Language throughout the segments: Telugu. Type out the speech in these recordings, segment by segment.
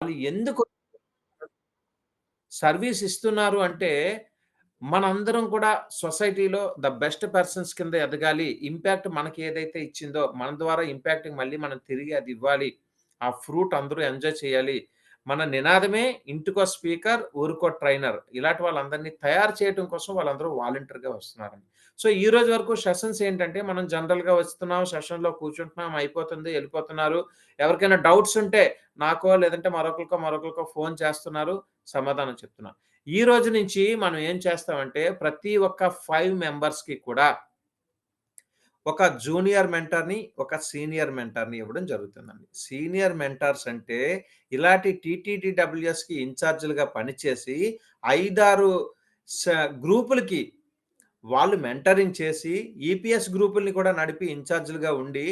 వాళ్ళు ఎందుకు సర్వీస్ ఇస్తున్నారు అంటే, మనందరం కూడా సొసైటీలో ద బెస్ట్ పర్సన్స్ కింద ఎదగాలి. ఇంపాక్ట్ మనకి ఏదైతే ఇచ్చిందో, మన ద్వారా ఇంపాక్ట్‌కి మళ్ళీ మనం తిరిగి అది ఇవ్వాలి. ఆ ఫ్రూట్ అందరూ ఎంజాయ్ చేయాలి. మన నినాదమే ఇంటికో స్పీకర్, ఊరికో ట్రైనర్. ఇలాంటి వాళ్ళందరిని తయారు చేయటం కోసం వాళ్ళందరూ వాలంటీర్‌గా వస్తున్నారండి. సో, ఈ రోజు వరకు సెషన్స్ ఏంటంటే, మనం జనరల్‌గా వస్తున్నాం, సెషన్‌లో కూర్చుంటున్నాం, అయిపోతుంది, ఎళ్ళిపోతున్నారు. ఎవరికైనా డౌట్స్ ఉంటే నాకో, లేదంటే మరొకరికో ఫోను చేస్తున్నారు. సమాధానం చెప్తున్నారు. ఈ రోజు నుంచి మనం ఏం చేస్తామంటే, ప్రతి ఒక్క 5 మెంబర్స్‌కి కూడా ఒక జూనియర్ మెంటర్‌ని, ఒక సీనియర్ మెంటర్‌ని ఇవ్వడం జరుగుతుందండి. సీనియర్ మెంటార్స్ అంటే ఇలాంటి టీటీడీడబ్ల్యూఎస్‌కి ఇన్‌చార్జ్‌లుగా పనిచేసి 5, 6 స గ్రూపులకి వాళ్ళు మెంటరింగ్ చేసి, ఈపీఎస్ గ్రూపుల్ని కూడా నడిపి ఇన్‌చార్జ్‌లుగా ఉండి,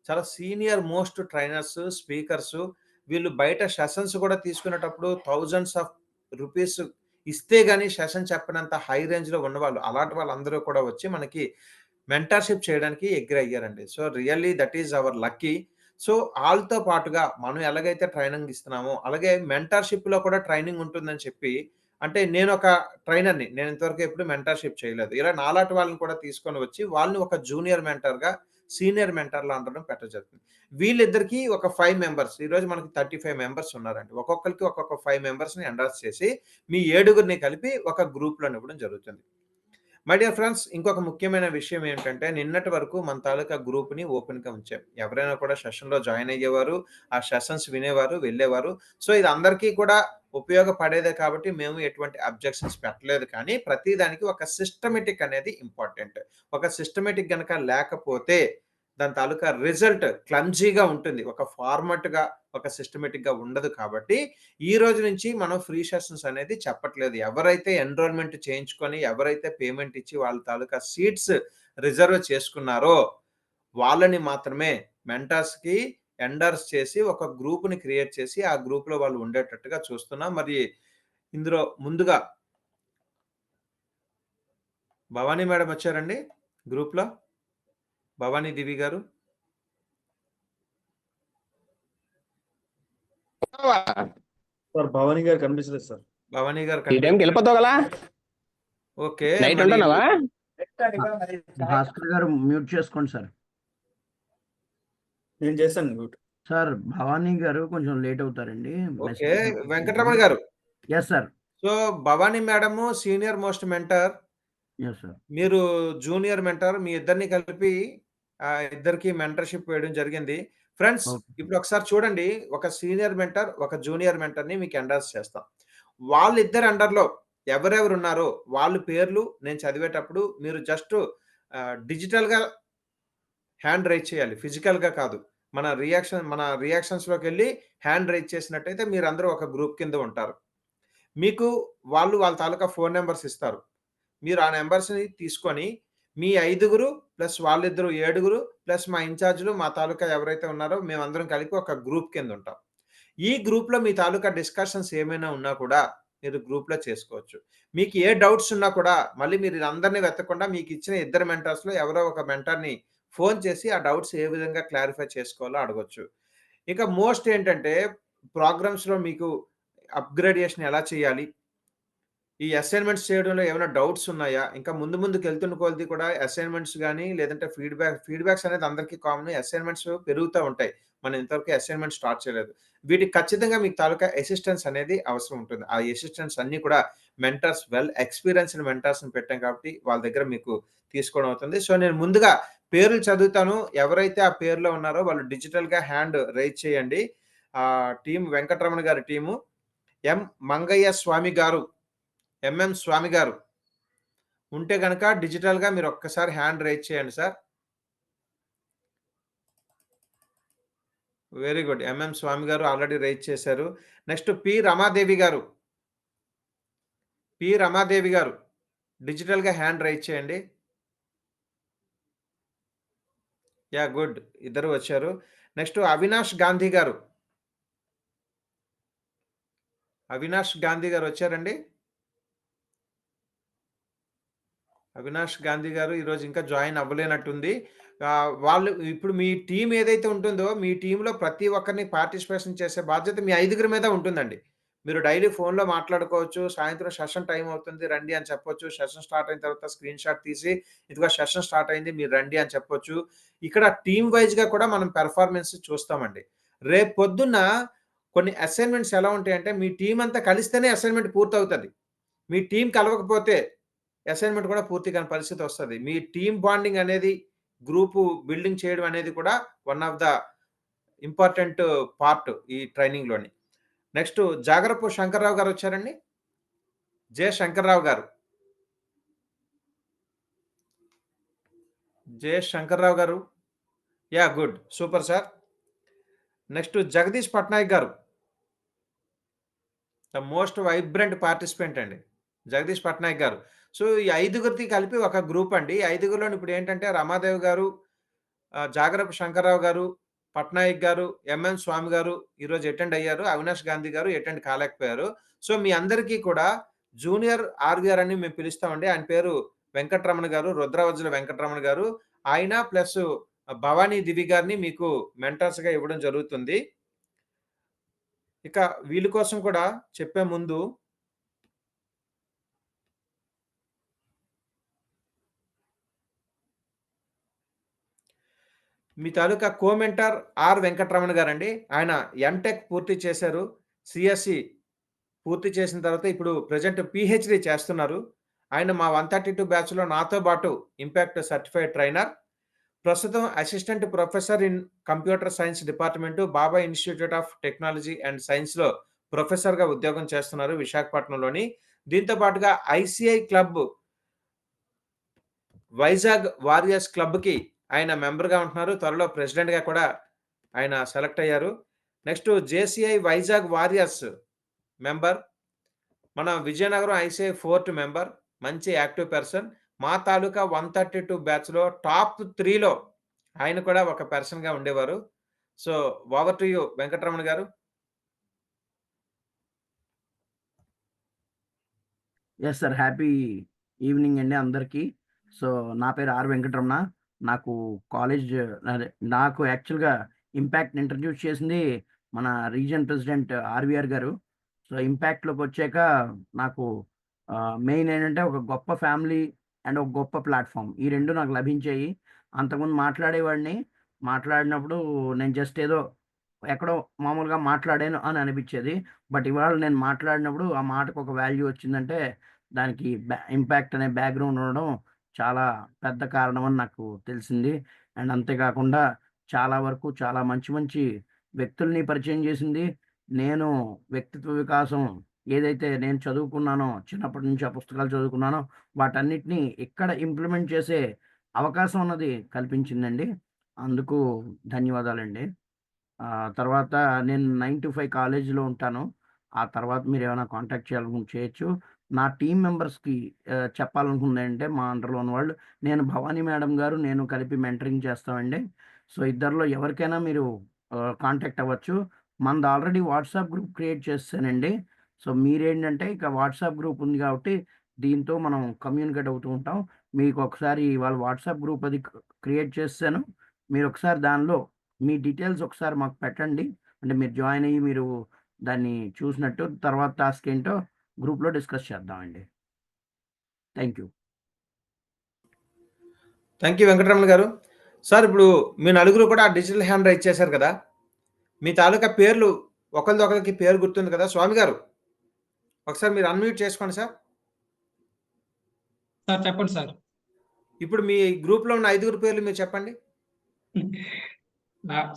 చాలా సీనియర్ మోస్ట్ ట్రైనర్స్, స్పీకర్స్ వీళ్ళు బయట సెషన్స్ కూడా తీసుకునేటప్పుడు థౌసండ్స్ ఆఫ్ రూపీస్ ఇస్తే గాని సెషన్ చెప్పనంత హై రేంజ్‌లో ఉన్నవాళ్ళు. అలాంటి వాళ్ళందరూ కూడా వచ్చి మనకి మెంటర్‌షిప్ చేయడానికి అగ్రీ అయ్యారండి. So, really that is our lucky. So, ఆళ్ళతో పాటుగా మనం ఎలాగైతే ట్రైనింగ్ ఇస్తున్నామో, అలాగే మెంటర్‌షిప్‌లో కూడా ట్రైనింగ్ ఉంటుందని చెప్పి అంటే నేనొక ట్రైనర్‌ని. నేను ఇంతవరకు ఎప్పుడు మెంటర్‌షిప్ చేయలేదు. ఇలా నాలాంటి వాళ్ళని కూడా తీసుకొని వచ్చి వాళ్ళని ఒక జూనియర్ మెంటర్‌గా, సీనియర్ మెంటర్‌లా అందడం పెట్టడం జరుగుతుంది. వీళ్ళిద్దరికీ ఒక 5 మెంబర్స్ ఈరోజు మనకి 35 మెంబర్స్ ఉన్నారండి. ఒక్కొక్కళ్ళకి ఒక్కొక్క 5 మెంబర్స్‌ని ఎండార్స్ చేసి మీ ఏడుగురిని కలిపి ఒక గ్రూప్‌లోని ఇవ్వడం జరుగుతుంది. మై డియర్ ఫ్రెండ్స్ ఇంకొక ముఖ్యమైన విషయం ఏంటంటే, నిన్నటి వరకు మన తాలూకా గ్రూప్‌ని ఓపెన్‌గా ఉంచాం. ఎవరైనా కూడా సెషన్‌లో జాయిన్ అయ్యేవారు, ఆ సెషన్స్ వినేవారు, వెళ్ళేవారు. సో, ఇది అందరికీ కూడా ఉపయోగపడేదే కాబట్టి మేము ఎటువంటి అబ్జెక్షన్స్ పెట్టలేదు కానీ, ప్రతి దానికి ఒక సిస్టమాటిక్ అనేది ఇంపార్టెంట్. ఒక సిస్టమాటిక్ గనక లేకపోతే, దాని తాలూకా రిజల్ట్ క్లమ్జీగా ఉంటుంది. ఒక ఫార్మాట్‌గా, ఒక సిస్టమాటిక్‌గా ఉండదు కాబట్టి, ఈ రోజు నుంచి మనం ఫ్రీ సెషన్స్ అనేది చెప్పట్లేదు. ఎవరైతే ఎన్రోల్‌మెంట్ చేయించుకొని, ఎవరైతే పేమెంట్ ఇచ్చి వాళ్ళ తాలూకా సీట్స్ రిజర్వ్ చేసుకున్నారో, వాళ్ళని మాత్రమే మెంటర్స్‌కి ఎండర్స్ చేసి ఒక గ్రూప్‌ని క్రియేట్ చేసి, ఆ గ్రూప్‌లో వాళ్ళు ఉండేటట్టుగా చూస్తున్నాం. మరి ఇందులో ముందుగా భవానీ మేడం వచ్చారండి గ్రూప్‌లో? భవానీ దివి గారు. సార్ భవానీ గారు కనిపించలేదు సార్. భవానీ గారు ఈ టైంకి వెళ్ళిపోతావు కదా ఓకే. నైట్ మరి ఉంటున్నావా భాస్కర్ గారు మ్యూట్ చేసుకోండి సార్. నేను చేశాను మ్యూట్. సార్ భవానీ గారు కొంచెం లేట్ అవుతారండి. Okay. Venkataramana garu. Yes sir. So, Bhavani madam senior most mentor. Yes sir. మీరు జూనియర్ మెంటర్. మీ ఇద్దరిని కలిపి ఇద్దరికీ మెంటర్‌షిప్ వేయడం జరిగింది. Friends okay. ఇప్పుడు ఒకసారి చూడండి. ఒక సీనియర్ మెంటర్, ఒక జూనియర్ మెంటర్‌ని మీకు ఎండార్స్ చేస్తాం. వాళ్ళిద్దరి అండర్‌లో ఎవరెవరున్నారో వాళ్ళ పేర్లు నేను చదివేటప్పుడు మీరు జస్ట్ డిజిటల్‌గా హ్యాండ్ రైజ్ చేయాలి. ఫిజికల్‌గా కాదు. మన రియాక్షన్స్‌లోకెళ్ళి హ్యాండ్ రైజ్ చేసినట్టయితే మీరందరూ ఒక గ్రూప్ కింద ఉంటారు. మీకు వాళ్ళు వాళ్ళ తాలూకా ఫోను నంబర్స్ ఇస్తారు. మీరు ఆ నంబర్స్‌ని తీసుకొని మీ ఐదుగురు ప్లస్ వాళ్ళిద్దరు ఏడుగురు ప్లస్ మా ఇన్‌చార్జ్‌లు మా తాలూకా ఎవరైతే ఉన్నారో మేమందరం కలిపి ఒక గ్రూప్ కింద ఉంటాం. ఈ గ్రూప్‌లో మీ తాలూకా డిస్కషన్స్ ఏమైనా ఉన్నా కూడా మీరు గ్రూప్‌లో చేసుకోవచ్చు. మీకు ఏ డౌట్స్ ఉన్నా కూడా మళ్ళీ మీరు అందరిని వెతకకుండా మీకిచ్చిన ఇద్దరు మెంటర్స్‌లో ఎవరో ఒక మెంటర్‌ని ఫోను చేసి ఆ డౌట్స్ ఏ విధంగా క్లారిఫై చేసుకోవాలో అడగొచ్చు. ఇక మోస్ట్ ఏంటంటే ప్రోగ్రామ్స్‌లో మీకు అప్‌గ్రేడేషన్ ఎలా చేయాలి? ఈ అసైన్‌మెంట్స్ చేయడంలో ఏమైనా డౌట్స్ ఉన్నాయా? ఇంకా ముందుకెళ్తున్న కొలది కూడా అసైన్‌మెంట్స్ గాని, లేదంటే ఫీడ్‌బ్యాక్స్ అనేది అందరికీ కామన్. అసైన్‌మెంట్స్ పెరుగుతా ఉంటాయి. మనం ఇంతవరకు అసైన్‌మెంట్ స్టార్ట్ చేయలేదు. వీటికి ఖచ్చితంగా మీకు తాలూకా అసిస్టెన్స్ అనేది అవసరం ఉంటుంది. ఆ అసిస్టెన్స్ అన్నీ కూడా మెంటర్స్ వెల్ ఎక్స్‌పీరియన్స్‌డ్ మెంటర్స్‌ని పెట్టాం కాబట్టి, వాళ్ళ దగ్గర మీకు తీసుకోవడం అవుతుంది. సో, నేను ముందుగా పేర్లు చదువుతాను. ఎవరైతే ఆ పేరులో ఉన్నారో వాళ్ళు డిజిటల్‌గా హ్యాండ్ రైజ్ చేయండి. టీమ్ వెంకటరమణ గారి టీము. ఎం. మంగయ్య స్వామి గారు, ఎంఎం స్వామి గారు ఉంటే గనక డిజిటల్‌గా మీరు ఒక్కసారి హ్యాండ్ రైజ్ చేయండి sir. Very good. MM Swamy garu already raise చేశారు. Next P. Ramadevi garu. P. Ramadevi garu డిజిటల్‌గా హ్యాండ్ రైజ్ చేయండి. యాహ్! గుడ్. ఇద్దరు వచ్చారు. నెక్స్ట్ అవినాష్ గాంధీ గారు. అవినాష్ గాంధీ గారు వచ్చారండి? అవినాష్ గాంధీ గారు ఈరోజు ఇంకా జాయిన్ అవ్వలేనట్టుంది. వాళ్ళు ఇప్పుడు మీ టీమ్ ఏదైతే ఉంటుందో, మీ టీమ్‌లో ప్రతి ఒక్కరిని పార్టిసిపేషన్ చేసే బాధ్యత మీ ఐదుగురి మీద ఉంటుందండి. మీరు డైలీ ఫోన్‌లో మాట్లాడుకోవచ్చు. సాయంత్రం సెషన్ టైమ్ అవుతుంది రండి అని చెప్పొచ్చు. సెషన్ స్టార్ట్ అయిన తర్వాత స్క్రీన్‌షాట్ తీసి, ఇదిగో సెషన్ స్టార్ట్ అయింది మీరు రండి అని చెప్పొచ్చు. ఇక్కడ టీమ్ వైస్‌గా కూడా మనం పెర్ఫార్మన్స్ చూస్తామండి. రేపు పొద్దున్న కొన్ని అసైన్‌మెంట్స్ ఎలా ఉంటాయంటే, మీ టీమ్ అంతా కలిస్తేనే అసైన్‌మెంట్ పూర్తవుతది. మీ టీమ్ కలవకపోతే అసైన్‌మెంట్ కూడా పూర్తి కాని పరిస్థితి వస్తది. మీ టీమ్ బాండింగ్ అనేది గ్రూపు బిల్డింగ్ చేయడం అనేది కూడా one of the important part ఈ ట్రైనింగ్‌లోని. నెక్స్ట్ జాగరపు శంకర్రావు గారు వచ్చారండి. జె. శంకర్రావు గారు. J. Shankarrao garu. Yeah! Good. Super sir. Next Jagadish Patnaik garu. The most vibrant participant అండి. జగదీష్ పట్నాయక్ గారు. సో, ఈ ఐదుగురిది కలిపి ఒక గ్రూప్ అండి. ఈ ఐదుగురిలోని ఇప్పుడు ఏంటంటే రమాదేవి గారు, జాగరపు శంకర్రావు గారు, పట్నాయక్ గారు, ఎంఎన్ స్వామి గారు ఈరోజు అటెండ్ అయ్యారు. అవినాష్ గాంధీ గారు అటెండ్ కాలేకపోయారు. సో, మీ అందరికీ కూడా జూనియర్ ఆర్‌వీఆర్ అని మేము పిలుస్తామండి. ఆయన పేరు వెంకటరమణ గారు. రుద్రవజ్జల వెంకటరమణ గారు. ఆయన ప్లస్ భవానీ దివి గారిని మీకు మెంటర్స్‌గా ఇవ్వడం జరుగుతుంది. ఇక వీళ్ళ కోసం కూడా చెప్పే ముందు మీ తాలూకా కో-మెంటర్ ఆర్. వెంకటరమణ గారండి. ఆయన ఎంటెక్ పూర్తి చేశారు. సీఎస్‌సి పూర్తి చేసిన తర్వాత ఇప్పుడు ప్రెజెంట్ పీహెచ్‌డీ చేస్తున్నారు. ఆయన మా 132 బ్యాచ్‌లో నాతో పాటు ఇంపాక్ట్ సర్టిఫైడ్ ట్రైనర్. ప్రస్తుతం assistant professor in computer science department Baba institute of technology and సైన్స్‌లో ప్రొఫెసర్‌గా ఉద్యోగం చేస్తున్నారు విశాఖపట్నంలోని. దీంతో పాటుగా ఐసీఐ క్లబ్ వైజాగ్ వారియర్స్ క్లబ్‌కి ఆయన మెంబర్‌గా ఉంటున్నారు. త్వరలో ప్రెసిడెంట్‌గా కూడా ఆయన సెలెక్ట్ అయ్యారు. Next JCI Vizag warriors member. మన విజయనగరం ఐసీఐ ఫోర్త్ మెంబర్. మంచి యాక్టివ్ పర్సన్. మా తాలూకా 132 బ్యాచ్‌లో టాప్ 3లో ఆయన కూడా ఒక పర్సన్‌గా ఉండేవారు. So, over to you Venkataramana garu. Yes sir. Happy evening అండి అందరికీ. సో, నా పేరు ఆర్. వెంకటరమణ. నాకు కాలేజ్ అదే నాకు యాక్చువల్‌గా ఇంపాక్ట్‌ని ఇంట్రడ్యూస్ చేసింది మన రీజియన్ ప్రెసిడెంట్ ఆర్‌వీఆర్ గారు. సో, ఇంపాక్ట్‌లోకొచ్చాక నాకు మెయిన్ ఏంటంటే ఒక గొప్ప ఫ్యామిలీ అండ్ ఒక గొప్ప ప్లాట్‌ఫార్మ్. ఈ 2 నాకు లభించాయి. అంతకుముందు మాట్లాడేవాడిని. మాట్లాడినప్పుడు నేను జస్ట్ ఏదో ఎక్కడో మామూలుగా మాట్లాడాను అని అనిపిచ్చేది. బట్ ఇవాళ నేను మాట్లాడినప్పుడు ఆ మాటకు ఒక వాల్యూ వచ్చిందంటే దానికి ఇంపాక్ట్ అనే బ్యాక్‌గ్రౌండ్ ఉండడం చాలా పెద్ద కారణం అని నాకు తెలిసింది. అండ్ అంతేకాకుండా చాలా వరకు చాలా మంచి మంచి వ్యక్తుల్ని పరిచయం చేసింది. నేను వ్యక్తిత్వ వికాసం ఏదైతే నేను చదువుకున్నానో, చిన్నప్పటి నుంచి ఆ పుస్తకాలు చదువుకున్నానో వాటన్నిటిని ఇక్కడ ఇంప్లిమెంట్ చేసే అవకాశం అన్నది కల్పించిందండి. అందుకు ధన్యవాదాలండి. తర్వాత నేను 9-5 కాలేజీలో ఉంటాను. ఆ తర్వాత మీరేమైనా కాంటాక్ట్ చేయాలనుకుంటే చేయొచ్చు. నా టీమ్ మెంబర్స్‌కి చెప్పాలనుకుందేంటంటే మా అండర్‌లో ఉన్నవాళ్ళు, నేను భవానీ మేడం గారు, నేను కలిపి మెంటరింగ్ చేస్తామండి. సో, ఇద్దరిలో ఎవరికైనా మీరు కాంటాక్ట్ అవ్వచ్చు. మనది ఆల్రెడీ వాట్సాప్ గ్రూప్ క్రియేట్ చేసేసానండి. సో, మీరేంటంటే ఇక వాట్సాప్ గ్రూప్ ఉంది కాబట్టి దీంతో మనం కమ్యూనికేట్ అవుతూ ఉంటాం. మీకొకసారి ఇవాళ వాట్సాప్ గ్రూప్ అది క్రియేట్ చేసేసాను. మీరొకసారి దానిలో మీ డీటెయిల్స్ ఒకసారి మాకు పెట్టండి. అంటే మీరు జాయిన్ అయ్యి మీరు దాన్ని చూసినట్టు తర్వాత టాస్క్ ఏంటో గ్రూప్‌లో డిస్కస్ చేద్దామండి. Thank you. Thank you Venkataramana గారు. సార్ ఇప్పుడు మీ నలుగురు కూడా డిజిటల్ హ్యాండ్ రైజ్ చేశారు కదా! మీ తాలూకా పేర్లు ఒకళ్ళదొకళ్ళకి పేరు గుర్తుంది కదా! స్వామి గారు ఒకసారి మీరు అన్‌మ్యూట్ చేసుకోండి సార్. సార్ చెప్పండి సార్. ఇప్పుడు మీ గ్రూప్‌లో ఉన్న ఐదుగురు పేర్లు మీరు చెప్పండి.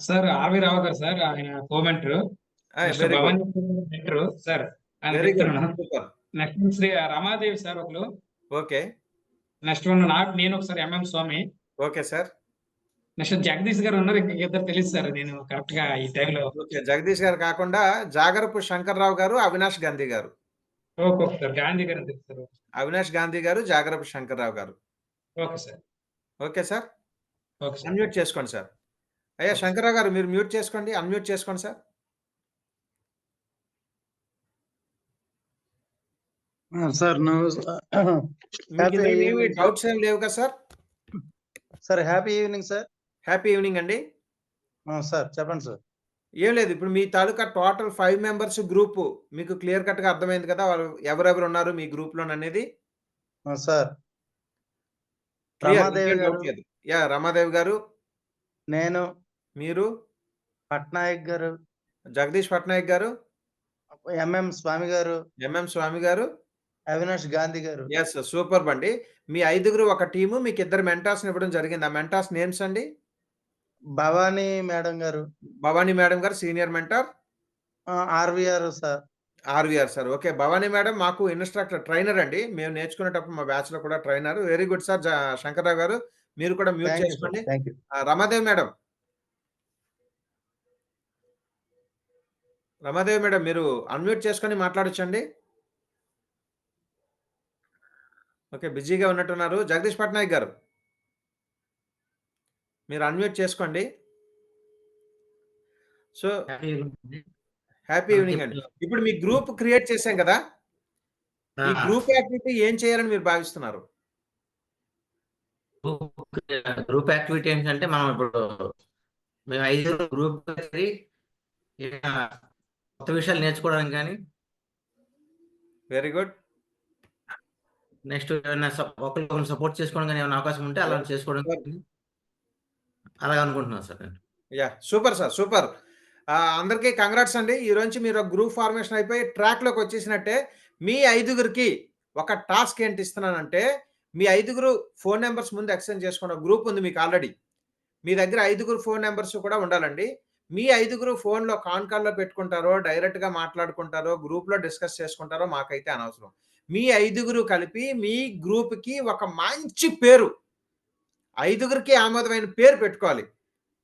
సార్ ఆర్‌వి రావు గారు సార్. ఆయన co-mentor. Next very good. Bhavani mentor sir. ఆయన వెరీ గుడ్. చెప్తున్నాను. Super. Next Shri Ramadevi sir ఒకళ్ళు. ఓకే. నెక్స్ట్ నేను ఒకసారి MM Swamy. Okay sir. Next Jagadish garu ఉన్నారు. ఇంక ఇద్దరు తెలీదు సార్. నేను కరెక్ట్‌గా ఈ టైంలో ఓకే. జగదీష్ గారు కాకుండా జాగరపు శంకర్రావు గారు, అవినాష్ గాంధీ గారు. Okay sir. గాంధీ గారు తెలుసు సార్. అవినాష్ గాంధీ గారు, జాగరపు శంకర్రావు గారు. Okay sir. Okay sir. Okay sir. Unmute చేసుకోండి సార్. అయ్యా ఓకే. శంకర్రావు గారు మీరు మ్యూట్ చేసుకోండి. అన్‌మ్యూట్ చేసుకోండి సార్. సార్ మీకు ఇందులో ఏమి డౌట్స్ ఏం లేవు కదా sir? Sir happy evening sir. Happy evening అండి. సార్ చెప్పండి సార్. ఏం లేదు. ఇప్పుడు మీ తాలూకా టోటల్ 5 మెంబర్స్ గ్రూపు మీకు క్లియర్ కట్‌గా అర్థమైంది కదా! వాళ్ళు ఎవరెవరు ఉన్నారు మీ గ్రూప్‌లోననేది? Sir clear. రమాదేవి ఇంకేం గారు, డౌట్ లేదు. యాహ్! రమాదేవి గారు, నేను, మీరు, పట్నాయక్ గారు, జగదీష్ పట్నాయక్ గారు, ఎంఎం స్వామి గారు, ఎంఎం స్వామి గారు. అవినాష్ గాంధీ గారు, యెస్. సూపర్బ్ అండి. మీ ఐదుగురు ఒక టీము. మీకు ఇద్దరు మెంటార్స్‌ని ఇవ్వడం జరిగింది. ఆ మెంటార్స్ నేమ్స్ అండి? భవానీ మేడం గారు, భవానీ మేడం గారు senior mentor. RVR sir. RVR sir. Okay. Bhavani madam మాకు ఇన్‌స్ట్రక్టర్ ట్రైనర్ అండి. మేము నేర్చుకునేటప్పుడు మా బ్యాచ్‌లో కూడా trainer. Very good sir. Shankarrao గారు మీరు కూడా మ్యూట్ థ్యాంక్ యూ సార్. చేసుకోండి. Thank you. Ramadevi madam. Ramadevi madam మీరు అన్‌మ్యూట్ చేసుకొని మాట్లాడొచ్చండి? ఓకే. బిజీగా ఉన్నట్టున్నారు. జగదీష్ పట్నాయక్ గారు. మీరు అన్‌మ్యూట్ చేసుకోండి. సో, హ్యాపీ ఈవినింగ్ అండి. ఇప్పుడు మీ గ్రూప్ క్రియేట్ చేసాం కదా! ఈ గ్రూప్ యాక్టివిటీ ఏం చేయాలని మీరు భావిస్తున్నారు? గ్రూప్ యాక్టివిటీ ఏంటంటే మనం ఇప్పుడు మేము 5 గ్రూప్ చేరి ఏదైనా కొత్త విషయాలు నేర్చుకోవడానికి కానీ వెరీ గుడ్. నెక్స్ట్ ఏమైనా ఒకరికొకరు సపోర్ట్ చేసుకోవడం కానీ ఏమైనా అవకాశం ఉంటే అలా చేసుకోవడం కానీ అలాగ అనుకుంటున్నాను సార్ నేను. యాహ్! Super sir. సూపర్. అందరికీ కంగ్రాట్స్ అండి. ఈరోజు మీరు గ్రూప్ ఫార్మేషన్ అయిపోయి ట్రాక్‌లోకి వచ్చేసినట్టే. మీ ఐదుగురికి ఒక టాస్క్ ఏంటి ఇస్తున్నానంటే, మీ ఐదుగురు ఫోన్ నంబర్స్ ముందు ఎక్స్‌చేంజ్ చేసుకోండి. ఒక గ్రూప్ ఉంది మీకు ఆల్రెడీ. మీ దగ్గర ఐదుగురు ఫోన్ నంబర్స్ కూడా ఉండాలండి. మీ ఐదుగురు ఫోన్‌లో కాన్ కాల్‌లో పెట్టుకుంటారో, డైరెక్ట్‌గా మాట్లాడుకుంటారో, గ్రూప్‌లో డిస్కస్ చేసుకుంటారో మాకైతే అనవసరం. మీ ఐదుగురు కలిపి మీ గ్రూప్‌కి ఒక మంచి పేరు, ఐదుగురికి ఆమోదమైన పేరు పెట్టుకోవాలి.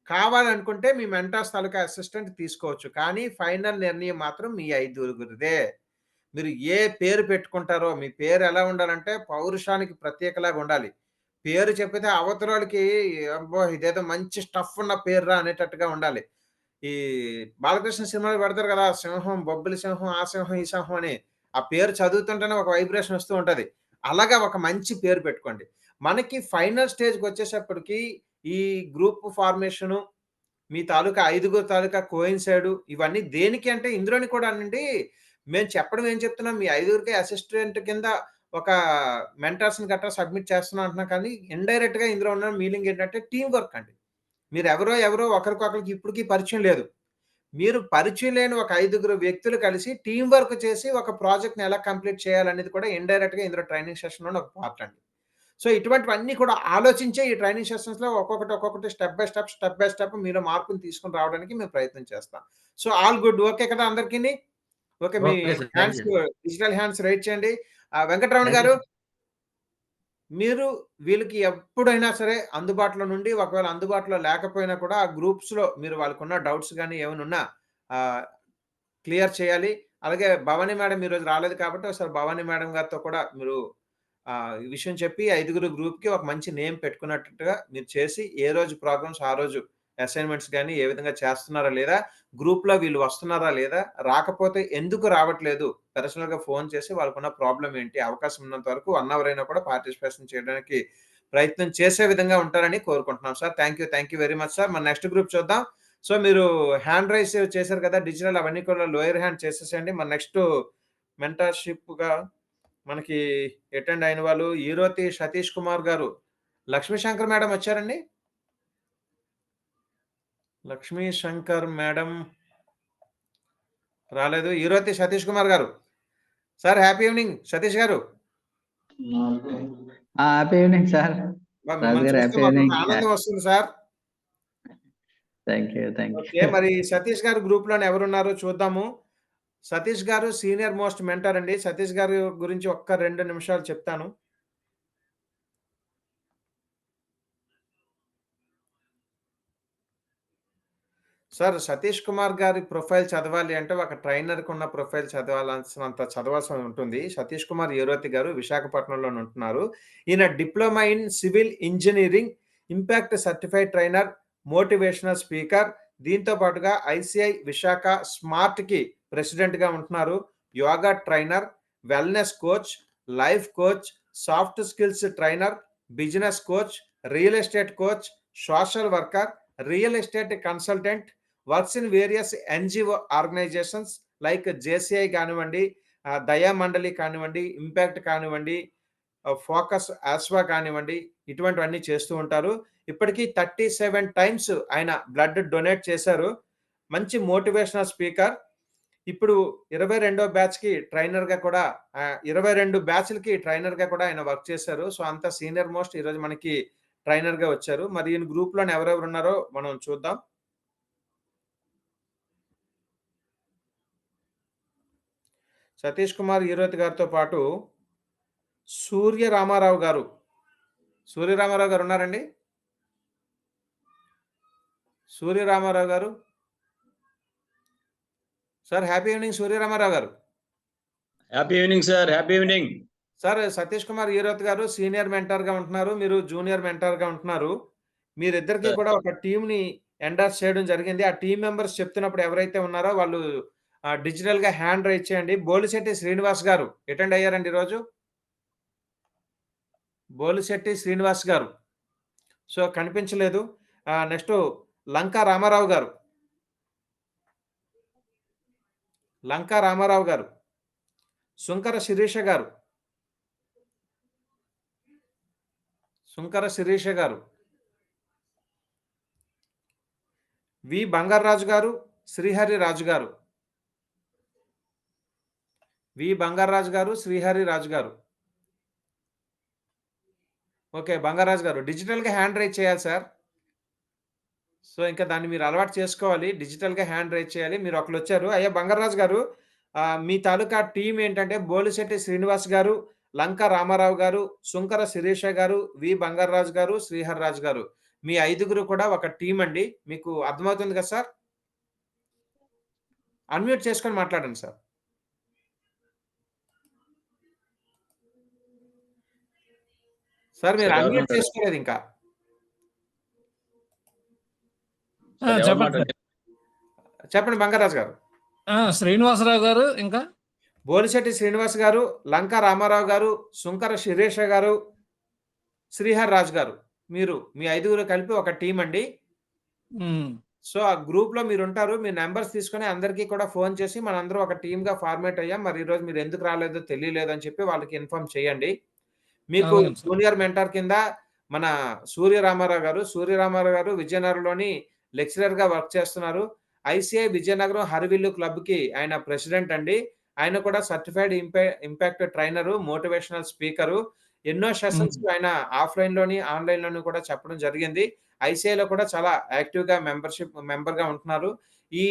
కావాలనుకుంటే మీ మెంటార్స్ తాలూకా అసిస్టెంట్ తీసుకోవచ్చు. కానీ ఫైనల్ నిర్ణయం మాత్రం మీ ఐదుగురిదే. మీరు ఏ పేరు పెట్టుకుంటారో, మీ పేరు ఎలా ఉండాలంటే పౌరుషానికి ప్రత్యేకలాగా ఉండాలి. పేరు చెప్పితే అవతలోళ్ళకి అబ్బో! ఇదేదో మంచి స్టఫ్ ఉన్న పేరురా అనేటట్టుగా ఉండాలి. ఈ బాలకృష్ణ సినిమాలో పెడతారు కదా! సింహం, బొబ్బిలి సింహం, ఆ సింహం, ఈ సింహం అని. ఆ పేరు చదువుతుంటేనే ఒక వైబ్రేషన్ వస్తూ ఉంటది. అలాగా ఒక మంచి పేరు పెట్టుకోండి. మనకి ఫైనల్ స్టేజ్‌కొచ్చేసప్పటికి ఈ గ్రూప్ ఫార్మేషను, మీ తాలూకా ఐదుగురు తాలూకా కోయిన్సైడు ఇవన్నీ దేనికి అంటే ఇందులోని కూడానండి మేము చెప్పడం ఏం చెప్తున్నాం, మీ ఐదుగురికి అసిస్టెంట్ కింద ఒక మెంటర్స్‌ని గట్రా సబ్మిట్ చేస్తున్నాం అంటున్నాం కానీ, ఇండైరెక్ట్‌గా ఇందులో ఉన్న మీనింగ్ ఏంటంటే టీమ్ వర్క్ అండి. మీరు ఎవరో ఒకరికొకరికి ఇప్పటికి పరిచయం లేదు. మీరు పరిచయం లేని ఒక ఐదుగురు వ్యక్తులు కలిసి టీమ్ వర్క్ చేసి ఒక ప్రాజెక్ట్‌ని ఎలా కంప్లీట్ చేయాలనేది కూడా ఇండైరెక్ట్‌గా ఇందులో ట్రైనింగ్ సెషన్‌లోని ఒక పార్ట్ అండి. సో, ఇటువంటివన్నీ కూడా ఆలోచించే ఈ ట్రైనింగ్ సెషన్స్‌లో ఒక్కొక్కటి స్టెప్ బై స్టెప్ మీలో మార్పుని తీసుకొని రావడానికి మేము ప్రయత్నం చేస్తాం. So, all good. ఓకే కదా అందరికిని? ఓకే. మీ okay sir. Thank hands you. Digital hands raise చేయండి. Venkataramana thank you garu sir. మీరు వీళ్ళకి ఎప్పుడైనా సరే అందుబాటులో నుండి ఒకవేళ అందుబాటులో లేకపోయినా కూడా ఆ గ్రూప్స్‌లో మీరు వాళ్ళకున్న డౌట్స్ గాని ఏమైనా ఉన్నా ఆహ్, క్లియర్ చేయాలి. అలాగే భవానీ మేడం ఈరోజు రాలేదు కాబట్టి ఒకసారి భవానీ మేడం గారితో కూడా మీరు ఈ విషయం చెప్పి ఐదుగురు గ్రూప్‌కి ఒక మంచి నేమ్ పెట్టుకున్నట్టుగా మీరు చేసి ఏ రోజు ప్రోగ్రామ్స్ ఆ రోజు అసైన్‌మెంట్స్ గాని ఏ విధంగా చేస్తున్నారా లేదా? గ్రూప్‌లో వీళ్ళు వస్తున్నారా లేదా? రాకపోతే ఎందుకు రావట్లేదు? పర్సనల్‌గా ఫోన్ చేసి వాళ్ళకున్న ప్రాబ్లమ్ ఏంటి? అవకాశం ఉన్నంత వరకు 1 అవర్ అయినా కూడా పార్టిసిపేషన్ చేయడానికి ప్రయత్నం చేసే విధంగా ఉంటారని కోరుకుంటున్నాం sir. Thank you very much sir. మన నెక్స్ట్ గ్రూప్ చూద్దాం. సో, మీరు హ్యాండ్ రైజ్ చేశారు కదా! డిజిటల్ అవన్నీ కూడా లోయర్ హ్యాండ్ చేసేసేయండి. మన నెక్స్ట్ మెంటర్‌షిప్‌గా మనకి అటెండ్ అయిన వాళ్ళు ఈరోతి సతీష్ కుమార్ గారు. లక్ష్మీ శంకర్ మేడం వచ్చారండి? లక్ష్మీ శంకర్ మేడం రాలేదు. ఈరోతి సతీష్ కుమార్ గారు. సార్ హ్యాపీ ఈవెనింగ్ సతీష్ గారు. Happy evening sir. రాజు మిమ్మల్ని గారు చూస్తే హ్యాపీ మాకొక ఈవినింగ్. ఆనందం వస్తుంది సార్. Thank you. ఓకే. మరి సతీష్ గారు గ్రూప్‌లోని ఎవరున్నారో చూద్దాము. సతీష్ గారు సీనియర్ మోస్ట్ మెంటర్ అండి. సతీష్ గారి గురించి ఒక్క 2 నిమిషాలు చెప్తాను. సార్ సతీష్ కుమార్ గారి ప్రొఫైల్ చదవాలి అంటే ఒక ట్రైనర్‌కి ఉన్న ప్రొఫైల్ చదవాల్సినంత చదవాల్సి ఉంటుంది. సతీష్ కుమార్ ఏరోతి గారు విశాఖపట్నంలోనే ఉంటున్నారు. ఈయన diploma in civil engineering, impact certified trainer, motivational speaker. దీంతో పాటుగా ఐసీఐ విశాఖ స్మార్ట్‌కి ప్రెసిడెంట్‌గా ఉంటున్నారు. Yoga trainer, wellness coach, life coach, soft skills trainer, business coach, real estate coach, social worker, real estate consultant, works in various NGO organizations like JCI కానివ్వండి, దయా మండలి కానివ్వండి, ఇంపాక్ట్ కానివ్వండి, ఫోకస్ ఆస్వా కానివ్వండి, ఇటువంటివన్నీ చేస్తూ ఉంటారు. ఇప్పటికీ 37 టైమ్స్ ఆయన బ్లడ్ డొనేట్ చేశారు. మంచి మోటివేషనల్ స్పీకర్. ఇప్పుడు 22వ బ్యాచ్‌కి ట్రైనర్‌గా కూడా 22 బ్యాచ్‌లకి ట్రైనర్‌గా కూడా ఆయన వర్క్ చేశారు. సో, అంత సీనియర్ మోస్ట్ ఈరోజు మనకి ట్రైనర్‌గా వచ్చారు. మరి ఈయన గ్రూప్‌లోని ఎవరెవరు ఉన్నారో మనం చూద్దాం. సతీష్ కుమార్ ఈరోతి గారితో పాటు సూర్య రామారావు గారు. సూర్య రామారావు గారు ఉన్నారండి? Surya Ramarao garu. Sir happy evening Surya Ramarao garu. Happy evening sir. Happy evening. Sir Satish Kumar Eroth garu senior మెంటర్‌గా ఉంటున్నారు. మీరు జూనియర్ మెంటర్‌గా ఉంటున్నారు. మీరిద్దరికీ సార్. కూడా ఒక టీమ్‌ని ఎండార్స్ చేయడం జరిగింది. ఆ టీమ్ మెంబర్స్ చెప్తున్నప్పుడు ఎవరైతే ఉన్నారో వాళ్ళు డిజిటల్‌గా హ్యాండ్ రైజ్ చేయండి. బోలిశెట్టి శ్రీనివాస్ గారు అటెండ్ అయ్యారండి ఈరోజు? బోలిశెట్టి శ్రీనివాస్ గారు. సో, కనిపించలేదు. నెక్స్ట్ లంకా రామారావు గారు. లంకా రామారావు గారు. సుంకర శిరీష గారు. సుంకర శిరీష గారు. వి బంగారాజు గారు, శ్రీహరి రాజు గారు. వి బంగారాజు గారు, శ్రీహరి రాజు గారు. ఓకే. బంగారాజు గారు డిజిటల్‌గా హ్యాండ్ రైజ్ చేయాలి సార్. సో, ఇంకా దాన్ని మీరు అలవాటు చేసుకోవాలి. డిజిటల్‌గా హ్యాండ్ రైజ్ చేయాలి. మీరు ఒకళ్ళొచ్చారు. అయ్యా బంగారాజు గారు, మీ తాలూకా టీమ్ ఏంటంటే బోలిశెట్టి శ్రీనివాస్ గారు, లంకా రామారావు గారు, సుంకర శిరీష గారు, వి బంగారాజు గారు, శ్రీహరి రాజు గారు. మీ 5గురు కూడా ఒక టీమ్ అండి. మీకు అర్థమవుతుంది కదా సార్? అన్‌మ్యూట్ చేసుకొని మాట్లాడండి సార్. సార్ మీరు సార్ ఎవరు అన్‌మ్యూట్ మాట్లాడారు? చేసుకోలేదు ఇంకా. సార్ ఎవరు చెప్పండి మాట్లాడారు? చెప్పండి బంగారాజు గారు. శ్రీనివాసరావు గారు ఇంకా బోలిశెట్టి శ్రీనివాస్ గారు, లంకా రామారావు గారు, సుంకర శిరీష గారు, శ్రీహరి రాజు గారు. మీరు మీ 5గురు కలిపి ఒక టీమ్ అండి. సో, ఆ గ్రూప్‌లో మీరుంటారు. మీ నంబర్స్ తీసుకొని అందరికీ కూడా ఫోన్ చేసి మనందరం ఒక టీమ్‌గా ఫార్మేట్ అయ్యాం. మరి ఈరోజు మీరు ఎందుకు రాలేదో తెలియలేదని చెప్పి వాళ్ళకి ఇన్ఫార్మ్ చేయండి. మీకు అవును సార్. జూనియర్ మెంటర్ కింద మన సూర్య రామారావు గారు. సూర్య రామారావు గారు విజయనగరంలోని లెక్చరర్‌గా వర్క్ చేస్తున్నారు. ఐసీఐ విజయనగరం హరివిల్లు క్లబ్‌కి ఆయన ప్రెసిడెంట్ అండి. ఆయన కూడా certified impact trainer, motivational speaker. ఎన్నో సెషన్స్‌కి ఆయన ఆఫ్‌లైన్‌లోని, ఆన్‌లైన్‌లోని కూడా చెప్పడం జరిగింది. ఐసీఐలో కూడా చాలా యాక్టివ్‌గా మెంబర్‌గా ఉంటున్నారు. ఈ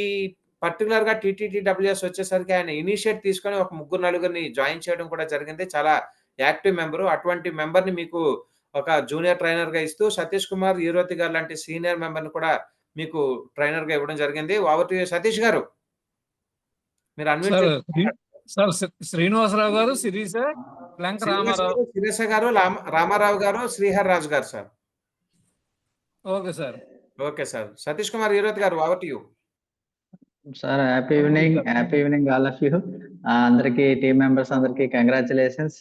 పర్టిక్యులర్‌గా టీటీడీడబ్ల్యూఎస్ వచ్చేసరికి ఆయన ఇనిషియేట్ తీసుకొని ఒక ముగ్గురు, నలుగురిని జాయిన్ చేయడం కూడా జరిగింది. చాలా యాక్టివ్ మెంబరు. అటువంటి మెంబర్‌ని మీకు ఒక జూనియర్ ట్రైనర్‌గా ఇస్తూ సతీష్ కుమార్ ఈరోతి గారు లాంటి సీనియర్ మెంబర్‌ని కూడా మీకు ట్రైనర్‌గా ఇవ్వడం జరిగింది. ఓవర్ టు యూ సతీష్ గారు. మీరు అన్‌మ్యూట్ సార్ చేసుకొని సార్ శ్రీనివాసరావు గారు, శిరీష, లంక రామారావు. శిరీష గారు, రామారావు గారు, Srihari Raju garu sir. Okay sir. Okay sir. Satish Kumar Erothi garu over to you. Sir happy evening all of you. అందరికి టీమ్ మెంబర్స్ అందరికి కంగ్రాచులేషన్స్.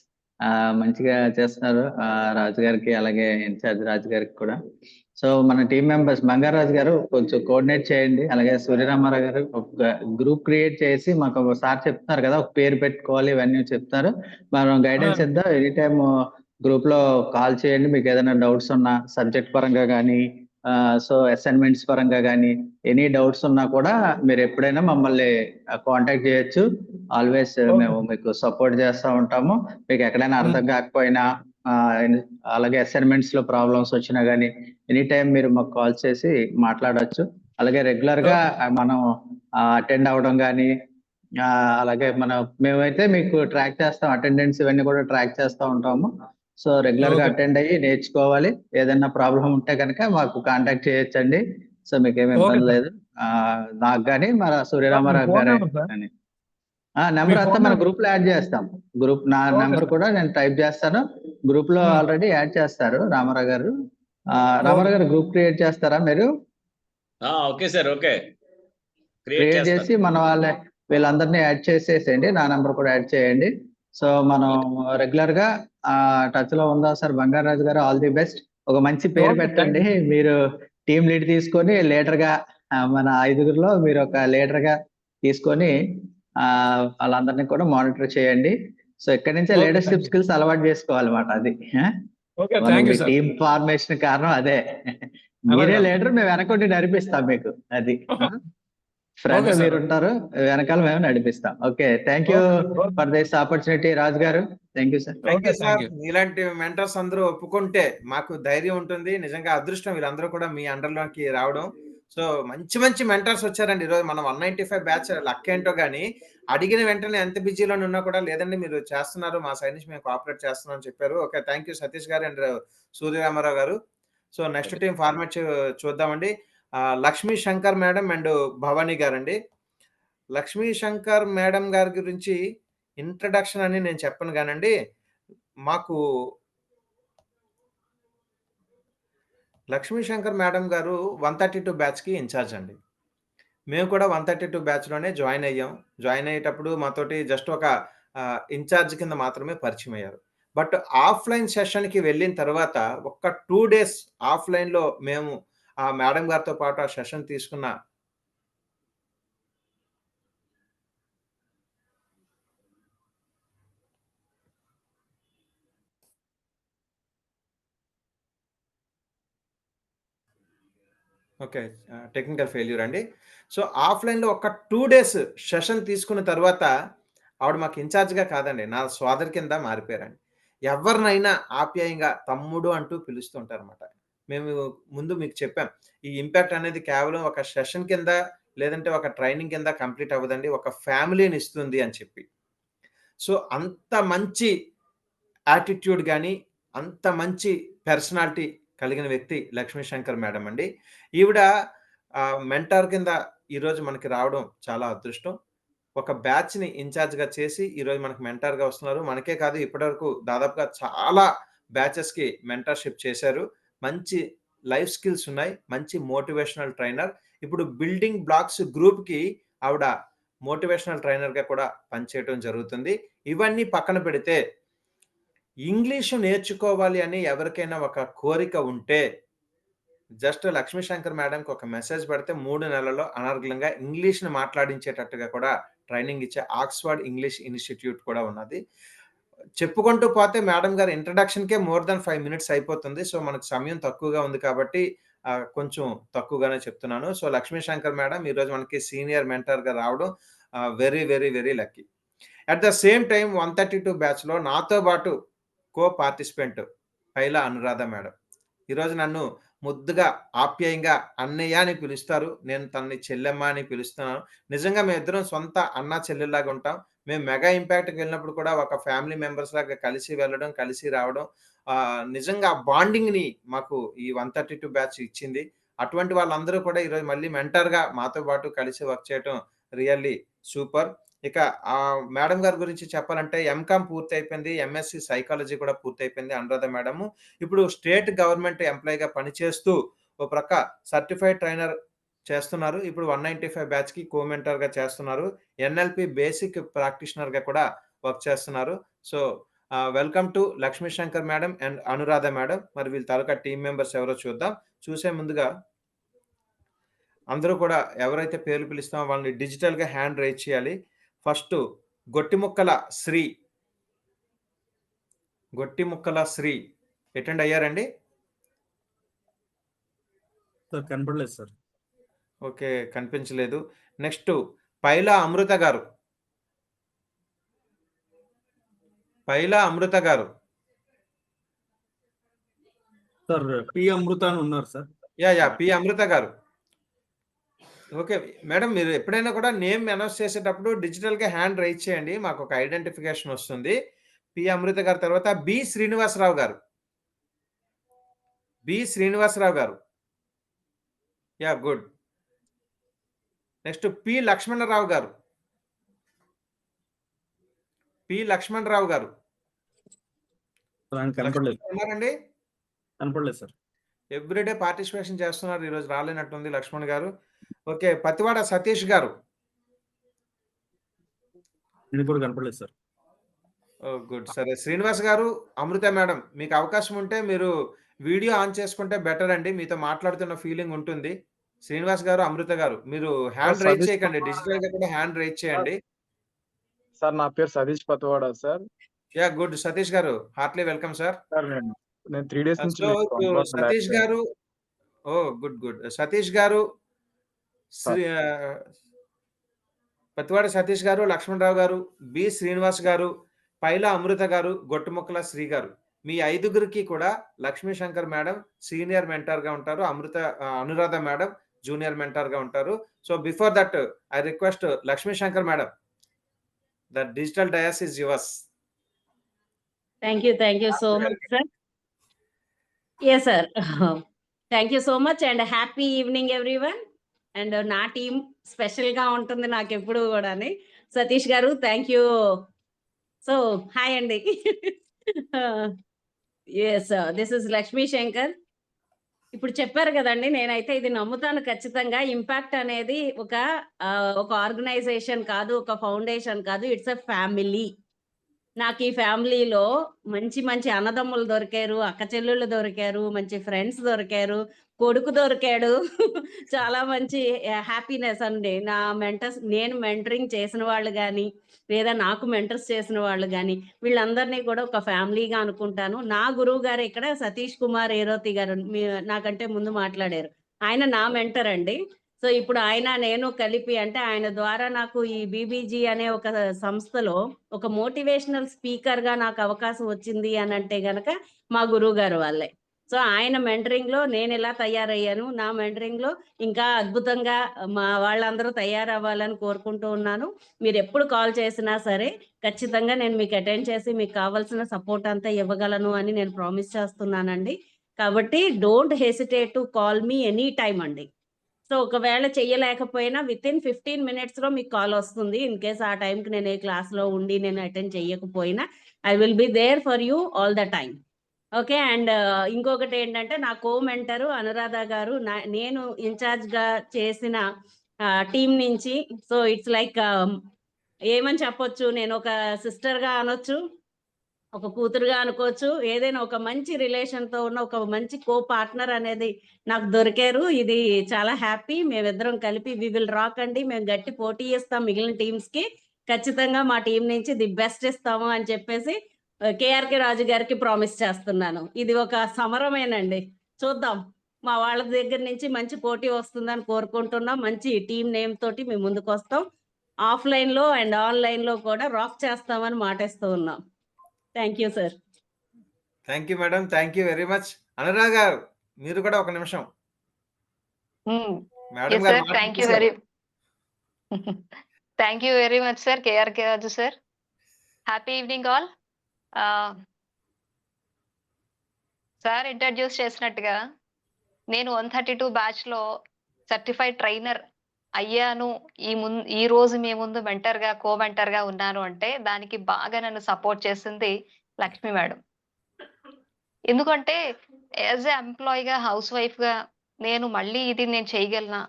మంచిగా చేస్తున్నారు రాజు గారికి, అలాగే ఇన్ఛార్జ్ రాజు గారికి కూడా. సో మన టీమ్ మెంబర్స్ బంగారాజు గారు కొంచెం కోఆర్డినేట్ చేయండి. అలాగే సూర్యరామారావు గారు ఒక గ్రూప్ క్రియేట్ చేసి మాకు ఒకసారి చెప్తున్నారు కదా, ఒక పేరు పెట్టుకోవాలి, ఇవన్నీ చెప్తారు. మనం గైడెన్స్ ఇద్దాం. ఎనీ టైమ్ గ్రూప్ లో కాల్ చేయండి మీకు ఏదైనా డౌట్స్ ఉన్నా, సబ్జెక్ట్ పరంగా కానీ, సో అసైన్మెంట్స్ పరంగా కానీ ఎనీ డౌట్స్ ఉన్నా కూడా మీరు ఎప్పుడైనా మమ్మల్ని కాంటాక్ట్ చేయొచ్చు. ఆల్వేస్ మేము మీకు సపోర్ట్ చేస్తూ ఉంటాము. మీకు ఎక్కడైనా అర్థం కాకపోయినా, అలాగే అసైన్మెంట్స్ లో ప్రాబ్లమ్స్ వచ్చినా కానీ ఎనీ టైం మీరు మాకు కాల్ చేసి మాట్లాడొచ్చు. అలాగే రెగ్యులర్ గా మనం అటెండ్ అవ్వడం కానీ, అలాగే మేమైతే మీకు ట్రాక్ చేస్తాం, అటెండెన్స్ ఇవన్నీ కూడా ట్రాక్ చేస్తూ ఉంటాము. సో రెగ్యులర్ గా అటెండ్ అయ్యి నేర్చుకోవాలి. ఏదైనా ప్రాబ్లం ఉంటే కనుక మాకు కాంటాక్ట్ చేయొచ్చండి. సో మీకు ఏమి ఇబ్బంది లేదు. నాకు కానీ మన సూర్యరామారావు గారు నెంబర్ అంతా మన గ్రూప్ లో యాడ్ చేస్తాం. గ్రూప్ నా నెంబర్ కూడా నేను టైప్ చేస్తాను. గ్రూప్ లో ఆల్రెడీ యాడ్ చేస్తారు రామారావు గారు. రామారావు గారు గ్రూప్ క్రియేట్ చేస్తారా మీరు? Okay sir. ఓకే, క్రియేట్ చేసి మన వీళ్ళందరినీ యాడ్ చేసేసేయండి. నా నెంబర్ కూడా యాడ్ చేయండి. సో మనం రెగ్యులర్ గా టచ్ లో ఉందాం సార్. బంగారాజు గారు ఆల్ ది బెస్ట్. ఒక మంచి పేరు Okay, పెట్టండి. మీరు టీమ్ లీడ్ తీసుకొని లీడర్‌గా మన 5గురిలో మీరు ఒక లీడర్‌గా తీసుకొని వాళ్ళందరిని కూడా మానిటర్ చేయండి. సో ఇక్కడి నుంచే Okay, leadership thank you. Skills అలవాటు చేసుకోవాలన్నమాట అది. ఓకే, మనం thank me you sir. Team formation కారణం అదే. మీరే అలాగే. లీడర్, మేము వెనకుండి నడిపిస్తాం మీకు. అది. Front Okay, sir. మీరుంటారు, వెనకాల మేము నడిపిస్తాం. Okay. Thank you Okay. For this opportunity Raju garu. Thank you sir. Thank you Okay, thank sir. you. ఇలాంటి మెంటర్స్ అందరూ ఒప్పుకుంటే మాకు ధైర్యం ఉంటుంది. నిజంగా అదృష్టం వీళ్ళందరూ కూడా మీ అండర్‌లోకి రావడం. సో మంచి మంచి మెంటర్స్ వచ్చారండి. ఈరోజు మనం 195 బ్యాచ్ లక్కేంటో గాని అడిగిన వెంటనే ఎంత బిజీలోనే ఉన్నా కూడా లేదండి మీరు చేస్తున్నారు. మా సైడ్ నుంచి మేము కోఆపరేట్ చేస్తున్నాం అని చెప్పారు. ఓకే. థ్యాంక్ యూ సతీష్ గారు అండ్ సూర్యరామారావు గారు. సో నెక్స్ట్ టీమ్ ఫార్మాట్ చూద్దామండి. లక్ష్మీ శంకర్ మేడం అండ్ భవానీ గారండి. లక్ష్మీ శంకర్ మేడం గారి గురించి ఇంట్రడక్షన్ అని నేను చెప్పను గానండి. మాకు లక్ష్మీ శంకర్ మేడం గారు 132 బ్యాచ్‌కి ఇన్‌చార్జ్ అండి. మేము కూడా 132 బ్యాచ్‌లోనే జాయిన్ అయ్యాం. జాయిన్ అయ్యేటప్పుడు మాతోటి జస్ట్ ఒక ఇన్‌చార్జ్ కింద మాత్రమే పరిచయం అయ్యారు. బట్ ఆఫ్‌లైన్ సెషన్‌కి వెళ్ళిన తర్వాత ఒక్క 2 డేస్ ఆఫ్‌లైన్‌లో మేము ఆ మేడం గారితో పాటు ఆ సెషన్ తీసుకున్న ఓకే. టెక్నికల్ ఫెయిల్యూర్ అండి. సో, ఆఫ్‌లైన్‌లో ఒక 2 డేస్ సెషన్ తీసుకున్న తర్వాత ఆవిడ మాకు ఇన్‌చార్జ్‌గా కాదండి. నా సోదరి కింద మారిపోయారండి. ఎవరినైనా ఆప్యాయంగా తమ్ముడు అంటూ పిలుస్తూ ఉంటారన్నమాట. మేము ముందు మీకు చెప్పాం. ఈ ఇంపాక్ట్ అనేది కేవలం ఒక సెషన్ కింద లేదంటే ఒక ట్రైనింగ్ కింద కంప్లీట్ అవ్వదండి. ఒక ఫ్యామిలీని ఇస్తుంది అని చెప్పి. సో, అంత మంచి యాటిట్యూడ్ గాని, అంత మంచి పర్సనాలిటీ కలిగిన వ్యక్తి లక్ష్మీ శంకర్ మేడం అండి. ఈవిడ మెంటార్ కింద ఈరోజు మనకి రావడం చాలా అదృష్టం. ఒక బ్యాచ్‌ని ఇన్‌చార్జ్‌గా చేసి ఈరోజు మనకు మెంటార్‌గా వస్తున్నారు. మనకే కాదు ఇప్పటివరకు దాదాపుగా చాలా బ్యాచెస్‌కి మెంటర్‌షిప్ చేశారు. మంచి లైఫ్ స్కిల్స్ ఉన్నాయి. మంచి మోటివేషనల్ ట్రైనర్. ఇప్పుడు బిల్డింగ్ బ్లాక్స్ గ్రూప్‌కి ఆవిడ మోటివేషనల్ ట్రైనర్‌గా కూడా పనిచేయటం జరుగుతుంది. ఇవన్నీ పక్కన పెడితే ఇంగ్లీషు నేర్చుకోవాలి అని ఎవరికైనా ఒక కోరిక ఉంటే, జస్ట్ లక్ష్మీ శంకర్ మేడంకి ఒక మెసేజ్ పెడితే 3 నెలల్లో అనర్గళంగా ఇంగ్లీష్‌ని మాట్లాడించేటట్టుగా కూడా ట్రైనింగ్ ఇచ్చే ఆక్స్‌ఫర్డ్ ఇంగ్లీష్ ఇన్‌స్టిట్యూట్ కూడా ఉన్నది. చెప్పుకుంటూ పోతే మేడం గారి ఇంట్రడక్షన్‌కే మోర్ థాన్ 5 మినిట్స్ అయిపోతుంది. సో, మనకు సమయం తక్కువగా ఉంది కాబట్టి కొంచెం తక్కువగానే చెప్తున్నాను. సో, లక్ష్మీ శంకర్ మేడం ఈరోజు మనకి సీనియర్ మెంటర్‌గా రావడం very, very, very lucky. At the same time 132 బ్యాచ్‌లో నాతో పాటు పార్టిసిపెంట్ పైలా అనురాధ మేడం. ఈరోజు నన్ను ముద్దుగా, ఆప్యాయంగా అన్నయ్య అని పిలుస్తారు. నేను తనని చెల్లెమ్మ అని పిలుస్తున్నాను. నిజంగా మేమిద్దరం సొంత అన్నా, చెల్లెల్లాగా ఉంటాం. మేము మెగా ఇంపాక్ట్‌కి వెళ్ళినప్పుడు కూడా ఒక ఫ్యామిలీ మెంబర్స్ లాగా కలిసి వెళ్ళడం, కలిసి రావడం నిజంగా బాండింగ్‌ని మాకు ఈ 132 బ్యాచ్ ఇచ్చింది. అటువంటి వాళ్ళందరూ కూడా ఈరోజు మళ్ళీ మెంటర్‌గా మాతో పాటు కలిసి వర్క్ చేయటం రియల్లీ సూపర్. ఇక మేడం గారి గురించి చెప్పాలంటే ఎంకామ్ పూర్తయిపోయింది. ఎంఎస్‌సి సైకాలజీ కూడా పూర్తయిపోయింది అనురాధ మేడము. ఇప్పుడు స్టేట్ గవర్నమెంట్ ఎంప్లాయీగా పనిచేస్తూ ఓ ప్రక్క సర్టిఫైడ్ ట్రైనర్ చేస్తున్నారు. ఇప్పుడు 195 బ్యాచ్‌కి మెంటర్‌గా చేస్తున్నారు. ఎన్ఎల్‌పి బేసిక్ ప్రాక్టీషనర్‌గా కూడా వర్క్ చేస్తున్నారు. So, welcome to Lakshmi Shankar madam and Anuradha madam. మరి వీళ్ళ తాలూకా టీమ్ మెంబర్స్ ఎవరో చూద్దాం. చూసే ముందుగా అందరూ కూడా ఎవరైతే పేర్లు పిలుస్తామో వాళ్ళని డిజిటల్‌గా హ్యాండ్ రైజ్ చేయాలి. ఫస్టు గొట్టిముక్కల శ్రీ. గొట్టిముక్కల శ్రీ అటెండ్ అయ్యారండి? సార్ కనపడలేదు సార్. ఓకే. కనిపించలేదు. నెక్స్టు పైలా అమృత గారు. పైలా అమృత గారు. Sir P. అమృత అని ఉన్నారు సార్. యాహ్! పి. అమృత గారు. ఓకే. మేడం మీరు ఎప్పుడైనా కూడా నేమ్ అనౌన్స్ చేసేటప్పుడు డిజిటల్‌గా హ్యాండ్ రైజ్ చేయండి. మాకొక ఐడెంటిఫికేషన్ వస్తుంది. పి. అమృత గారి తర్వాత బి. శ్రీనివాసరావు గారు. బి. శ్రీనివాసరావు గారు. Yeah! Good. Next P. Lakshmanarao గారు. పి. లక్ష్మణరావు గారు. ఆయన కనపడలేదు. ఉన్నారండి? కనపడలేదు సార్. ఎవ్రీడే పార్టిసిపేషన్ చేస్తున్నారు. ఈరోజు రాలేనట్టుంది లక్ష్మణ్ గారు. ఓకే. పతివాడ సతీష్ గారు. ఈయన కూడా కనపడలేదు సార్. ఓహ్! గుడ్. సరే శ్రీనివాస్ గారు, అమృత మేడం మీకు అవకాశం ఉంటే మీరు వీడియో ఆన్ చేసుకుంటే బెటర్ అండి. మీతో మాట్లాడుతున్న ఫీలింగ్ ఉంటుంది. శ్రీనివాస్ గారు, అమృత గారు మీరు హ్యాండ్ రైజ్ సతీష్ చేయకండి. పత్వాడ డిజిటల్‌గా కూడా హ్యాండ్ రైజ్ చేయండి. సార్ నా పేరు Satish Patwada sir. Yeah! Good. Satish garu heartly welcome sir. Sir నేను 3 డేస్ నుంచి సో మీకు ఇప్పుడు అందుబాటులో సతీష్ లేకపోయాను. గారు గుడ్. సతీష్ గారు సార్. పతివాడ సతీష్ గారు, లక్ష్మణరావు గారు, బి. శ్రీనివాస్ గారు, పైల అమృత గారు, గొట్టుముక్కల శ్రీ గారు. మీ ఐదుగురికి కూడా లక్ష్మీ శంకర్ మేడం సీనియర్ మెంటార్‌గా ఉంటారు. అనురాధ మేడం జూనియర్ మెంటార్‌గా ఉంటారు. So before that I request Lakshmi Shankar madam, the digital dais is yours. Thank you so much, sir. Yes, sir. Thank you so much and happy evening, everyone. And నా టీమ్ స్పెషల్‌గా ఉంటుంది నాకెప్పుడు కూడాని. Satish garu thank you. So hi అండి. Yes this is Lakshmi Shankar. ఇప్పుడు చెప్పారు కదండి, నేనైతే ఇది నమ్ముతాను ఖచ్చితంగా. ఇంపాక్ట్ అనేది ఒక ఆర్గనైజేషన్ కాదు, ఒక ఫౌండేషన్ కాదు, ఇట్స్ అ ఫ్యామిలీ. నాకు ఈ ఫ్యామిలీలో మంచి మంచి అన్నదమ్ములు దొరికారు, అక్క చెల్లెళ్ళు దొరికారు, మంచి ఫ్రెండ్స్ దొరికారు, కొడుకు దొరికాడు. చాలా మంచి హ్యాపీనెస్ అండి. నా మెంటర్స్, నేను మెంటరింగ్ చేసిన వాళ్ళు కానీ, లేదా నాకు మెంటర్స్ చేసిన వాళ్ళు కానీ, వీళ్ళందరినీ కూడా ఒక ఫ్యామిలీగా అనుకుంటాను. నా గురువు గారు ఇక్కడ సతీష్ కుమార్ ఏరోతి గారు, నాకంటే ముందు మాట్లాడారు. ఆయన నా మెంటర్ అండి. సో ఇప్పుడు ఆయన నేను కలిపి, అంటే ఆయన ద్వారా నాకు ఈ బీబీజీ అనే ఒక సంస్థలో ఒక మోటివేషనల్ స్పీకర్ గా నాకు అవకాశం వచ్చింది అని అంటే గనక మా గురువు గారు వాళ్ళే. సో ఆయన మెంటరింగ్ లో నేను ఎలా తయారయ్యాను, నా మెంటరింగ్ లో ఇంకా అద్భుతంగా మా వాళ్ళందరూ తయారవ్వాలని కోరుకుంటూ ఉన్నాను. మీరు ఎప్పుడు కాల్ చేసినా సరే ఖచ్చితంగా నేను మీకు అటెండ్ చేసి మీకు కావాల్సిన సపోర్ట్ అంతా ఇవ్వగలను అని నేను ప్రామిస్ చేస్తున్నానండి. కాబట్టి don't hesitate to call me any time అండి. సో ఒకవేళ చెయ్యలేకపోయినా వితిన్ 15 minutes లో మీకు కాల్ వస్తుంది. ఇన్ కేస్ ఆ టైంకి నేను ఏ క్లాస్లో ఉండి నేను అటెండ్ చేయకపోయినా I will be there for you all the time. Okay. And ఇంకొకటి ఏంటంటే నా కో మెంటరు అనురాధ గారు, నేను ఇన్ఛార్జ్గా చేసిన టీం నుంచి. సో ఇట్స్ లైక్ ఏమని చెప్పొచ్చు, నేను ఒక సిస్టర్గా అనొచ్చు, ఒక కూతురుగా అనుకోవచ్చు, ఏదైనా ఒక మంచి రిలేషన్తో ఉన్న ఒక మంచి కో పార్ట్నర్ అనేది నాకు దొరికారు. ఇది చాలా హ్యాపీ. మేమిద్దరం కలిపి వి విల్ రాక్ అండి. మేము గట్టి పోటీ ఇస్తాం మిగిలిన టీమ్స్కి. ఖచ్చితంగా మా టీం నుంచి ది బెస్ట్ ఇస్తాము అని చెప్పేసి కేఆర్కే రాజు గారికి ప్రామిస్ చేస్తున్నాను. ఇది ఒక సమరమేనండి. చూద్దాం, మా వాళ్ళ దగ్గర నుంచి మంచి పోటీ వస్తుందని కోరుకుంటున్నాం. మంచి టీం నేమ్ తోటి మేము ముందుకు వస్తాం. ఆఫ్లైన్లో అండ్ ఆన్లైన్లో కూడా రాక్ చేస్తామని మాటేస్తూ ఉన్నాం. Thank you sir. Thank you madam. Thank you very much. Anurag గారు మీరు కూడా ఒక నిమిషం. మేడం గారు thank you very much sir. KRK Raju sir. Happy evening all. Sir introduce చేసినట్టుగా నేను 132 బ్యాచ్ లో సర్టిఫైడ్ ట్రైనర్ అయ్యాను. ఈ రోజు మీ ముందు మెంటర్గా, కో మెంటర్గా ఉన్నాను అంటే దానికి బాగా నన్ను సపోర్ట్ చేసింది లక్ష్మి మేడం. ఎందుకంటే యాజ్ ఎ ఎంప్లాయీగా, హౌస్ వైఫ్గా నేను మళ్ళీ ఇది నేను చేయగలనా,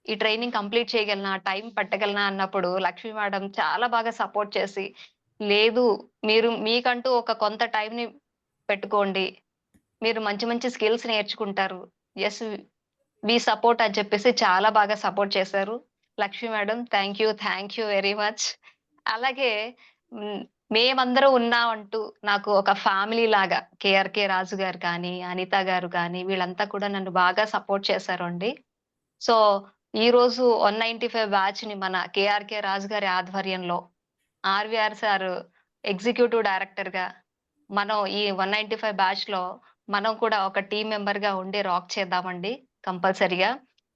ఈ ట్రైనింగ్ కంప్లీట్ చేయగలనా, టైం పట్టగలనా అన్నప్పుడు లక్ష్మి మేడం చాలా బాగా సపోర్ట్ చేసి, లేదు మీరు మీకంటూ ఒక కొంత టైంని పెట్టుకోండి, మీరు మంచి మంచి స్కిల్స్ నేర్చుకుంటారు, ఎస్ వి సపోర్ట్ అని చెప్పేసి చాలా బాగా సపోర్ట్ చేశారు Lakshmi madam. Thank you very much. అలాగే మేమందరూ ఉన్నామంటూ నాకు ఒక ఫ్యామిలీ లాగా కేఆర్కే రాజు గారు కానీ, అనిత గారు కానీ వీళ్ళంతా కూడా నన్ను బాగా సపోర్ట్ చేశారు అండి. సో ఈ రోజు 195 బ్యాచ్ ని మన కేఆర్కే రాజు గారి ఆధ్వర్యంలో ఆర్వీఆర్ సార్ ఎగ్జిక్యూటివ్ డైరెక్టర్ గా మనం ఈ 195 బ్యాచ్ లో మనం కూడా ఒక టీం మెంబర్ గా ఉండి రాక్ చేద్దామండి కంపల్సరీగా.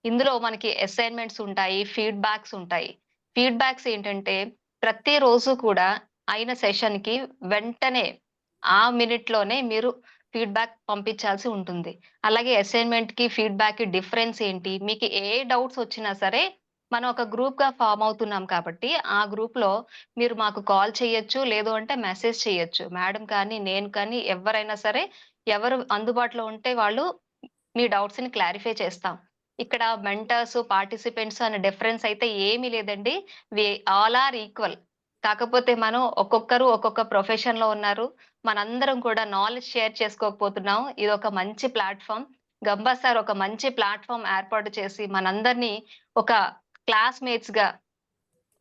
ఇందులో మనకి అసైన్మెంట్స్ ఉంటాయి, ఫీడ్బ్యాక్స్ ఉంటాయి. ఫీడ్బ్యాక్స్ ఏంటంటే ప్రతిరోజు కూడా అయిన సెషన్ కి వెంటనే ఆ మినిట్ లోనే మీరు ఫీడ్బ్యాక్ పంపించాల్సి ఉంటుంది. అలాగే అసైన్మెంట్ కి ఫీడ్బ్యాక్ కి డిఫరెన్స్ ఏంటి, మీకు ఏ డౌట్స్ వచ్చినా సరే మనం ఒక గ్రూప్ గా ఫామ్ అవుతున్నాం కాబట్టి ఆ గ్రూప్ లో మీరు మాకు కాల్ చేయొచ్చు, లేదు అంటే మెసేజ్ చేయొచ్చు. మేడం కానీ నేను కానీ ఎవరైనా సరే, ఎవరు అందుబాటులో ఉంటే వాళ్ళు మీ డౌట్స్ ని క్లారిఫై చేస్తాం. ఇక్కడ మెంటర్స్, పార్టిసిపెంట్స్ అనే డిఫరెన్స్ అయితే ఏమీ లేదండి. We all are equal. కాకపోతే మనం ఒక్కొక్కరు ఒక్కొక్క ప్రొఫెషన్‌లో ఉన్నారు. మనందరం కూడా నాలెడ్జ్ షేర్ చేసుకోకపోతున్నాం. ఇదొక మంచి ప్లాట్‌ఫార్మ్. గంబా సార్ ఒక మంచి ప్లాట్‌ఫార్మ్ ఏర్పాటు చేసి మనందరినీ ఒక క్లాస్‌మేట్స్‌గా,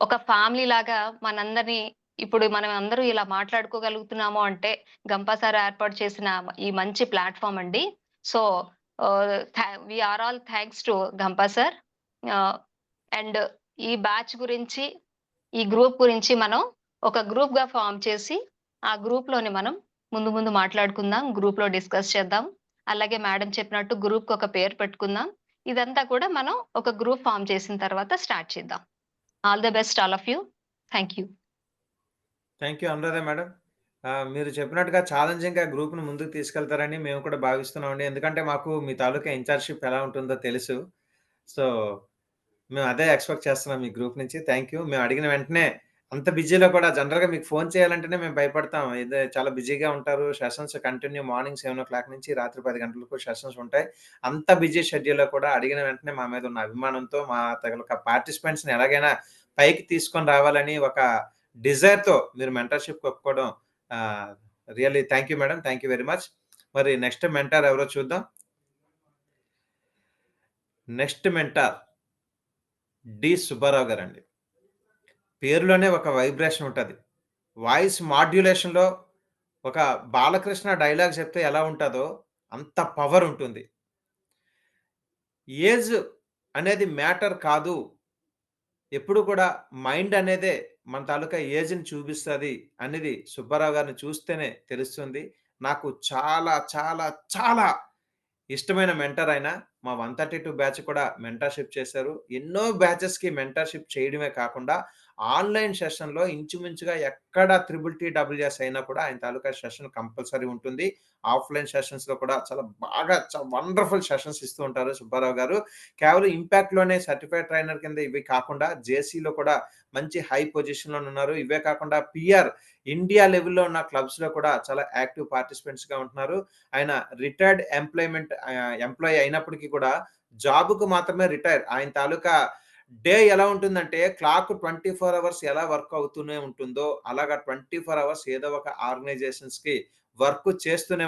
ఒక ఫ్యామిలీ లాగా మనందరినీ ఇప్పుడు మనం అందరూ ఇలా మాట్లాడుకోగలుగుతున్నాము అంటే గంపా సార్ ఏర్పాటు చేసిన ఈ మంచి ప్లాట్‌ఫార్మ్ అండి. So, we are all thanks to Gampa sir. And ఈ బ్యాచ్ గురించి, ఈ గ్రూప్ గురించి మనం ఒక గ్రూప్‌గా ఫార్మ్ చేసి, ఆ గ్రూప్‌లోని మనం ముందు ముందు మాట్లాడుకుందాం. గ్రూప్‌లో డిస్కస్ చేద్దాం. అలాగే మేడం చెప్పినట్టు గ్రూప్‌కి ఒక పేరు పెట్టుకుందాం. ఇదంతా కూడా మనం ఒక గ్రూప్ ఫార్మ్ చేసిన తర్వాత స్టార్ట్ చేద్దాం. All the best all of you. Thank you. Thank you Anuradha madam. మీరు చెప్పినట్టుగా ఛాలెంజింగ్‌గా గ్రూప్‌ని ముందుకు తీసుకెళ్తారని మేము కూడా భావిస్తున్నామండి. ఎందుకంటే మాకు మీ తాలూకా ఇన్‌చార్జ్‌షిప్ ఎలా ఉంటుందో తెలుసు. సో, మేము అదే ఎక్స్‌పెక్ట్ చేస్తున్నాం మీ గ్రూప్ నుంచి. Thank you. మేము అడిగిన వెంటనే అంత బిజీలో కూడా జనరల్‌గా మీకు ఫోన్ చేయాలంటేనే మేము భయపడతాం. ఇదే చాలా బిజీగా ఉంటారు. సెషన్స్ కంటిన్యూ మార్నింగ్ 7:00 నుంచి రాత్రి 10 గంటల వరకు సెషన్స్ ఉంటాయి. అంత బిజీ షెడ్యూల్‌లో కూడా అడిగిన వెంటనే మా మీద ఉన్న అభిమానంతో మా తాలూకా పార్టిసిపెంట్స్‌ని ఎలాగైనా పైకి తీసుకొని రావాలని ఒక డిజైర్‌తో మీరు మెంటర్‌షిప్‌కి ఒప్పుకోవడం really thank you madam. Thank you very much. మరి నెక్స్ట్ మెంటార్ ఎవరో చూద్దాం. Next mentor D. సుబ్బారావు గారండి. పేరులోనే ఒక వైబ్రేషన్ ఉంటది. వాయిస్ మాడ్యులేషన్‌లో ఒక బాలకృష్ణ డైలాగ్ చెప్తే ఎలా ఉంటదో అంత పవర్ ఉంటుంది. ఏజ్ అనేది మ్యాటర్ కాదు. ఎప్పుడు కూడా మైండ్ అనేదే మన తాలూకా ఏజ్‌ని చూపిస్తది అనేది సుబ్బారావు గారిని చూస్తేనే తెలుస్తుంది. నాకు చాలా, చాలా, చాలా ఇష్టమైన మెంటర్ ఆయన. మా 132 బ్యాచ్ కూడా మెంటర్‌షిప్ చేశారు. ఎన్నో బ్యాచెస్‌కి మెంటర్‌షిప్ చేయడమే కాకుండా ఆన్‌లైన్ సెషన్‌లో ఇంచుమించుగా ఎక్కడ టీటీడబ్ల్యూఎస్ అయినా కూడా ఆయన తాలూకా సెషన్ కంపల్సరీ ఉంటుంది. ఆఫ్‌లైన్ సెషన్స్‌లో కూడా చాలా బాగా వండర్‌ఫుల్ సెషన్స్ ఇస్తూ ఉంటారు సుబ్బారావు గారు. కేవలం ఇంపాక్ట్‌లోనే సర్టిఫైడ్ ట్రైనర్ కింద ఇవి కాకుండా జేసీలో కూడా మంచి హై పొజిషన్‌లోనే ఉన్నారు. ఇవే కాకుండా పీఆర్ ఇండియా లెవెల్‌లో ఉన్న క్లబ్స్‌లో కూడా చాలా యాక్టివ్ పార్టిసిపెంట్స్‌గా ఉంటున్నారు. ఆయన రిటైర్డ్ ఎంప్లాయీ అయినప్పటికీ కూడా జాబ్‌కు మాత్రమే రిటైర్. ఆయన తాలూకా డే ఎలా ఉంటుందంటే క్లాక్ 24 అవర్స్ ఎలా వర్క్ అవుతూనే ఉంటుందో అలాగా 24 అవర్స్ ఏదో ఒక ఆర్గనైజేషన్స్‌కి వర్క్ చేస్తూనే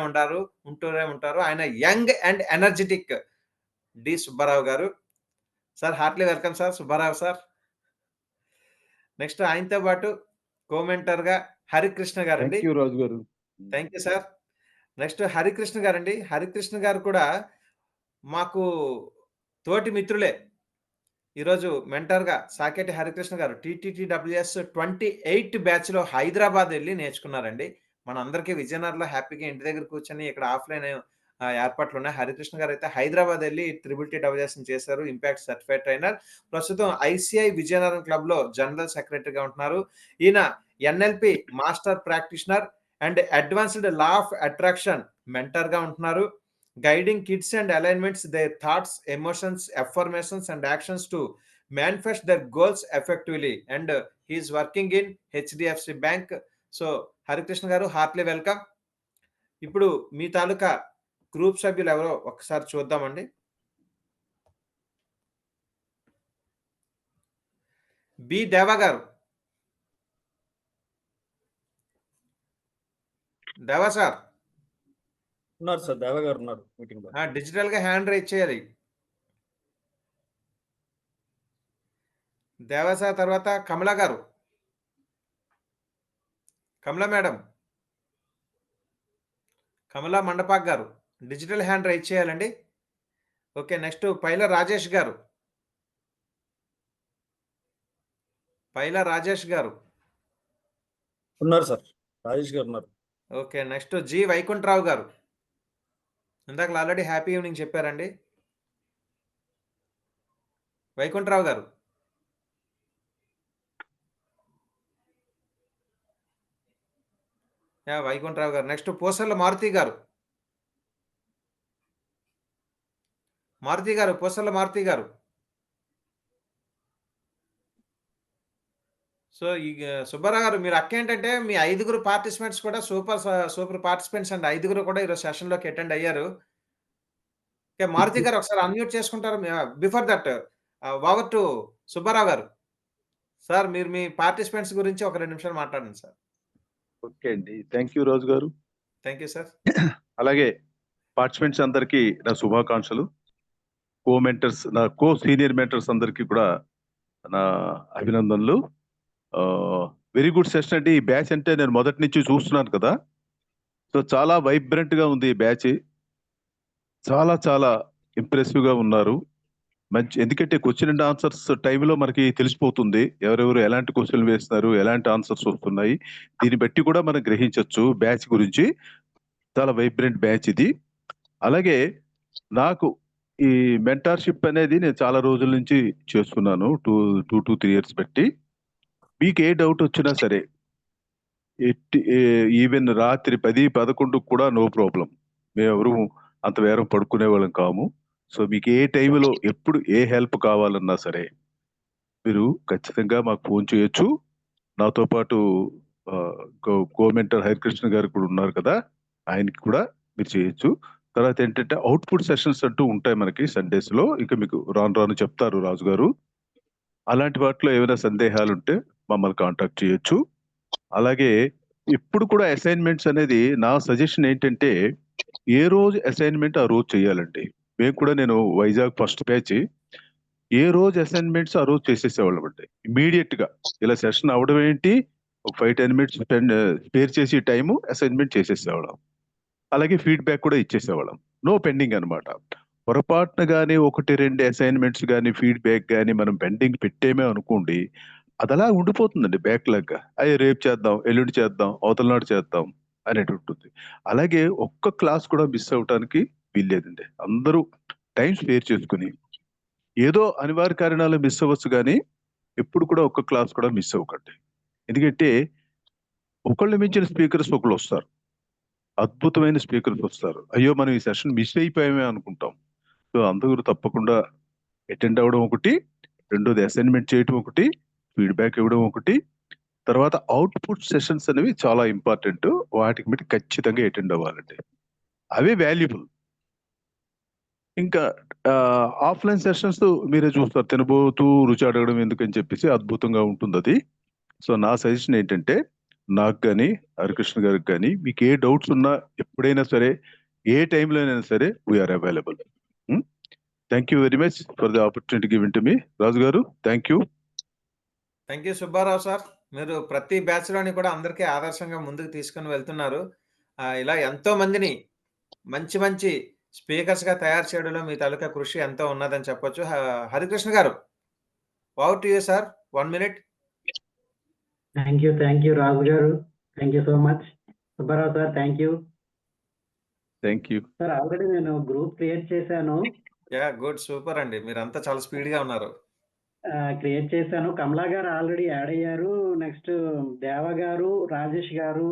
ఉంటూనే ఉంటారు. ఆయన young and energetic D. Subbarao garu. Sir heartly welcome sir Subbarao sir. Next ఆయనతో పాటు కో-మెంటర్‌గా హరికృష్ణ గారండి. Thank you Raju garu. Thank you sir. Next Harikrishna గారండి. హరికృష్ణ గారు కూడా మాకు తోటి మిత్రులే. ఈరోజు మెంటర్‌గా సాకేటి హరికృష్ణ గారు టీటీడబ్ల్యూఎస్ 28 బ్యాచ్‌లో హైదరాబాద్ ఎళ్లి నేర్చుకున్నారండి. మనందరికీ విజయనగరంలో హ్యాపీగా ఇంటి దగ్గర కూర్చొని ఇక్కడ ఆఫ్‌లైన్ ఏర్పాట్లున్నాయి. హరికృష్ణ గారైతే హైదరాబాద్ ఎళ్లి టీటీడబ్ల్యూఎస్‌ని చేశారు. Impact certified trainer. ప్రస్తుతం ఐసీఐ విజయనగరం క్లబ్‌లో జనరల్ సెక్రటరీగా ఉంటున్నారు. ఈయన NLP master practitioner and advanced law of attraction మెంటర్‌గా ఉంటున్నారు. Guiding kids and alignments their thoughts, emotions, affirmations and actions to manifest their goals effectively. And he is working in HDFC Bank. So, Harikrishna గారు హార్ట్లీ వెల్కమ్. ఇప్పుడు మీ తాలూకా గ్రూప్ సభ్యులు ఎవరో ఒకసారి చూద్దామండి. బి. దేవా గారు. దేవా సార్. ఉన్నారు సార్. దేవ గారు ఉన్నారు మీటింగ్‌లో. డిజిటల్‌గా హ్యాండ్ రైజ్ చేయాలి. దేవా సార్ తర్వాత కమల గారు. కమల మేడం. కమలా మండపాక్ గారు. డిజిటల్ హ్యాండ్ రైజ్ చేయాలండి. ఓకే. నెక్స్ట్ పైల రాజేష్ గారు. పైల రాజేష్ గారు. ఉన్నారు సార్. రాజేష్ గారు ఉన్నారు. ఓకే. Next G. వైకుంఠరావు గారు. ఇందాకలా ఆల్రెడీ హ్యాపీ ఈవినింగ్ చెప్పారండి. వైకుంఠరావు గారు. వైకుంఠరావు గారు. నెక్స్ట్ పూసర్ల మారుతి గారు. మారుతి గారు. పూసర్ల మారుతి గారు. సో, ఈ సుబ్బారావు గారు మీరు అక్కేంటంటే మీ 5గురు పార్టిసిపెంట్స్ కూడా సూపర్ పార్టిసిపెంట్స్ అండి. 5గురు కూడా ఈరోజు సెషన్‌లోకి అటెండ్ అయ్యారు. ఓకే. మారుతి గారు ఒకసారి అన్‌మ్యూట్ చేసుకుంటారా? Before that over to Subbarao garu. Sir మీరు మీ పార్టిసిపెంట్స్ గురించి ఒక 2 నిమిషాలు మాట్లాడండి సార్. ఓకే అండి. Thank you Raju garu. Thank you sir. అలాగే పార్టిసిపెంట్స్ అందరికీ నా శుభాకాంక్షలు. నా సీనియర్ మెంటర్స్ అందరికీ కూడా నా అభినందనలు. వెరీ గుడ్ సెషన్ అండి. ఈ బ్యాచ్ అంటే నేను మొదటి నుంచి చూస్తున్నాను కదా, సో చాలా వైబ్రెంట్ గా ఉంది ఈ బ్యాచ్. చాలా చాలా ఇంప్రెసివ్ గా ఉన్నారు. మంచి, ఎందుకంటే క్వశ్చన్ అండ్ ఆన్సర్స్ టైంలో మనకి తెలిసిపోతుంది ఎవరెవరు ఎలాంటి క్వశ్చన్లు వేస్తున్నారు, ఎలాంటి ఆన్సర్స్ వస్తున్నాయి. దీన్ని బట్టి కూడా మనం గ్రహించవచ్చు బ్యాచ్ గురించి. చాలా వైబ్రెంట్ బ్యాచ్ ఇది. అలాగే నాకు ఈ మెంటార్షిప్ అనేది నేను చాలా రోజుల నుంచి చేస్తున్నాను, 2 to 3 years బట్టి. మీకు ఏ డౌట్ వచ్చినా సరే, ఈవెన్ రాత్రి 10-11 కూడా నో ప్రాబ్లం. మేమెవరు అంత వేరం పడుకునే వాళ్ళం కాము. సో మీకు ఏ టైంలో ఎప్పుడు ఏ హెల్ప్ కావాలన్నా సరే మీరు ఖచ్చితంగా మాకు ఫోన్ చేయొచ్చు. నాతో పాటు గవర్నమెంట్ హరికృష్ణ గారు కూడా ఉన్నారు కదా, ఆయనకి కూడా మీరు చేయొచ్చు. తర్వాత ఏంటంటే అవుట్పుట్ సెషన్స్ అంటూ ఉంటాయి మనకి సండేస్ లో. ఇంకా మీకు రాను చెప్తారు రాజు గారు. అలాంటి వాటిలో ఏమైనా సందేహాలు ఉంటే మమ్మల్ని కాంటాక్ట్ చేయొచ్చు. అలాగే ఇప్పుడు కూడా అసైన్మెంట్స్ అనేది నా సజెషన్ ఏంటంటే, ఏ రోజు అసైన్మెంట్ ఆ రోజు చేయాలండి. మేము కూడా, నేను వైజాగ్ ఫస్ట్ బ్యాచ్, ఏ రోజు అసైన్మెంట్స్ ఆ రోజు చేసేసేవాళ్ళం అండి. ఇమీడియట్ గా ఇలా సెషన్ అవడం ఏంటి, ఒక 5-10 minutes స్పేర్ చేసి టైము అసైన్మెంట్ చేసేసేవాళ్ళం. అలాగే ఫీడ్బ్యాక్ కూడా ఇచ్చేసేవాళ్ళం. నో పెండింగ్ అనమాట. పొరపాటున కానీ 1-2 అసైన్మెంట్స్ కానీ ఫీడ్బ్యాక్ కానీ మనం పెండింగ్ పెట్టేమే అనుకోండి, అది అలా ఉండిపోతుందండి బ్యాక్లాగ్ గా. అయ్యే రేపు చేద్దాం, ఎల్లుండి చేద్దాం, అవతల నాడు చేద్దాం అనేటి ఉంటుంది. అలాగే ఒక్క క్లాస్ కూడా మిస్ అవటానికి వీల్లేదండి. అందరూ టైం స్పేర్ చేసుకుని, ఏదో అనివార్య కారణాలు మిస్ అవ్వచ్చు కానీ ఎప్పుడు కూడా ఒక్క క్లాస్ కూడా మిస్ అవ్వకండి. ఎందుకంటే ఒకళ్ళు మించిన స్పీకర్స్ ఒకళ్ళు వస్తారు, అద్భుతమైన స్పీకర్స్ వస్తారు. అయ్యో మనం ఈ సెషన్ మిస్ అయిపోయామే అనుకుంటాం. సో అందరూ తప్పకుండా అటెండ్ అవ్వడం ఒకటి, రెండోది అసైన్మెంట్ చేయడం ఒకటి, ఫీడ్బ్యాక్ ఇవ్వడం ఒకటి, తర్వాత అవుట్పుట్ సెషన్స్ అనేవి చాలా ఇంపార్టెంట్. వాటికి మీరు ఖచ్చితంగా అటెండ్ అవ్వాలండి, అవే వాల్యుబుల్. ఇంకా ఆఫ్లైన్ సెషన్స్ మీరే చూస్తారు, తినబోతూ రుచి అడగడం ఎందుకని చెప్పేసి అద్భుతంగా ఉంటుంది అది. సో నా సజెషన్ ఏంటంటే, నాకు కానీ హరికృష్ణ గారికి కానీ మీకు ఏ డౌట్స్ ఉన్నా ఎప్పుడైనా సరే, ఏ టైంలో అయినా సరే, we are available. Thank you very much for the opportunity given to me. Raju garu, thank you. Thank you Subbarao sir. మీరు ప్రతి బ్యాచ్‌లోని కూడా అందరికీ ఆదర్శంగా ముందుకు తీసుకొని వెళ్తున్నారు. ఇలా ఎంతో మందిని మంచి స్పీకర్స్‌గా తయారు చేయడంలో మీ తాలూకా కృషి ఎంతో ఉన్నదని చెప్పొచ్చు. Harikrishna garu, over to you sir. 1 minute. Thank you Raju garu. Thank you so much. Subbarao sir, thank you. Thank you sir, already నేను గ్రూప్ క్రియేట్ చేశాను. గుడ్, సూపర్ అండి. మీరంతా చాలా స్పీడ్‌గా ఉన్నారు. కమలా గారు ఆల్రెడీ యాడ్ అయ్యారు. నెక్స్ట్ దేవ గారు, రాజేష్ గారు,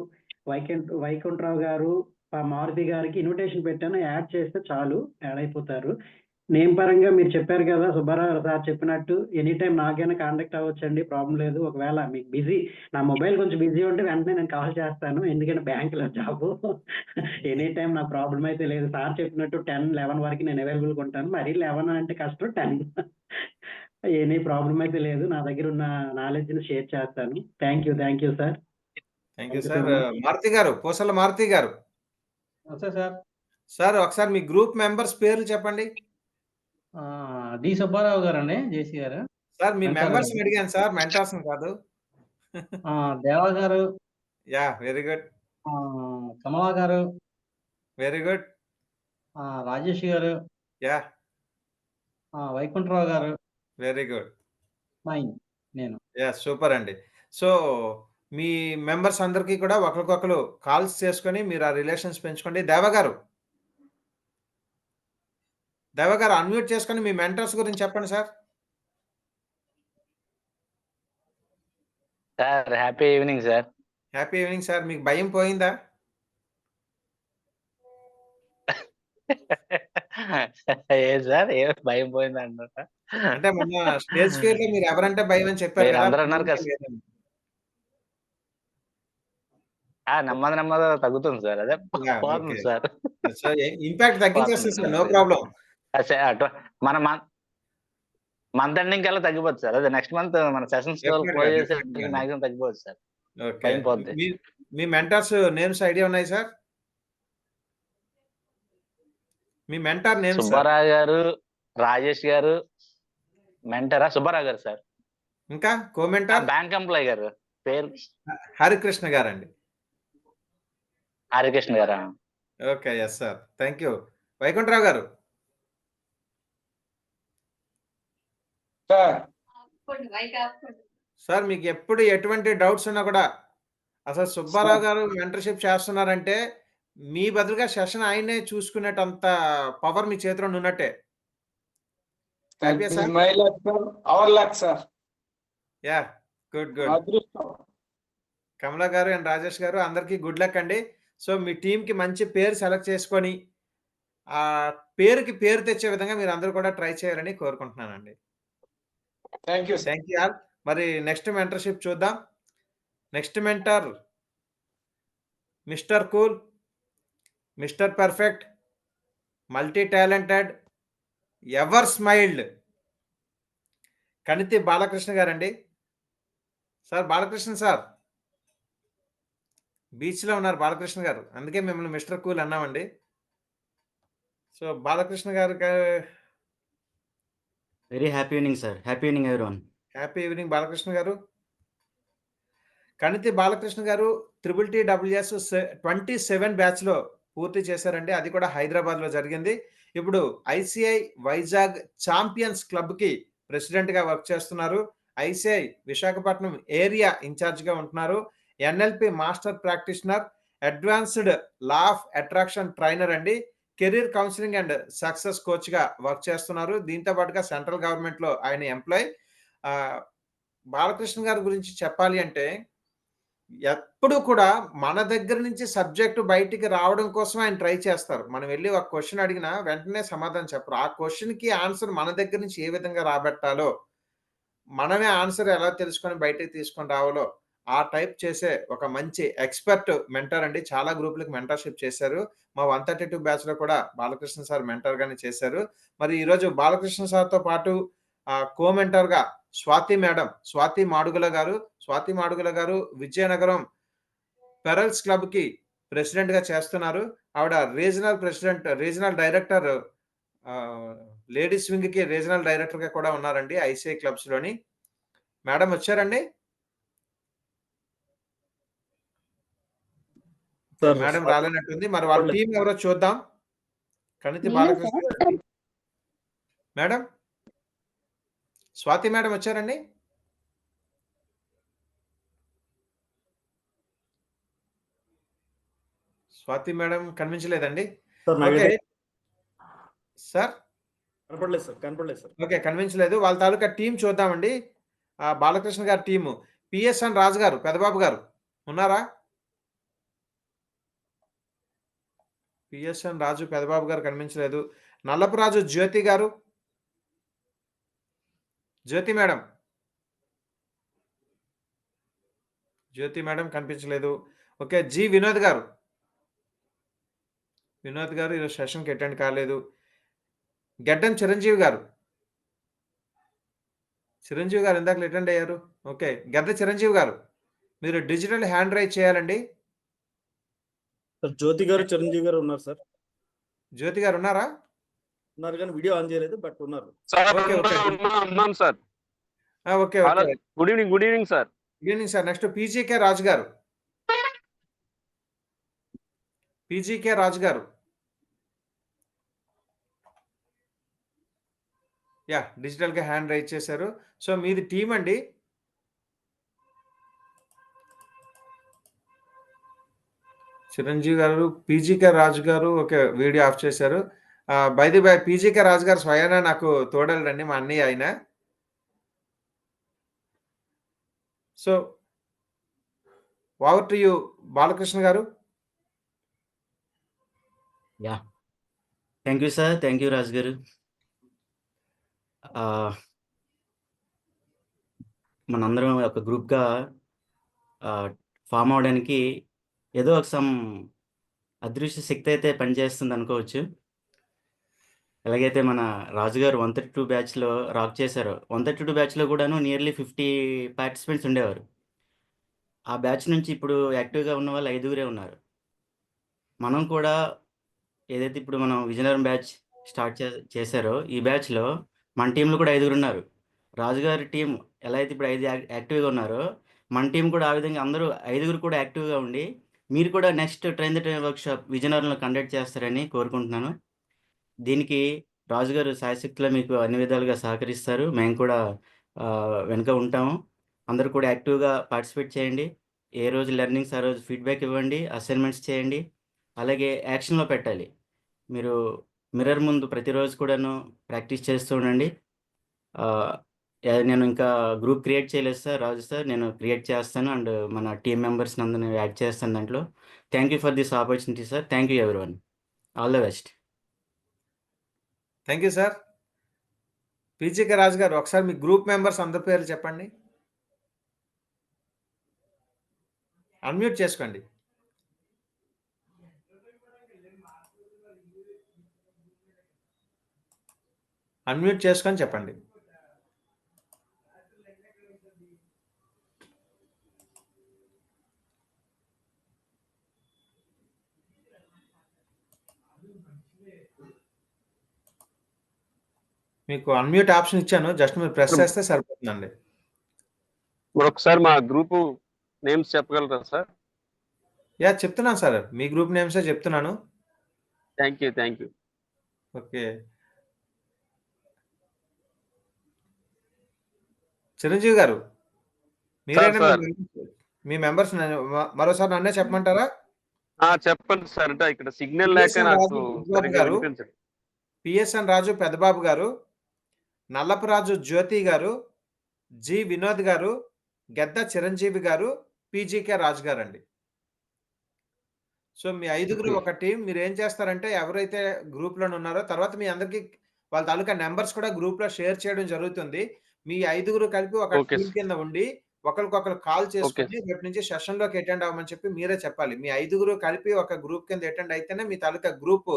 వైకుంఠరావు గారు, మారుతి గారికి ఇన్విటేషన్ పెట్టాను. యాడ్ చేస్తే చాలు, యాడ్ అయిపోతారు. నేమ్ పరంగా మీరు చెప్పారు కదా, సుబ్బారావు సార్ చెప్పినట్టు ఎనీ టైం నాకైనా కాంటాక్ట్ అవ్వచ్చండి, ప్రాబ్లం లేదు. ఒకవేళ మీకు బిజీ, నా మొబైల్ కొంచెం బిజీ ఉంటే వెంటనే నేను కాల్ చేస్తాను, ఎందుకంటే బ్యాంకులో జాబు. ఎనీ టైం నా ప్రాబ్లం అయితే లేదు. సార్ చెప్పినట్టు 10-11 వరకు నేను అవైలబుల్గా ఉంటాను. మరీ 11 అంటే కష్టం, 10. ఎనీ ప్రాబ్లం అయితే లేదు. నా దగ్గర ఉన్న నాలెడ్జ్ని షేర్ చేస్తాను. Thank you sir. Thank you sir. Maruthi garu, Pusala Maruti గారు. సార్ ఒకసారి మీ గ్రూప్ మెంబర్స్ పేర్లు చెప్పండి. డి సుబ్బారావు గారు అండి, జేసీ గారు. సార్ మీ మెంబర్స్ అడిగాను సార్, మెంటర్స్ కాదు. దేవ గారు, వెరీ గుడ్. కమలా గారు, వెరీ గుడ్. రాజేష్ గారు, వైకుంఠరావు గారు, వెరీ గుడ్. నేను. సూపర్ అండి. సో మీ మెంబర్స్ అందరికీ కూడా ఒకరికొకరు కాల్స్ చేసుకొని మీరు ఆ రిలేషన్స్ పెంచుకోండి. దేవ గారు అన్మ్యూట్ చేసుకొని మీ మెంటర్స్ గురించి చెప్పండి sir. Sir happy evening sir. Happy evening sir. మీకు భయం పోయిందా? ఏ సార్, ఏ భయం పోయింది అంటారా? అంటే మొన్న స్టేజ్ ఫియర్ లో మీరు ఎవరంటే భయం అని చెప్పారు మీరు కదా, అందరూ అన్నారు కదా నెమ్మది తగ్గుతుంది సార్. అదే పోతుంది సార్. ఇంపాక్ట్ తగ్గించేస్తుంది sir, no problem. Month ending కల్లా తగ్గిపోతుంది సార్. అదే నెక్స్ట్ మంత్ మన సెషన్స్ డెఫినెట్‌గా, క్లోజ్ చేసేటప్పటికి డెఫినెట్‌గా అండి. మాక్సిమం తగ్గిపోతుంది సార్. ఓకే. భయం పోద్ది. మీ మీ మెంటర్స్ నేమ్స్ ఐడియా ఉన్నాయి సార్? మీ mentor names sir? Subbarao garu, Rajesh గారు మెంటరా? సుబ్బారావు గారు సార్. ఇంకా కో-మెంటర్? బ్యాంక్ ఎంప్లాయ్ గారు పేరు హరికృష్ణ గారండి. హరికృష్ణ గారా? Okay. Yes sir. Thank you. Vaikuntharao గారు. సార్ మీకు ఎప్పుడు ఎటువంటి డౌట్స్ ఉన్నా కూడా అసలు సుబ్బారావు గారు మెంటర్‌షిప్ చేస్తున్నారంటే మీ బదులుగా సెషన్ ఆయన్నే చూసుకునేటంత పవర్ మీ చేతిలో ఉన్నట్టే. హ్యాపీయా sir? My luck sir, our luck sir. Yeah! Good. Good. అదృష్టం. కమలా గారు అండ్ రాజేష్ గారు అందరికీ గుడ్ లక్ అండి. సో మీ టీమ్‌కి మంచి పేరు సెలెక్ట్ చేసుకొని పేరుకి పేరు తెచ్చే విధంగా మీరందరూ కూడా ట్రై చేయాలని కోరుకుంటున్నానండి. Thank you sir. Thank you all. మరి నెక్స్ట్ మెంటర్‌షిప్ చూద్దాం. Next mentor mister cool, mister perfect, multi talented, ever smiled కణితి బాలకృష్ణ గారండి. Sir Balakrishna sir. బీచ్‌లో ఉన్నారు బాలకృష్ణ గారు. అందుకే మిమ్మల్ని మిస్టర్ కూల్ అన్నామండి. సో బాలకృష్ణ గారు very happy evening sir. Happy evening everyone. Happy evening Balakrishna గారు. కణితి బాలకృష్ణ గారు TTTWS 27 బ్యాచ్‌లో పూర్తి చేశారండి. అది కూడా హైదరాబాద్‌లో జరిగింది. ఇప్పుడు ఐసీఐ వైజాగ్ ఛాంపియన్స్ క్లబ్‌కి ప్రెసిడెంట్‌గా వర్క్ చేస్తున్నారు. ఐసీఐ విశాఖపట్నం ఏరియా ఇన్ఛార్జ్‌గా ఉంటున్నారు. NLP master practitioner, advanced law of attraction trainer అండి. కెరీర్ కౌన్సిలింగ్ అండ్ సక్సెస్ కోచ్‌గా వర్క్ చేస్తున్నారు. దీంతో పాటుగా సెంట్రల్ గవర్నమెంట్‌లో ఆయన ఎంప్లాయ్. బాలకృష్ణ గారి గురించి చెప్పాలి అంటే ఎప్పుడు కూడా మన దగ్గర నుంచి సబ్జెక్ట్ బయటికి రావడం కోసం ఆయన ట్రై చేస్తారు. మనం వెళ్లి ఒక క్వెషన్ అడిగినా వెంటనే సమాధానం చెప్పరు. ఆ క్వెషన్‌కి ఆన్సర్ మన దగ్గర నుంచి ఏ విధంగా రాబెట్టాలో, మనమే ఆన్సర్ ఎలా తెలుసుకొని బయటికి తీసుకొని రావాలో ఆ టైప్ చేసే ఒక మంచి ఎక్స్‌పర్ట్ మెంటర్ అండి. చాలా గ్రూప్‌లకి మెంటర్‌షిప్ చేశారు. మా 132 బ్యాచ్‌లో కూడా బాలకృష్ణ సార్ మెంటర్‌గానే చేశారు. మరి ఈరోజు బాలకృష్ణ సార్‌తో పాటు కో-మెంటర్‌గా స్వాతి మేడం, స్వాతి మాడుగుల గారు విజయనగరం పెరల్స్ క్లబ్‌కి ప్రెసిడెంట్‌గా చేస్తున్నారు. ఆవిడ రీజనల్ డైరెక్టర్ లేడీస్ వింగ్‌కి రీజనల్ డైరెక్టర్‌గా కూడా ఉన్నారండి ఐసీఐ క్లబ్స్‌లోని. మేడం వచ్చారండి? మేడం రాలేనట్టుంది. మరి వాళ్ళ టీమ్ ఎవరో చూద్దాం. కణితి బాలకృష్ణ గారు. మేడం? స్వాతి మేడం వచ్చారండి? స్వాతి మేడం కనిపించలేదండి. ఓకే. సార్? కనపడలేదు సార్. ఓకే. కనిపించలేదు. వాళ్ళ తాలూకా టీమ్ చూద్దామండి. బాలకృష్ణ గారి టీము. పిఎస్ఎన్ రాజు గారు, పెదబాబు గారు ఉన్నారా? పిఎస్ఎన్ రాజు, పెదబాబు గారు కనిపించలేదు. నల్లపురాజు జ్యోతి గారు. జ్యోతి మేడం. జ్యోతి మేడం కనిపించలేదు. ఓకే. జి వినోద్ గారు. వినోద్ గారు ఈరోజు సెషన్‌కి అటెండ్ కాలేదు. గెడ్డం చిరంజీవి గారు. చిరంజీవి గారు ఇందాకల అటెండ్ అయ్యారు. ఓకే. గెద్ద చిరంజీవి గారు. మీరు డిజిటల్ హ్యాండ్ రైజ్ చేయాలండి. సార్ జ్యోతి గారు, చిరంజీవి గారు ఉన్నారు సార్. జ్యోతి గారు ఉన్నారా? ఉన్నారు కానీ వీడియో ఆన్ చేయలేదు, బట్ ఉన్నారు. ఓకే. ఓకే. ఉన్నాం sir. Okay. Okay. Good evening sir. Good evening sir. Next PGK Raju garu. PGK Raju garu. Yeah! డిజిటల్‌గా హ్యాండ్ రైజ్ చేశారు. సో మీది టీమ్ అండి. Chiranjeevi garu, PGK Raju garu okay. Video off చేశారు. By the by PGK Raju garu స్వయానా నాకు తోడేళ్ళండి. మా అన్నయ్య ఆయన. So over to you Balakrishna garu. Yeah! Thank you sir. Thank you Raju గారు. మనందరం ఒక గ్రూప్‌గా ఫార్మ్ అవ్వడానికి ఏదో ఒక అదృశ్య శక్తి అయితే పనిచేస్తుంది అనుకోవచ్చు. ఎలాగైతే మన రాజు గారు 132 బ్యాచ్‌లో రాక్ చేశారో, 132 బ్యాచ్‌లో కూడాను నియర్లీ 50 పార్టిసిపెంట్స్ ఉండేవారు. ఆ బ్యాచ్ నుంచి ఇప్పుడు యాక్టివ్‌గా ఉన్నవాళ్ళు 5గురే ఉన్నారు. మనం కూడా ఏదైతే ఇప్పుడు మనం విజయనగరం బ్యాచ్ స్టార్ట్ చేశారో, ఈ బ్యాచ్‌లో మన టీమ్‌లో కూడా 5గురున్నారు. రాజుగారి టీమ్ ఎలా అయితే ఇప్పుడు 5 యాక్టివ్‌గా ఉన్నారో, మన టీమ్ కూడా ఆ విధంగా అందరూ 5గురు కూడా యాక్టివ్‌గా ఉండి, మీరు కూడా next train the trainer workshop విజయనగరంలో కండక్ట్ చేస్తారని కోరుకుంటున్నాను. దీనికి రాజుగారు శాయశక్తులా మీకు అన్ని విధాలుగా సహకరిస్తారు. మేము కూడా వెనుక ఉంటాము. అందరూ కూడా యాక్టివ్‌గా పార్టిసిపేట్ చేయండి. ఏ రోజు లెర్నింగ్స్ ఆ రోజు ఫీడ్‌బ్యాక్ ఇవ్వండి. అసైన్‌మెంట్స్ చేయండి. అలాగే యాక్షన్‌లో పెట్టాలి. మీరు మిర్రర్ ముందు ప్రతిరోజు కూడాను ప్రాక్టీస్ చేస్తూ ఉండండి. నేను ఇంకా గ్రూప్ క్రియేట్ చేయలేదు సార్. రాజు సార్ నేను క్రియేట్ చేస్తాను. అండ్ మన టీమ్ మెంబర్స్‌ని అందరిని యాడ్ చేస్తాను దాంట్లో. Thank you for this opportunity sir. Thank you everyone. All the best. Thank you sir. PGK Raju garu ఒకసారి మీ గ్రూప్ మెంబర్స్ అందరి పేర్లు చెప్పండి. అన్మ్యూట్ చేసుకోండి. అన్మ్యూట్ చేసుకొని చెప్పండి. మీకు అన్మ్యూట్ ఆప్షన్ ఇచ్చాను. జస్ట్ మీరు ప్రెస్ చేస్తే సరిపోతుందండి. మరొకసారి మా గ్రూపు నేమ్స్ చెప్పగలరా సార్? యాహ్! చెప్తున్నాను సార్. మీ గ్రూప్ నేమ్సే చెప్తున్నాను. Thank you. ఓకే. చిరంజీవి గారు మీరేనా సార్. మీ మెంబర్స్ మరోసారి నన్నే చెప్పమంటారా? చెప్పండి సార్. అంటే ఇక్కడ సిగ్నల్ లేక పిఎస్ఎన్ నాకు రాజు పెద్దబాబు సరిగ్గా గారు, వినిపించదు. పిఎస్ఎన్ రాజు పెద్దబాబు గారు, నల్లపరాజు జ్యోతి గారు, జి వినోద్ గారు, గెద్ద చిరంజీవి గారు, పీజీకే రాజు గారండి. సో మీ 5గురు ఒక టీమ్. మీరేం చేస్తారంటే ఎవరైతే గ్రూప్‌లోనే ఉన్నారో తర్వాత మీ అందరికి వాళ్ళ తాలూకా నంబర్స్ కూడా గ్రూప్‌లో షేర్ చేయడం జరుగుతుంది. మీ 5గురు కలిపి ఒక ఓకే టీమ్ సార్. కింద ఉండి ఒకళ్ళకొకళ్ళు కాల్ ఓకే చేసుకొని సార్. రేపటి నుంచి సెషన్‌లోకి అటెండ్ అవ్వమని చెప్పి మీరే చెప్పాలి. మీ 5గురు కలిపి ఒక గ్రూప్ కింద అటెండ్ అయితేనే మీ తాలూకా గ్రూప్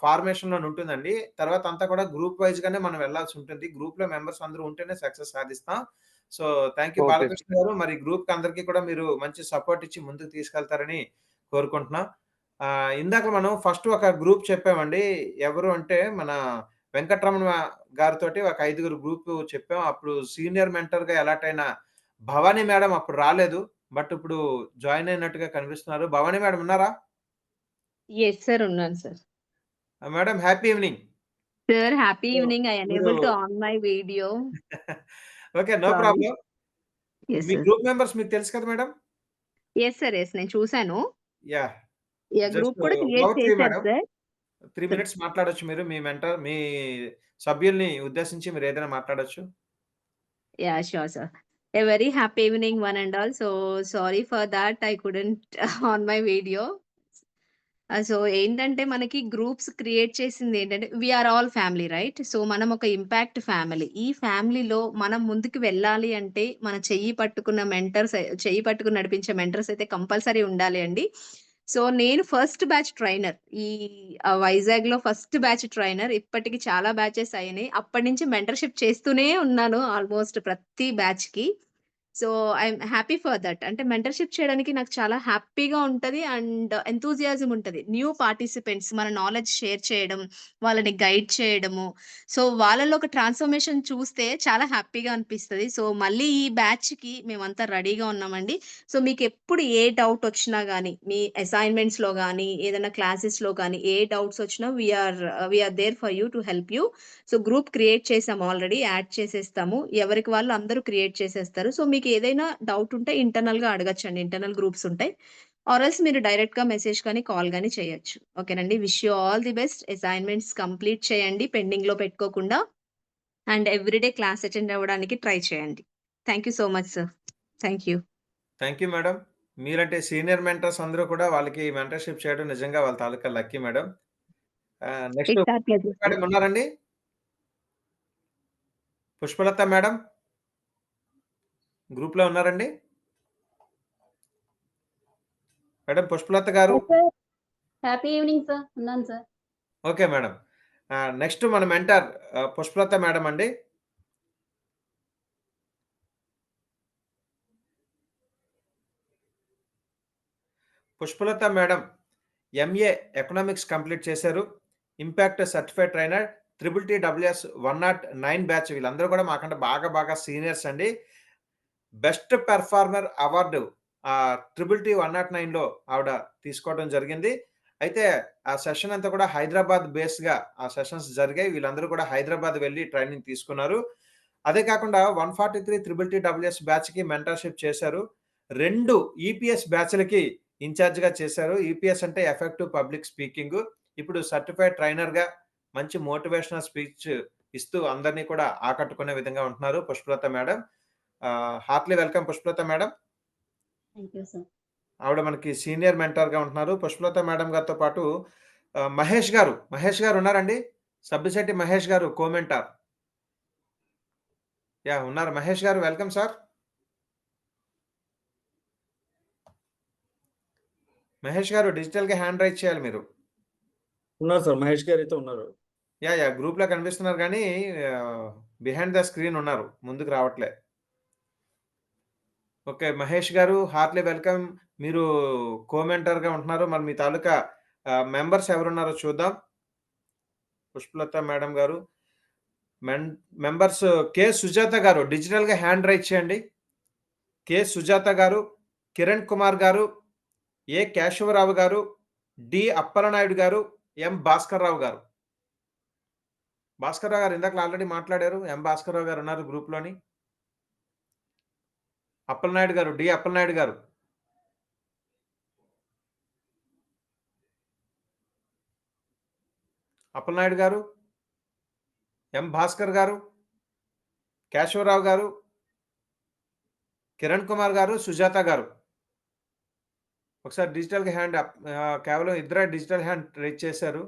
ఫార్మేషన్‌లోనే ఉంటుందండి. తర్వాత అంతా కూడా గ్రూప్ వైస్‌గానే మనం వెళ్ళాల్సి ఉంటుంది. గ్రూప్‌లో మెంబర్స్ అందరూ ఉంటేనే సక్సెస్ సాధిస్తాం. So thank you okay sir. Balakrishna గారు. మరి గ్రూప్‌కి అందరికి కూడా మీరు మంచి సపోర్ట్ ఇచ్చి ముందుకు తీసుకెళ్తారని కోరుకుంటున్నాం. ఇందాక మనం ఫస్ట్ ఒక గ్రూప్ చెప్పామండి. ఎవరు అంటే మన వెంకటరమణ గారితోటి ఒక 5గురు గ్రూప్ చెప్పాం. అప్పుడు సీనియర్ మెంటర్‌గా అలాట్ అయిన భవానీ మేడం అప్పుడు రాలేదు. బట్ ఇప్పుడు జాయిన్ అయినట్టుగా కనిపిస్తున్నారు. భవానీ మేడం ఉన్నారా? Yes sir. ఉన్నాను sir. Madam happy evening. Sir happy so evening. I మీరు enable to on my video. Okay. No sorry. Problem. Yes మీ సార్. గ్రూప్ మెంబర్స్ మీకు తెలుసు కదా మేడం? Yes sir. యెస్. నేను చూసాను. యాహ్! యాహ్! జస్ట్ గ్రూప్ కూడా క్రియేట్ ఓవర్ టు యూ చేశారు మేడం. సార్. 3 మినిట్స్ మాట్లాడొచ్చు మీరు. మీ సభ్యుల్ని ఉద్దేశించి మీరు ఏదైనా మాట్లాడొచ్చు. Yeah! Sure sir. A very happy evening one and all. So sorry for that I couldn't on my video. So ఏంటంటే మనకి గ్రూప్స్ క్రియేట్ చేసింది ఏంటంటే we are all family right. So మనం ఒక ఇంపాక్ట్ ఫ్యామిలీ. ఈ ఫ్యామిలీలో మనం ముందుకు వెళ్ళాలి అంటే మన చెయ్యి పట్టుకుని నడిపించే మెంటర్స్ అయితే కంపల్సరీ ఉండాలి అండి. సో నేను ఫస్ట్ బ్యాచ్ ట్రైనర్. ఈ వైజాగ్‌లో ఫస్ట్ బ్యాచ్ ట్రైనర్. ఇప్పటికి చాలా బ్యాచెస్ అయినాయి. అప్పటి నుంచి మెంటర్‌షిప్ చేస్తూనే ఉన్నాను ఆల్‌మోస్ట్ ప్రతి బ్యాచ్‌కి. So I'm happy for that. అంటే మెంటర్‌షిప్ చేయడానికి నాకు చాలా హ్యాపీగా ఉంటది. అండ్ ఎంతూసియాజం ఉంటది. న్యూ పార్టిసిపెంట్స్ మన నాలెడ్జ్ షేర్ చేయడం, వాళ్ళని గైడ్ చేయడము. సో వాళ్ళలో ఒక ట్రాన్స్‌ఫర్మేషన్ చూస్తే చాలా హ్యాపీగా అనిపిస్తది. సో మళ్ళీ ఈ బ్యాచ్‌కి మేమంతా రెడీగా ఉన్నామండి. సో మీకెప్పుడు ఏ డౌట్ వచ్చినా గాని, మీ అసైన్‌మెంట్స్‌లో గాని, ఏదైనా క్లాసెస్‌లో గాని ఏ డౌట్స్ వచ్చినా we are there for you to help you. So group create చేసాం ఆల్రెడీ. యాడ్ చేసేస్తాము. ఎవరికి వాళ్ళు అందరూ క్రియేట్ చేసేస్తారు. సో మీకు ఏదైనా డౌట్ ఉంటే ఇంటర్నల్‌గా అడగొచ్చండి. ఇంటర్నల్ గ్రూప్స్ ఉంటాయి. ఆర్ ఎల్స్ మీరు డైరెక్ట్‌గా మెసేజ్ గాని, కాల్ గాని చేయొచ్చు. ఓకేనండి. Wish you all the best. Assignments complete చేయండి పెండింగ్‌లో పెట్టుకోకుండా. అండ్ ఎవ్రీడే క్లాస్ అటెండ్ అవ్వడానికి ట్రై చేయండి. Thank you so much sir. Thank you. Thank you madam. మీరంటే సీనియర్ మెంటర్స్ అందరూ కూడా వాళ్ళకి మెంటర్‌షిప్ చేయడం నిజంగా వాళ్ళ తాలూకా lucky madam. Next it's our pleasure sir. Madam ఉన్నారండి? పుష్పలత మేడం? గ్రూప్‌లో ఉన్నారండి? Madam Pushpalatha garu? Sir happy evening sir. ఉన్నాను సార్. Okay madam. నెక్స్ట్ మన మెంటర్ పుష్పలత మేడం అండి. Pushpalatha madam MA economics complete చేశారు. Impact certified trainer, TTTWS 109 batch. వీళ్ళందరూ కూడా మాకంటే బాగా సీనియర్స్ అండి. బెస్ట్ పెర్ఫార్మర్ అవార్డు TTT 109లో ఆవిడ తీసుకోవడం జరిగింది. అయితే ఆ సెషన్ అంతా కూడా హైదరాబాద్ బేస్‌గా ఆ సెషన్స్ జరిగాయి. వీళ్ళందరూ కూడా హైదరాబాద్ వెళ్లి ట్రైనింగ్ తీసుకున్నారు. అదే కాకుండా 143 TTTWS బ్యాచ్‌కి మెంటర్‌షిప్ చేశారు. 2 ఈపీఎస్ బ్యాచ్‌లకి ఇన్‌చార్జ్‌గా చేశారు. ఈపీఎస్ అంటే ఎఫెక్టివ్ పబ్లిక్ స్పీకింగ్. ఇప్పుడు సర్టిఫైడ్ ట్రైనర్‌గా మంచి మోటివేషనల్ స్పీచ్ ఇస్తూ అందరిని కూడా ఆకట్టుకునే విధంగా ఉంటున్నారు Pushpalatha madam. Heartly welcome Pushpalatha madam. Thank you sir. ఆవిడ మనకి సీనియర్ మెంటర్‌గా ఉంటున్నారు. పుష్పలత మేడం గారితో పాటు మహేష్ గారు ఉన్నారండి? సబ్బిశెట్టి మహేష్ గారు కో-మెంటర్. యాహ్! ఉన్నారు. మహేష్ గారు వెల్కమ్ సార్. మహేష్ గారు డిజిటల్‌గా హ్యాండ్ రైజ్ చేయాలి మీరు. ఉన్నారు సార్, మహేష్ గారు అయితే ఉన్నారు. యాహ్! గ్రూప్‌లో కనిపిస్తున్నారు గానీ బిహైండ్ ద స్క్రీన్ ఉన్నారు. ముందుకు రావట్లే. ఓకే. మహేష్ గారు హార్ట్‌లీ వెల్కమ్. మీరు కో-మెంటర్‌గా ఉంటున్నారు. మరి మీ తాలూకా మెంబర్స్ ఎవరున్నారో చూద్దాం. Pushpalatha madam garu. Members K. Sujatha garu డిజిటల్‌గా హ్యాండ్ రైజ్ చేయండి. కె. సుజాత గారు, కిరణ్ కుమార్ గారు, ఏ. కేశవరావు గారు, డి. అప్పలనాయుడు గారు, ఎం. భాస్కర్‌రావు గారు. భాస్కర్‌రావు గారు ఇందాకల ఆల్రెడీ మాట్లాడారు. ఎం. భాస్కర్‌రావు గారు ఉన్నారు గ్రూప్‌లోని. అప్పలనాయుడు గారు, డి. అప్పలనాయుడు గారు. అప్పలనాయుడు గారు, ఎం. భాస్కర్ గారు, కేశవరావు గారు, కిరణ్ కుమార్ గారు, సుజాత గారు. ఒకసారి డిజిటల్‌గా హ్యాండ్ కేవలం ఇద్దరే డిజిటల్ హ్యాండ్ రైజ్ చేశారు.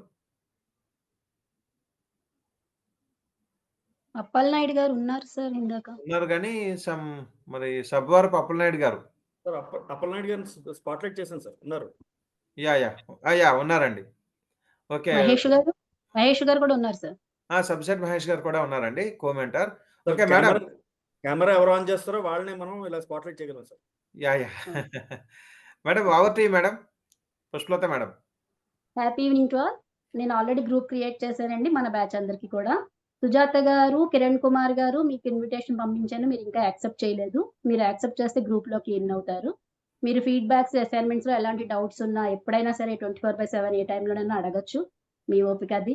అప్పలనాయుడు గారు ఉన్నారు సార్ ఇందాక. ఉన్నారు గానీ మరి సబ్బవరపు అప్పలనాయుడు గారు. సార్ అప్పలనాయుడు గారిని స్పాట్‌లైట్ చేశాను సార్. ఉన్నారు. యాహ్! ఉన్నారండి. ఓకే. మహేష్ గారు కూడా ఉన్నారు సార్. సబ్సెట్ మహేష్ గారు కూడా ఉన్నారండి co-mentor. Sir okay madam. Camera ఎవరు ఆన్ చేస్తారో వాళ్ళని మనం ఇలా స్పాట్‌లైట్ చేయగలం sir. Yeah! Madam over to you madam. Pushpalatha madam. Happy evening to all. నేను ఆల్రెడీ గ్రూప్ క్రియేట్ చేశానండి మన బ్యాచ్ అందరికి కూడా. సుజాత గారు, కిరణ్ కుమార్ గారు మీకు ఇన్విటేషన్ పంపించాను. మీరు ఇంకా యాక్సెప్ట్ చేయలేదు. మీరు యాక్సెప్ట్ చేస్తే గ్రూప్‌లోకి ఇన్ అవుతారు. మీరు ఫీడ్‌బ్యాక్స్, అసైన్‌మెంట్స్‌లో ఎలాంటి డౌట్స్ ఉన్నా ఎప్పుడైనా సరే 24/7 ఏ టైంలోనైనా అడగొచ్చు. మీ ఓపిక అది.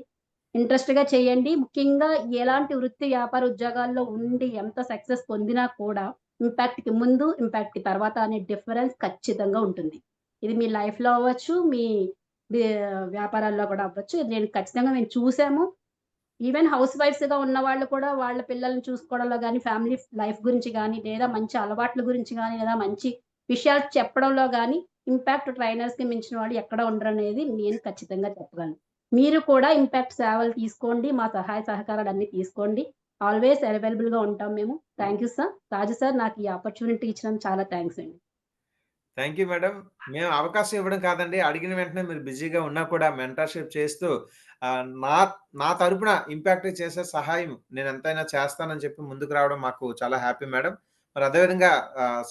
ఇంట్రెస్ట్‌గా చేయండి. ముఖ్యంగా ఎలాంటి వృత్తి, వ్యాపార ఉద్యోగాల్లో ఉండి ఎంత సక్సెస్ పొందినా కూడా ఇంపాక్ట్‌కి ముందు, ఇంపాక్ట్‌కి తర్వాత అనే డిఫరెన్స్ ఖచ్చితంగా ఉంటుంది. ఇది మీ లైఫ్‌లో అవ్వచ్చు, మీ వ్యాపారాల్లో కూడా అవ్వచ్చు. ఇది మేము చూసాము. ఈవెన్ హౌస్ వైఫ్స్‌గా ఉన్నవాళ్ళు కూడా వాళ్ళ పిల్లల్ని చూసుకోవడంలో గానీ, ఫ్యామిలీ లైఫ్ గురించి గానీ, లేదా మంచి అలవాట్ల గురించి గానీ, లేదా మంచి విషయాలు చెప్పడంలో గానీ, ఇంపాక్ట్ ట్రైనర్స్‌కి మించిన వాళ్ళు ఎక్కడ ఉండరనేది నేను ఖచ్చితంగా చెప్పగలను. మీరు కూడా ఇంపాక్ట్ సేవలు తీసుకోండి. మా సహాయ సహకారాలన్నీ తీసుకోండి. ఆల్‌వేస్ అవైలబుల్‌గా ఉంటాం మేము. Thank you sir. Raju sir నాకు ఈ ఆపర్చునిటీ ఇచ్చినందుకు చాలా థాంక్స్ అండి. Thank you madam. మేము అవకాశం ఇవ్వడం కాదండి. అడిగిన వెంటనే మీరు బిజీగా ఉన్నా కూడా మెంటర్‌షిప్ చేస్తూ నా తరపున ఇంపాక్ట్ చేసే సహాయం నేను ఎంతైనా చేస్తానని చెప్పి ముందుకు రావడం మాకు చాలా హ్యాపీ మేడం. మరి అదేవిధంగా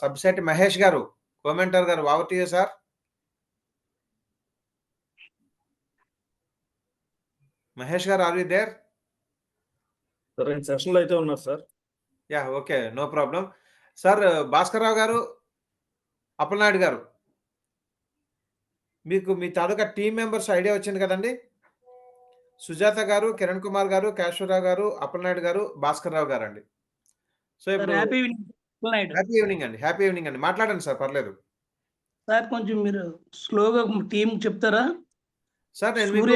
సబ్సెట్ మహేష్ గారు, కో-మెంటర్ గారు over to you sir. Mahesh గారు ఆర్ యూ దేర్? సార్ సెషన్‌లో అయితే ఉన్నారు sir. Yeah! Okay. No problem. Sir Bhaskarrao గారు, అప్పలనాయుడు గారు. మీకు మీ తాలూకా టీమ్ మెంబర్స్ ఐడియా వచ్చింది కదండీ! సుజాత గారు, కిరణ్ కుమార్ గారు, కేశవరావు గారు, అప్పలనాయుడు గారు, భాస్కర్‌రావు గారండి. సో ఇప్పుడు happy evening Appalanaidu. Happy evening అండి. మాట్లాడండి సార్ పర్లేదు. సార్ కొంచెం మీరు స్లోగా టీమ్ చెప్తారా? సార్ నేను మీకు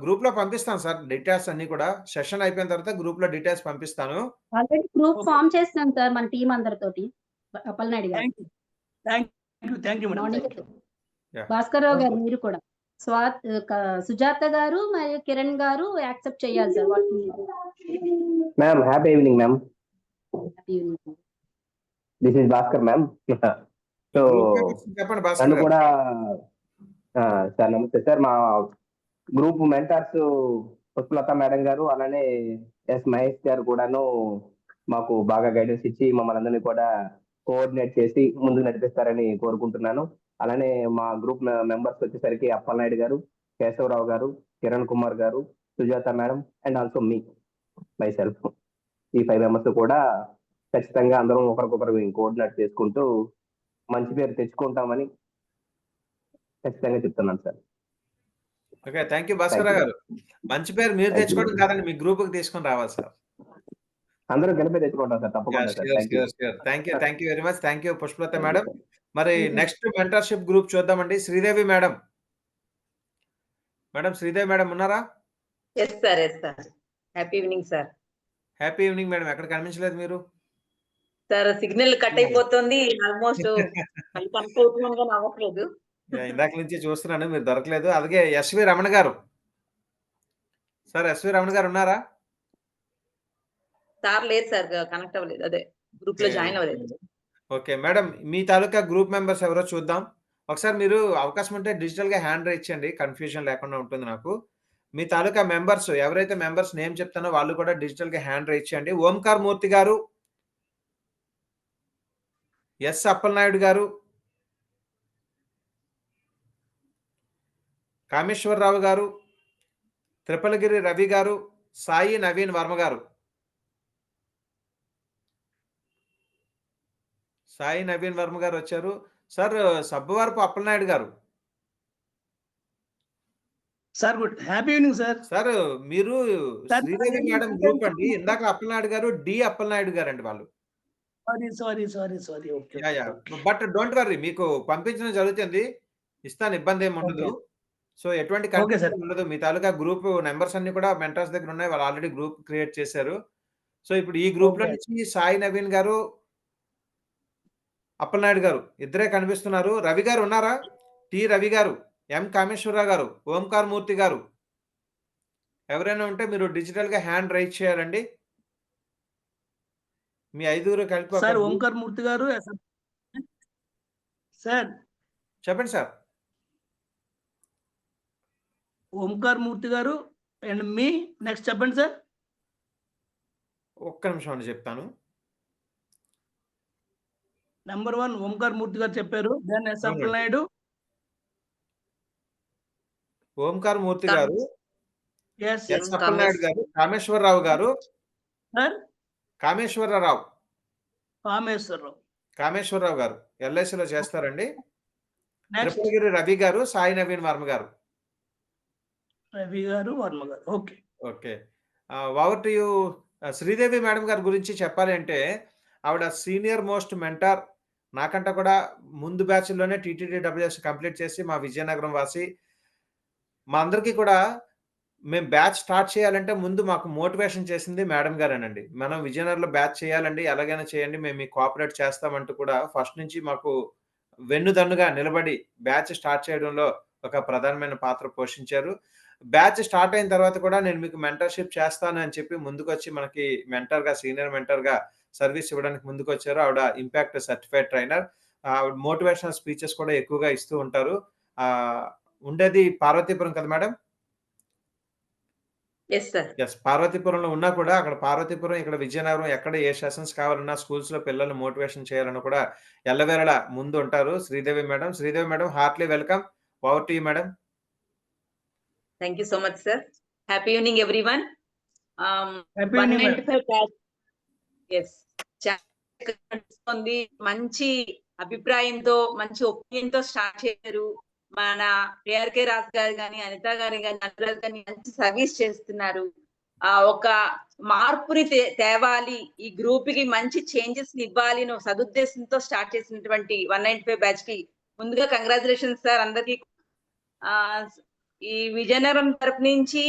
గ్రూప్‌లో పంపిస్తాను సార్ డీటెయిల్స్ అన్నీ కూడా. సెషన్ అయిపోయిన తర్వాత గ్రూప్‌లో డీటెయిల్స్ పంపిస్తాను. ఆల్రెడీ గ్రూప్ ఫార్మ్ చేసినాం సార్ మన టీమ్ అందరితోటి. అప్పలనాయుడు గారు. Thank you madam. Morning Bhaskarrao గారు మీరు కూడా. సుజాత గారు మరియు కిరణ్ గారు యాక్సెప్ట్ చేయాలి సార్ వాళ్ళకి. Ma'am happy evening ma'am. Happy evening. This is Bhaskar ma'am. So చెప్పండి నన్ను భాస్కర్ గారు. కూడా సార్ నమస్తే సార్. మా గ్రూప్ మెంటర్స్ పుష్పలత మేడం గారు అలానే ఎస్ మహేష్ గారు కూడాను మాకు బాగా గైడెన్స్ ఇచ్చి మమ్మల్ని అందరినీ కూడా కోఆర్డినేట్ చేసి ముందుకు నడిపిస్తారని కోరుకుంటున్నాను. అలానే మా గ్రూప్ మెంబర్స్ వచ్చేసరికి అప్పలనాయుడు గారు, కేశవరావు గారు, కిరణ్ కుమార్ గారు, Sujatha madam and also me my self, ఈ 5 మెంబర్స్ కూడా ఖచ్చితంగా అందరం ఒకరికొకరు కోఆర్డినేట్ చేసుకుంటూ మంచి పేరు తెచ్చుకుంటామని ఖచ్చితంగా చెప్తున్నాను sir. Okay, thank you Bhaskar గారు. మంచి పేరు మీరు తెచ్చుకోవడం కాదండి, మీ గ్రూప్ కి తీసుకొని రావాలి సార్. అందరూ కలిపి తెచ్చుకుంటాం సార్, తప్పకుండా sir. Thank you very much. Thank you Pushpalatha madam. మరి నెక్స్ట్ మెంటర్షిప్ గ్రూప్ చూద్దామండి. Sridevi madam. Madam Sridevi madam ఉన్నారా? Yes sir. Happy evening sir. Happy evening madam. ఎక్కడ కనిపించలేదు మీరు? సార్ సిగ్నల్ కట్ అయిపోతుంది, ఆల్మోస్ట్ కనెక్ట్ అవుతున్నాను కానీ అవ్వట్లేదు. ఇందాక నుంచి చూస్తున్నాను, మీరు దొరకలేదు. అలాగే ఎస్వి రమణ గారు. సార్ ఎస్వి రమణ గారు ఉన్నారా? సార్ లేదు సార్, కనెక్ట్ అవ్వలేదు, అదే గ్రూప్ లో జాయిన్ అవ్వలేదు. ఓకే మేడం, మీ తాలూకా గ్రూప్ మెంబర్స్ ఎవరో చూద్దాం. ఒకసారి మీరు అవకాశం ఉంటే డిజిటల్ గా హ్యాండ్ రైజ్ చేయండి, కన్ఫ్యూజన్ లేకుండా ఉంటుంది నాకు. మీ తాలూకా మెంబర్స్ ఎవరైతే మెంబర్స్ నేమ్ చెప్తానో వాళ్ళు కూడా డిజిటల్ గా హ్యాండ్ రైజ్ చేయండి. ఓంకార్ మూర్తి గారు, ఎస్ అప్పలనాయుడు గారు, కామేశ్వరరావు గారు, త్రిపలగిరి రవి గారు, సాయి నవీన్ వర్మ గారు. సాయి నవీన్ వర్మ గారు వచ్చారు. సార్ సబ్బవరపు అప్పలనాయుడు గారు. Sir good happy evening sir. Sir మీరు శ్రీదేవి మేడం గ్రూప్ అండి. ఇందాక అప్పలనాయుడు గారు డి అప్పలనాయుడు గారు అండి వాళ్ళు. Sorry okay. But don't worry, మీకు పంపించడం జరుగుతుంది, ఇస్తాను, ఇబ్బంది ఏమి ఉండదు. సో ఎటువంటి కన్ఫ్యూజన్ ఉండదు. మీ తాలూకా గ్రూప్ నెంబర్స్ అన్ని కూడా మెంటర్స్ దగ్గర ఉన్నాయి, వాళ్ళు ఆల్రెడీ గ్రూప్ క్రియేట్ చేశారు. సో ఇప్పుడు ఈ గ్రూప్ లో నుంచి సాయి నవీన్ గారు, అప్పలనాయుడు గారు ఇద్దరే కనిపిస్తున్నారు. రవి గారు ఉన్నారా? టి రవి గారు, ఎం కామేశ్వరరావు గారు, ఓంకార్ మూర్తి గారు ఎవరైనా ఉంటే మీరు డిజిటల్ గా హ్యాండ్ రైజ్ చేయాలండి. మీ 5 కలిపి సార్ ఓంకార్ మూర్తి గారు సార్ చెప్పండి సార్. ఓంకార్ మూర్తి గారు అండ్ మీ నెక్స్ట్ చెప్పండి సార్. ఒక్క నిమిషం అని చెప్తాను. నెంబర్ 1 ఓంకార్ మూర్తి గారు చెప్పారు. దెన్ ఎస్ అప్పలనాయుడు, ఓంకార్ మూర్తి గారు, ఎస్ ఎస్ అప్పలనాయుడు గారు, కామేశ్వరరావు గారు, సార్ కామేశ్వరరావు గారు ఎల్ఐసిలో చేస్తారండి. త్రిపురగిరి రవి గారు, సాయి నవీన్ వర్మ గారు. రవి గారు, వర్మ గారు. Okay okay. Over to you. Sridevi madam గారి గురించి చెప్పాలి అంటే ఆవిడ సీనియర్ మోస్ట్ మెంటర్. నాకంటే కూడా ముందు బ్యాచ్‌లోనే టీటీడీడబ్ల్యూఎస్ కంప్లీట్ చేసి మా విజయనగరం వాసి. మా అందరికీ కూడా మేము బ్యాచ్ స్టార్ట్ చేయాలంటే ముందు మాకు మోటివేషన్ చేసింది మేడం గారేనండి. మనం విజయనగరంలో బ్యాచ్ చేయాలండి, ఎలాగైనా చేయండి, మేము మీకు కోఆపరేట్ చేస్తామంటూ కూడా ఫస్ట్ నుంచి మాకు వెన్నుదన్నుగా నిలబడి బ్యాచ్ స్టార్ట్ చేయడంలో ఒక ప్రధానమైన పాత్ర పోషించారు. బ్యాచ్ స్టార్ట్ అయిన తర్వాత కూడా నేను మీకు మెంటర్‌షిప్ చేస్తాను అని చెప్పి ముందుకొచ్చి మనకి మెంటర్‌గా, సీనియర్ మెంటర్‌గా సర్వీస్ ఇవ్వడానికి ముందుకొచ్చారు. ఆవిడ ఇంపాక్ట్ సర్టిఫైడ్ ట్రైనర్. ఆవిడ మోటివేషనల్ స్పీచెస్ కూడా ఎక్కువగా ఇస్తూ ఉంటారు. ఉండేది పార్వతీపురం కదా మేడం? యెస్. పార్వతీపురంలో ఉన్నా కూడా అక్కడ పార్వతీపురం, ఇక్కడ విజయనగరం ఎక్కడ ఏ సెషన్స్ కావాలన్నా స్కూల్స్‌లో పిల్లల్ని మోటివేషన్ చేయాలన్నా కూడా ఎల్లవేళలా ముందు ఉంటారు Sridevi madam. Sridevi madam heartly welcome. Over to you madam. Thank you so much sir. Happy evening everyone. Happy evening 195 batch ఎస్ మంచి అభిప్రాయంతో, మంచి ఒపీనియన్ తో స్టార్ట్ చేశారు. మన ప్రియర్కే రాజ్ గారు కానీ, అనిత గారు కానీ, అనురాగ్ గారిని మంచి సర్వీస్ చేస్తున్నారు. ఒక మార్పుని తేవాలి, ఈ గ్రూప్ కి మంచి చేంజెస్ ఇవ్వాలి అని సదుద్దేశంతో స్టార్ట్ చేసినటువంటి 195 బ్యాచ్ కి ముందుగా కంగ్రాచులేషన్స్ సార్ అందరికి. ఈ విజయనగరం తరపు నుంచి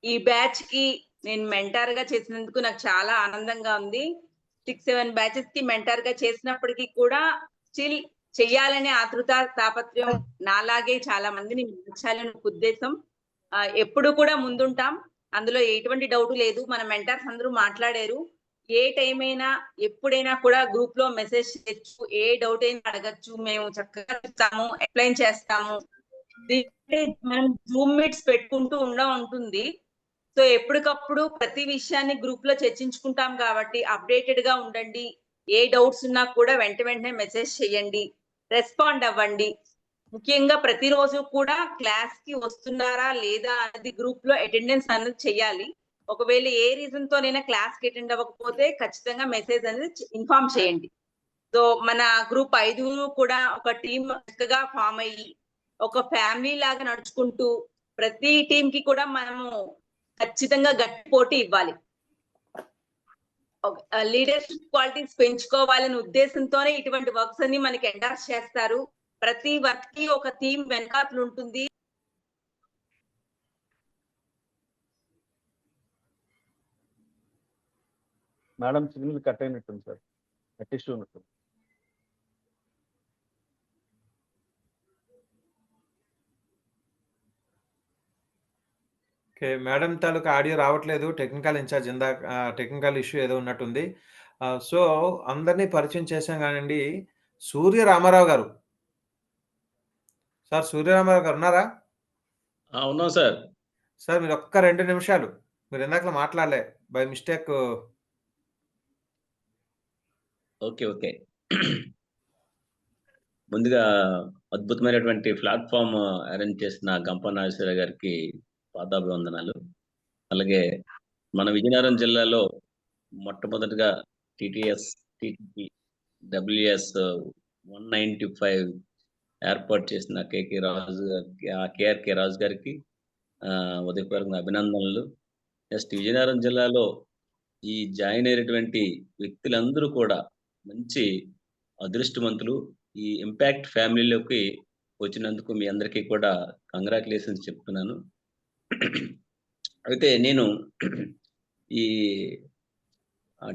ఈ బ్యాచ్ కి నేను మెంటర్ గా చేసినందుకు నాకు చాలా ఆనందంగా ఉంది. 6-7 బ్యాచెస్ కి మెంటర్ గా చేసినప్పటికీ కూడా స్టిల్ చెయ్యాలనే ఆతృత, తాపత్రయం నాలాగే చాలా మందిని మార్చాలని ఉద్దేశం. ఎప్పుడు కూడా ముందుంటాం, అందులో ఎటువంటి డౌట్ లేదు. మన మెంటర్స్ అందరూ మాట్లాడారు. ఏ టైం అయినా ఎప్పుడైనా కూడా గ్రూప్ లో మెసేజ్ చేయొచ్చు, ఏ డౌట్ అయినా అడగచ్చు, మేము చక్కగా చెప్తాము, ఎక్స్ప్లెయిన్ చేస్తాము. దీంట్లో మనం జూమ్ మీట్స్ పెట్టుకుంటూ ఉంటుంది. సో ఎప్పటికప్పుడు ప్రతి విషయాన్ని గ్రూప్ లో చర్చించుకుంటాం కాబట్టి అప్డేటెడ్ గా ఉండండి. ఏ డౌట్స్ ఉన్నా కూడా వెంటనే మెసేజ్ చేయండి, రెస్పాండ్ అవ్వండి. ముఖ్యంగా ప్రతిరోజు కూడా క్లాస్ కి వస్తున్నారా లేదా అనేది గ్రూప్ లో అటెండెన్స్ అనేది చేయాలి. ఒకవేళ ఏ రీజన్ తోనైనా క్లాస్ కి అటెండ్ అవ్వకపోతే ఖచ్చితంగా మెసేజ్ అనేది ఇన్ఫార్మ్ చేయండి. సో మన గ్రూప్ 5 కూడా ఒక టీమ్ చక్కగా ఫామ్ అయ్యి ఒక ఫ్యామిలీ లాగా నడుచుకుంటూ ప్రతి టీం కి కూడా మనము ఖచ్చితంగా గట్టి పోటీ ఇవ్వాలి. లీడర్షిప్ క్వాలిటీస్ పెంచుకోవాలనే ఉద్దేశంతోనే ఇటువంటి వర్క్స్ అన్ని మనకి ఎండార్స్ చేస్తారు. ప్రతి వర్క్ కి ఒక టీం వెనకాతలు ఉంటుంది. మేడం సిగ్నల్ కట్ అయినట్టుంది సార్, నెట్ ఇష్యూ ఉన్నట్టుంది. ఓకే. మేడం తాలూకా ఆడియో రావట్లేదు. టెక్నికల్ ఇన్ఛార్జ్ ఇందాక టెక్నికల్ ఇష్యూ ఏదో ఉన్నట్టుంది. సో, అందరిని పరిచయం చేశాం గానండి. సూర్య రామారావు గారు. సార్ సూర్య రామారావు గారు ఉన్నారా? ఉన్నాం సార్. సార్ మీరు ఒక్క 2 నిమిషాలు. మీరు ఇందాకలా మాట్లాడలే. By mistake okay. ముందుగా అద్భుతమైనటువంటి ప్లాట్‌ఫార్మ్ అరేంజ్ చేసిన గంప నాగేశ్వరరావు గారికి పాదాభివందనాలు. అలాగే మన విజయనగరం జిల్లాలో మొట్టమొదటిగా టీటీపీ డబ్ల్యూఎస్ 195 ఏర్పాటు చేసిన కేఆర్‌కే రాజు గారికి ఉదయపూర్వకంగా అభినందనలు. నెక్స్ట్ విజయనగరం జిల్లాలో ఈ జాయిన్ అయినటువంటి వ్యక్తులందరూ కూడా మంచి అదృష్టవంతులు. ఈ ఇంపాక్ట్ ఫ్యామిలీలోకి వచ్చినందుకు మీ అందరికీ కూడా కంగ్రాచులేషన్స్ చెప్తున్నాను. అయితే నేను ఈ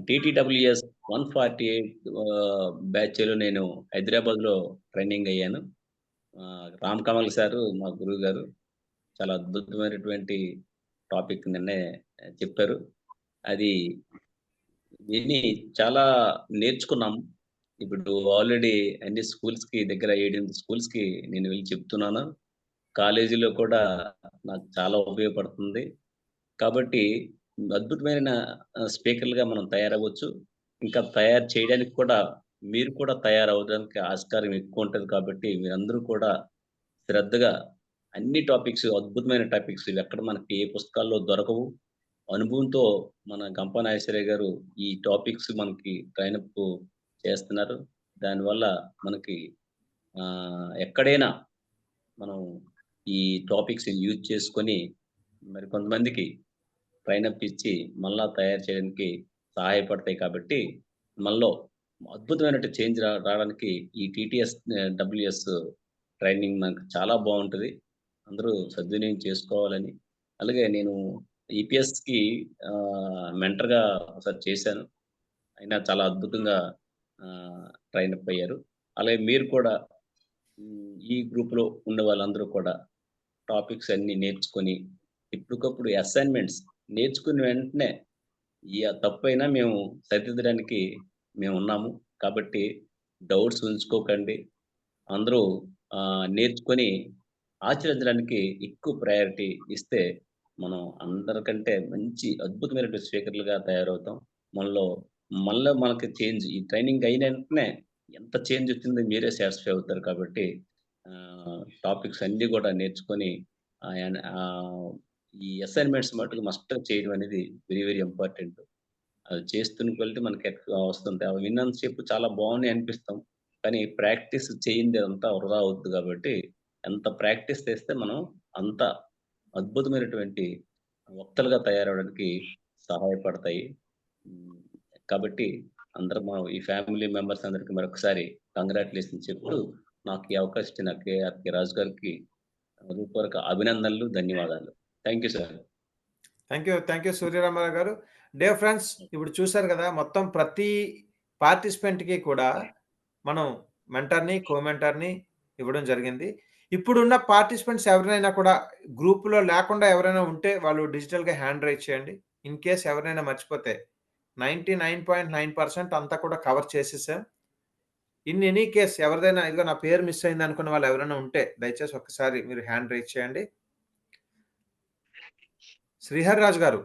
టీటీడబ్ల్యూఎస్ 148 బ్యాచ్లో నేను హైదరాబాద్లో ట్రైనింగ్ అయ్యాను. రామ్ కమల్ సారు మా గురువు గారు చాలా అద్భుతమైనటువంటి టాపిక్ నిన్నే చెప్పారు. అది విని చాలా నేర్చుకున్నాం. ఇప్పుడు ఆల్రెడీ అన్ని స్కూల్స్‌కి దగ్గర 7 స్కూల్స్‌కి నేను వెళ్ళి చెప్తున్నాను. కాలేజీలో కూడా నాకు చాలా ఉపయోగపడుతుంది. కాబట్టి అద్భుతమైన స్పీకర్‌లుగా మనం తయారవ్వచ్చు. ఇంకా తయారు చేయడానికి కూడా మీరు కూడా తయారవ్వడానికి ఆస్కారం ఎక్కువ ఉంటది కాబట్టి మీరందరూ కూడా శ్రద్ధగా అన్ని టాపిక్స్ అద్భుతమైన టాపిక్స్ ఇవెక్కడ మనకి ఏ పుస్తకాల్లో దొరకవు. అనుభవంతో మన గంప నాగేశ్వరరావు గారు ఈ టాపిక్స్ మనకి ట్రైనప్ చేస్తున్నారు. దానివల్ల మనకి ఎక్కడైనా మనం ఈ టాపిక్స్ యూజ్ చేసుకొని మరి కొంతమందికి ట్రైనప్ ఇచ్చి మళ్ళా తయారు చేయడానికి సహాయపడతాయి కాబట్టి మనలో అద్భుతమైన చేంజ్ రావడానికి ఈ డబ్ల్యూఎస్ ట్రైనింగ్ మనకు చాలా బాగుంటుంది. అందరూ సద్వినియోగం చేసుకోవాలని. అలాగే నేను ఈపీఎస్‌కి మెంటర్‌గా ఒకసారి చేశాను. అయినా చాలా అద్భుతంగా ట్రైనప్ అయ్యారు. అలాగే మీరు కూడా ఈ గ్రూప్‌లో ఉన్న వాళ్ళందరూ కూడా టాపిక్స్ అన్నీ నేర్చుకొని ఇప్పటికప్పుడు అసైన్‌మెంట్స్ నేర్చుకున్న వెంటనే తప్పైనా మేము సరిదిద్దడానికి మేము ఉన్నాము. కాబట్టి డౌట్స్ ఉంచుకోకండి. అందరూ నేర్చుకొని ఆచరించడానికి ఎక్కువ ప్రయారిటీ ఇస్తే మనం అందరికంటే మంచి అద్భుతమైనటువంటి స్పీకర్‌లుగా తయారవుతాం. మళ్ళా మనకి చేంజ్ ఈ ట్రైనింగ్ అయిన వెంటనే ఎంత చేంజ్ వచ్చిందో మీరే సాటిస్ఫై అవుతారు. కాబట్టి టాపిక్స్ అన్నీ కూడా నేర్చుకొని ఈ అసైన్‌మెంట్స్ మట్టుకు మస్ట్‌గా చేయడం అనేది వెరీ వెరీ ఇంపార్టెంట్. అది చేస్తున్న కొలది మనకి వస్తుంటాయి. అవి విన్నంత సేపు చాలా బాగున్నాయి అనిపిస్తాం. కానీ ప్రాక్టీస్ చేయింది అంతా వృధా అవుద్ది కాబట్టి ఎంత ప్రాక్టీస్ చేస్తే మనం అంత అద్భుతమైనటువంటి వక్తలుగా తయారవ్వడానికి సహాయపడతాయి. కాబట్టి అందరూ మనం ఈ ఫ్యామిలీ మెంబర్స్ అందరికి మరొకసారి కంగ్రాచులేషన్స్ చెప్తూ నాకు ఈ అవకాశం ఇచ్చిన కేఆర్‌కే రాజు గారికి హృదయపూర్వక అభినందనలు, ధన్యవాదాలు. Thank you sir. Thank you Surya Ramarao garu. Dear friends, ఇప్పుడు చూశారు కదా, మొత్తం ప్రతి పార్టిసిపెంట్‌కి కూడా మనం మెంటర్‌ని, కో-మెంటర్‌ని ఇవ్వడం జరిగింది. ఇప్పుడున్న పార్టిసిపెంట్స్ ఎవరైనా కూడా గ్రూప్‌లో లేకుండా ఎవరైనా ఉంటే వాళ్ళు డిజిటల్‌గా హ్యాండ్ రైజ్ చేయండి. ఇన్ కేస్ ఎవరైనా మర్చిపోతే 99.9% అంతా కూడా కవర్ చేసేసాం. ఇన్ ఎనీ కేస్ ఎవరిదైనా ఇదిగో నా పేరు మిస్ అయింది అనుకున్న వాళ్ళు ఎవరైనా ఉంటే దయచేసి ఒక్కసారి మీరు హ్యాండ్ రైజ్ చేయండి. శ్రీహర్ రాజు గారు,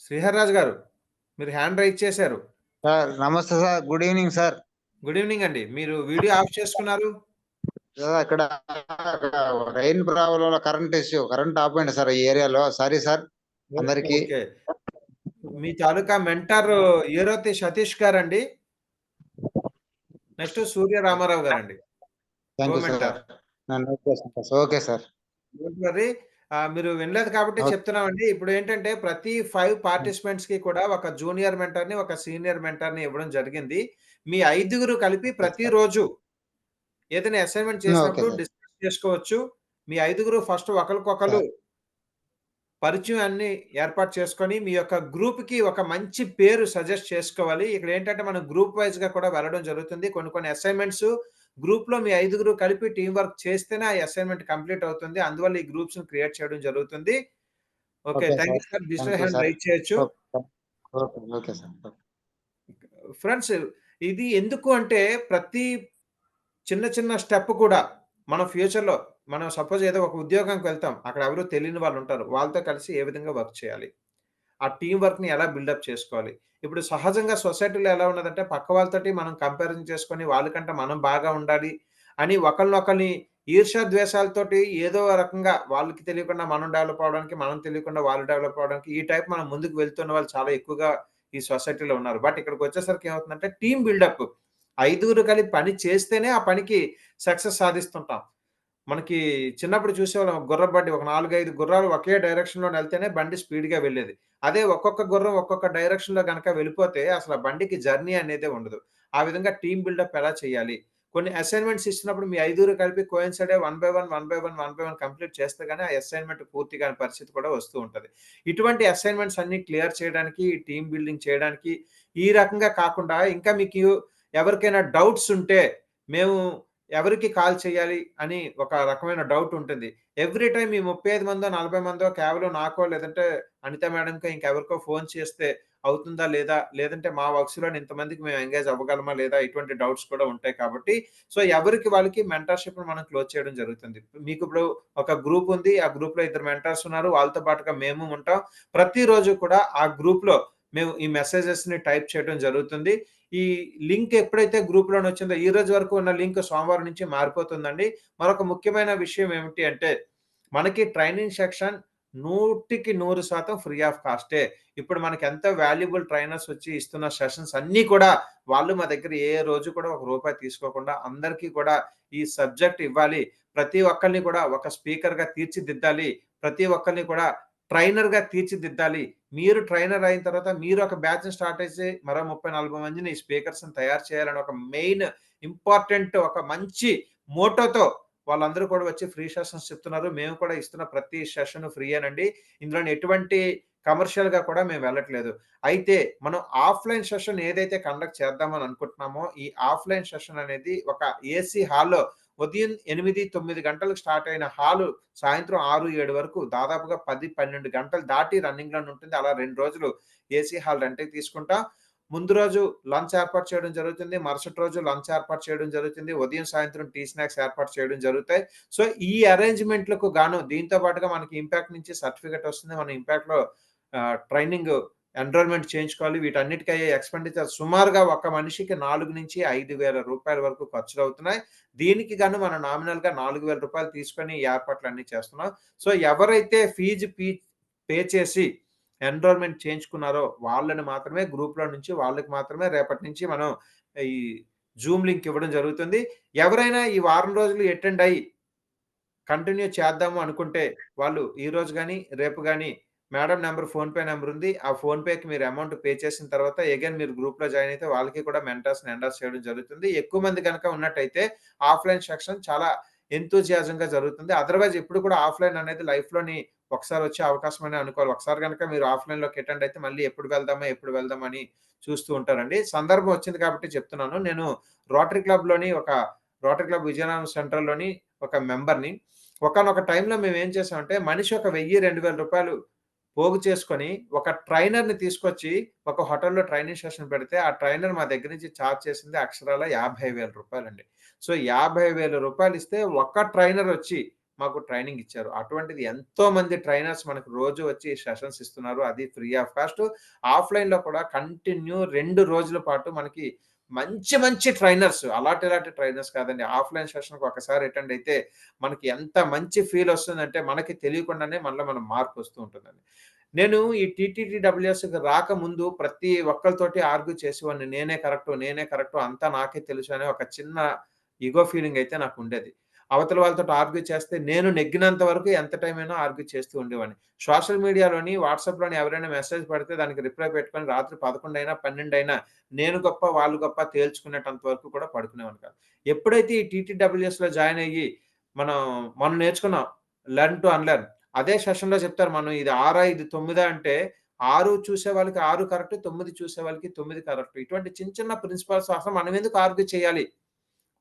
శ్రీహర్ రాజు గారు మీరు హ్యాండ్ రైజ్ చేశారు. సార్ నమస్తే sir, good evening sir. Good evening అండి. మీరు వీడియో ఆఫ్ చేసుకున్నారు. అక్కడ rain problem, current issue, current ఆపండి సార్ ఈ ఏరియాలో. సారీ సార్ అందరికి. ఓకే. మీ తాలూకా మెంటర్ ఏరోతి సతీష్ గారండి. నెక్స్ట్ సూర్య రామారావు గారండి. Thank you mentor. Sir. Okay sir. మీరు వినలేదు కాబట్టి చెప్తున్నామండి. ఇప్పుడు ఏంటంటే ప్రతి 5 పార్టిసిపెంట్స్ కి కూడా ఒక జూనియర్ మెంటర్ ని, ఒక సీనియర్ మెంటర్ ని ఇవ్వడం జరిగింది. మీ 5గురు కలిపి ప్రతిరోజు ఏదైనా అసైన్మెంట్ చేసినప్పుడు డిస్కస్ చేసుకోవచ్చు. మీ 5గురు ఫస్ట్ ఒకరికొకరు పరిచయం అన్ని ఏర్పాటు చేసుకొని మీ యొక్క గ్రూప్ కి ఒక మంచి పేరు సజెస్ట్ చేసుకోవాలి. ఇక్కడ ఏంటంటే మనం గ్రూప్ వైజ్ గా కూడా వెళ్ళడం జరుగుతుంది. కొన్ని అసైన్మెంట్స్ గ్రూప్ లో మీ 5గురు కలిపి టీం వర్క్ చేస్తేనే ఆ అసైన్మెంట్ కంప్లీట్ అవుతుంది. అందువల్ల ఈ గ్రూప్స్ క్రియేట్ చేయడం జరుగుతుంది. Okay, thank you sir. Digital hand raise చేయొచ్చు. ఫ్రెండ్స్, ఇది ఎందుకు అంటే ప్రతి చిన్న స్టెప్ కూడా మనం ఫ్యూచర్‌లో మనం సపోజ్ ఏదో ఒక ఉద్యోగానికి వెళ్తాం. అక్కడ ఎవరు తెలియని వాళ్ళు ఉంటారు. వాళ్ళతో కలిసి ఏ విధంగా వర్క్ చేయాలి? ఆ టీమ్ వర్క్‌ని ఎలా బిల్డప్ చేసుకోవాలి? ఇప్పుడు సహజంగా సొసైటీలో ఎలా ఉన్నదంటే పక్క వాళ్ళతోటి మనం కంపారిజన్ చేసుకొని వాళ్ళకంటే మనం బాగా ఉండాలి అని ఒకళ్ళనొకళ్ళని ఈర్ష్య ద్వేషాలతోటి ఏదో రకంగా వాళ్ళకి తెలియకుండా మనం డెవలప్ అవ్వడానికి, మనం తెలియకుండా వాళ్ళు డెవలప్ అవ్వడానికి ఈ టైప్ మనం ముందుకు వెళ్తున్న వాళ్ళు చాలా ఎక్కువగా ఈ సొసైటీలో ఉన్నారు. బట్ ఇక్కడికొచ్చేసరికి ఏమవుతుందంటే టీమ్ బిల్డప్. 5గురు కలిపి పని చేస్తేనే ఆ పనికి సక్సెస్ సాధిస్తుంటాం. మనకి చిన్నప్పుడు చూసేవాళ్ళం గుర్రపు బండి ఒక 4, 5 గుర్రాలు ఒకే డైరెక్షన్‌లో వెళ్తేనే బండి స్పీడ్‌గా వెళ్ళేది. అదే ఒక్కొక్క గుర్రం ఒక్కొక్క డైరెక్షన్‌లో గనక వెళ్ళిపోతే అసలు ఆ బండికి జర్నీ అనేదే ఉండదు. ఆ విధంగా టీమ్ బిల్డప్ ఎలా చేయాలి? కొన్ని అసైన్‌మెంట్స్ ఇచ్చినప్పుడు మీ 5గురు కలిపి కోయిన్సైడే 1 బై 1 కంప్లీట్ చేస్తే గాని ఆ అసైన్‌మెంట్ పూర్తి కాని పరిస్థితి కూడా వస్తూ ఉంటది. ఇటువంటి అసైన్‌మెంట్స్ అన్ని క్లియర్ చేయడానికి, టీమ్ బిల్డింగ్ చేయడానికి ఈ రకంగా కాకుండా ఇంకా మీకు ఎవరికైనా డౌట్స్ ఉంటే మేము ఎవరికి కాల్ చేయాలి అని ఒక రకమైన డౌట్ ఉంటుంది. ఎవ్రీ టైమ్ ఈ 35 మందో, 40 మందో కేవలం నాకో లేదంటే అనిత మేడంకో ఇంకెవరికో ఫోన్ చేస్తే అవుతుందా లేదా? లేదంటే మా వర్క్స్‌లోని ఇంతమందికి మేము ఎంగేజ్ అవ్వగలమా లేదా? ఇటువంటి డౌట్స్ కూడా ఉంటాయి కాబట్టి సో ఎవరికి వాళ్ళకి మెంటర్‌షిప్‌ని మనం క్లోజ్ చేయడం జరుగుతుంది. మీకు ఇప్పుడు ఒక గ్రూప్ ఉంది. ఆ గ్రూప్‌లో 2 మెంటర్స్ ఉన్నారు. వాళ్ళతో పాటుగా మేము ఉంటాం. ప్రతిరోజు కూడా ఆ గ్రూప్‌లో మేము ఈ మెసేజెస్‌ని టైప్ చేయడం జరుగుతుంది. ఈ లింక్ ఎప్పుడైతే గ్రూప్‌లోని వచ్చిందో ఈ రోజు వరకు ఉన్న లింక్ సోమవారం నుంచి మారిపోతుందండి. మరొక ముఖ్యమైన విషయం ఏమిటి అంటే మనకి ట్రైనింగ్ సెక్షన్ 100% ఫ్రీ ఆఫ్ కాస్టే. ఇప్పుడు మనకి ఎంత వాల్యుబుల్ ట్రైనర్స్ వచ్చి ఇస్తున్న సెషన్స్ అన్నీ కూడా వాళ్ళు మా దగ్గర ఏ రోజు కూడా ఒక రూపాయి తీసుకోకుండా అందరికీ కూడా ఈ సబ్జెక్ట్ ఇవ్వాలి. ప్రతి ఒక్కరిని కూడా ఒక స్పీకర్‌గా తీర్చిదిద్దాలి. ప్రతి ఒక్కరిని కూడా ట్రైనర్‌గా తీర్చిదిద్దాలి. మీరు ట్రైనర్ అయిన తర్వాత మీరు ఒక బ్యాచ్‌ని స్టార్ట్ చేసి మరో 30, 40 మందిని స్పీకర్స్‌ని తయారు చేయాలని ఒక మెయిన్ ఇంపార్టెంట్ ఒక మంచి మోటోతో వాళ్ళందరూ కూడా వచ్చి ఫ్రీ సెషన్స్ చెప్తున్నారు. మేము కూడా ఇస్తున్న ప్రతి సెషన్ ఫ్రీయేనండి. ఇందులోని ఎటువంటి కమర్షియల్‌గా కూడా మేము వెళ్ళట్లేదు. అయితే మనం ఆఫ్‌లైన్ సెషన్ ఏదైతే కండక్ట్ చేద్దామని అనుకుంటున్నామో ఈ ఆఫ్‌లైన్ సెషన్ అనేది ఒక ఏసీ హాల్‌లో ఉదయం 8, 9 గంటలకు స్టార్ట్ అయిన హాలు సాయంత్రం 6, 7 వరకు దాదాపుగా 10, 12 గంటలు దాటి రన్నింగ్‌లోనే ఉంటుంది. అలా 2 రోజులు ఏసీ హాల్ రెంట్‌కి తీసుకుంటాం. ముందు రోజు లంచ్ ఏర్పాటు చేయడం జరుగుతుంది. మరుసటి రోజు లంచ్ ఏర్పాటు చేయడం జరుగుతుంది. ఉదయం, సాయంత్రం టీ స్నాక్స్ ఏర్పాటు చేయడం జరుగుతాయి. సో ఈ అరేంజ్‌మెంట్‌లకు గాను దీంతో పాటుగా మనకి ఇంపాక్ట్ నుంచి సర్టిఫికేట్ వస్తుంది. మన ఇంపాక్ట్‌లో ట్రైనింగ్ ఎన్రోల్మెంట్ చేయించుకోవాలి. వీటన్నిటికి అయ్యే ఎక్స్‌పెండిచర్ సుమారుగా ఒక మనిషికి 4,000-5,000 రూపాయల వరకు ఖర్చులవుతున్నాయి. దీనికి గాను మనం నామినల్‌గా 4,000 రూపాయలు తీసుకొని ఈ ఏర్పాట్లన్నీ చేస్తున్నాం. సో ఎవరైతే ఫీజు పే చేసి ఎన్రోల్మెంట్ చేయించుకున్నారో వాళ్ళని మాత్రమే గ్రూప్‌లో నుంచి వాళ్ళకి మాత్రమే రేపటి నుంచి మనం ఈ జూమ్ లింక్ ఇవ్వడం జరుగుతుంది. ఎవరైనా ఈ వారం రోజులు అటెండ్ అయ్యి కంటిన్యూ చేద్దాము అనుకుంటే వాళ్ళు ఈ రోజు గాని, రేపు గాని మేడం నంబర్ ఫోన్‌పే నంబర్ ఉంది. ఆ ఫోన్‌పేకి మీరు అమౌంట్ పే చేసిన తర్వాత అగైన్ మీరు గ్రూప్‌లో జాయిన్ అయితే వాళ్ళకి కూడా మెంటర్స్‌ని ఎండోర్స్ చేయడం జరుగుతుంది. ఎక్కువ మంది గనక ఉన్నట్టయితే ఆఫ్‌లైన్ సెక్షన్ చాలా ఎంతూజియాజంగా జరుగుతుంది. అదర్‌వైజ్ ఎప్పుడు కూడా ఆఫ్‌లైన్ అనేది లైఫ్‌లోని ఒకసారి వచ్చే అవకాశం అనే అనుకోవాలి. ఒకసారి గనక మీరు ఆఫ్‌లైన్‌లోకి అటెండ్ అయితే మళ్ళీ ఎప్పుడు వెళ్దామా అని చూస్తూ ఉంటారండి. సందర్భం వచ్చింది కాబట్టి చెప్తున్నాను. నేను రోటరీ క్లబ్ విజయనగరం సెంట్రల్‌లోని ఒక మెంబర్‌ని. ఒకానొక టైంలో మేము ఏం చేసామంటే మనిషి ఒక 1000, 2,000 రూపాయలు పోగు చేసుకొని ఒక ట్రైనర్‌ని తీసుకొచ్చి ఒక హోటల్‌లో ట్రైనింగ్ సెషన్ పెడితే, ఆ ట్రైనర్ మా దగ్గర నుంచి చార్జ్ చేసింది అక్షరాల రూ. 50,000 సో, రూ. 50,000 ఇస్తే ఒక్క ట్రైనర్ వచ్చి మాకు ట్రైనింగ్ ఇచ్చారు. అటువంటిది ఎంతో మంది ట్రైనర్స్ మనకు రోజు వచ్చి సెషన్స్ ఇస్తున్నారు. అది ఫ్రీ ఆఫ్ కాస్ట్. ఆఫ్‌లైన్‌లో కూడా కంటిన్యూ 2 రోజుల పాటు మనకి మంచి మంచి ట్రైనర్స్ అలాంటి ట్రైనర్స్ కాదండి. ఆఫ్‌లైన్ సెషన్‌కి ఒకసారి అటెండ్ అయితే మనకి ఎంత మంచి ఫీల్ వస్తుందంటే మనకి తెలియకుండానే మనలో మనం మార్పు వస్తూ ఉంటుందండి. నేను ఈ టీటీడీడబ్ల్యూఎస్‌కి రాకముందు ప్రతి ఒక్కళ్ళతోటి ఆర్గ్యూ చేసేవాడిని. నేనే కరెక్టు అంతా నాకే తెలుసు అనే ఒక చిన్న ఇగో ఫీలింగ్ అయితే నాకుండేది. అవతల వాళ్ళతోటి ఆర్గ్యూ చేస్తే నేను నెగ్గినంత వరకు ఎంత టైం అయినా ఆర్గ్యూ చేస్తూ ఉండేవాడిని. సోషల్ మీడియాలోని, వాట్సాప్‌లోని ఎవరైనా మెసేజ్ పెడితే దానికి రిప్లై పెట్టుకొని రాత్రి 11 అయినా, 12 అయినా నేను గొప్ప, వాళ్ళు గొప్ప తేల్చుకునేటంత వరకు కూడా పడుకునేవాడిని కాదు. ఎప్పుడైతే ఈ టీటీడబ్ల్యూఎస్‌లో జాయిన్ అయ్యి మనం నేర్చుకున్నాం లెర్న్ టు అన్‌లెర్న్. అదే సెషన్‌లో చెప్తారు మనం ఇది 6 ఇది 9 అంటే 6 చూసే వాళ్ళకి 6 కరెక్ట్, 9 చూసే వాళ్ళకి 9 కరెక్ట్. ఇటువంటి చిన్న చిన్న ప్రిన్సిపల్స్ అసలు మనం ఎందుకు ఆర్గ్యూ చేయాలి?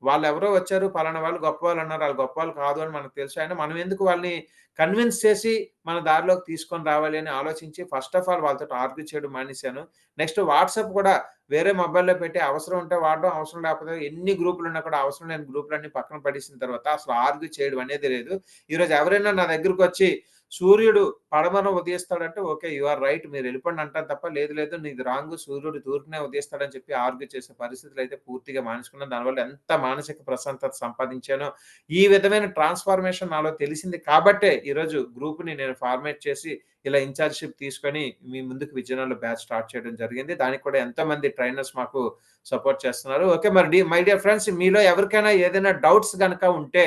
వాళ్ళెవరో వచ్చారు పలానా వాళ్ళు గొప్పవాళ్ళన్నారు. ఆళ్ళు గొప్పవాళ్ళు కాదు అని మనకు తెలుసు. అయినా మనం ఎందుకు వాళ్ళని కన్విన్స్ చేసి మన దారిలోకి తీసుకొని రావాలి అని ఆలోచించి ఫస్ట్ ఆఫ్ ఆల్ వాళ్ళతోటి ఆర్గ్యూ చేయడం మానేశాను. నెక్స్ట్ వాట్సాప్ కూడా వేరే మొబైల్‌లో పెట్టి అవసరం ఉంటే వాడడం, అవసరం లేకపోతే ఎన్ని గ్రూపులున్నా కూడా అవసరం లేని గ్రూపులన్నీ పక్కన పడేసిన తర్వాత అసలు ఆర్గ్యూ చేయడం అనేది లేదు. ఈరోజు ఎవరైనా నా దగ్గరకొచ్చి సూర్యుడు పడమర ఉదయిస్తాడంటే ఓకే. యూ ఆర్ రైట్ మీరెళ్ళిపోండి అంటాను తప్ప లేదు లేదు నీది రాంగు సూర్యుడు తూర్పునే ఉదయిస్తాడని చెప్పి ఆర్గ్యూ చేసే పరిస్థితులైతే పూర్తిగా మానేసుకున్నాను. దానివల్ల ఎంత మానసిక ప్రశాంతత సంపాదించానో, ఈ విధమైన ట్రాన్స్‌ఫర్మేషన్ నాలో తెలిసింది కాబట్టే ఈరోజు గ్రూప్‌ని నేను ఫార్మేట్ చేసి ఇలా ఇన్‌చార్జ్‌షిప్ తీసుకొని మీ ముందుకు విజయనగరంలో బ్యాచ్ స్టార్ట్ చేయడం జరిగింది. దానికి కూడా ఎంతోమంది ట్రైనర్స్ మాకు సపోర్ట్ చేస్తున్నారు. ఓకే. మరి మై డియర్ ఫ్రెండ్స్ మీలో ఎవరికైనా ఏదైనా డౌట్స్ గనక ఉంటే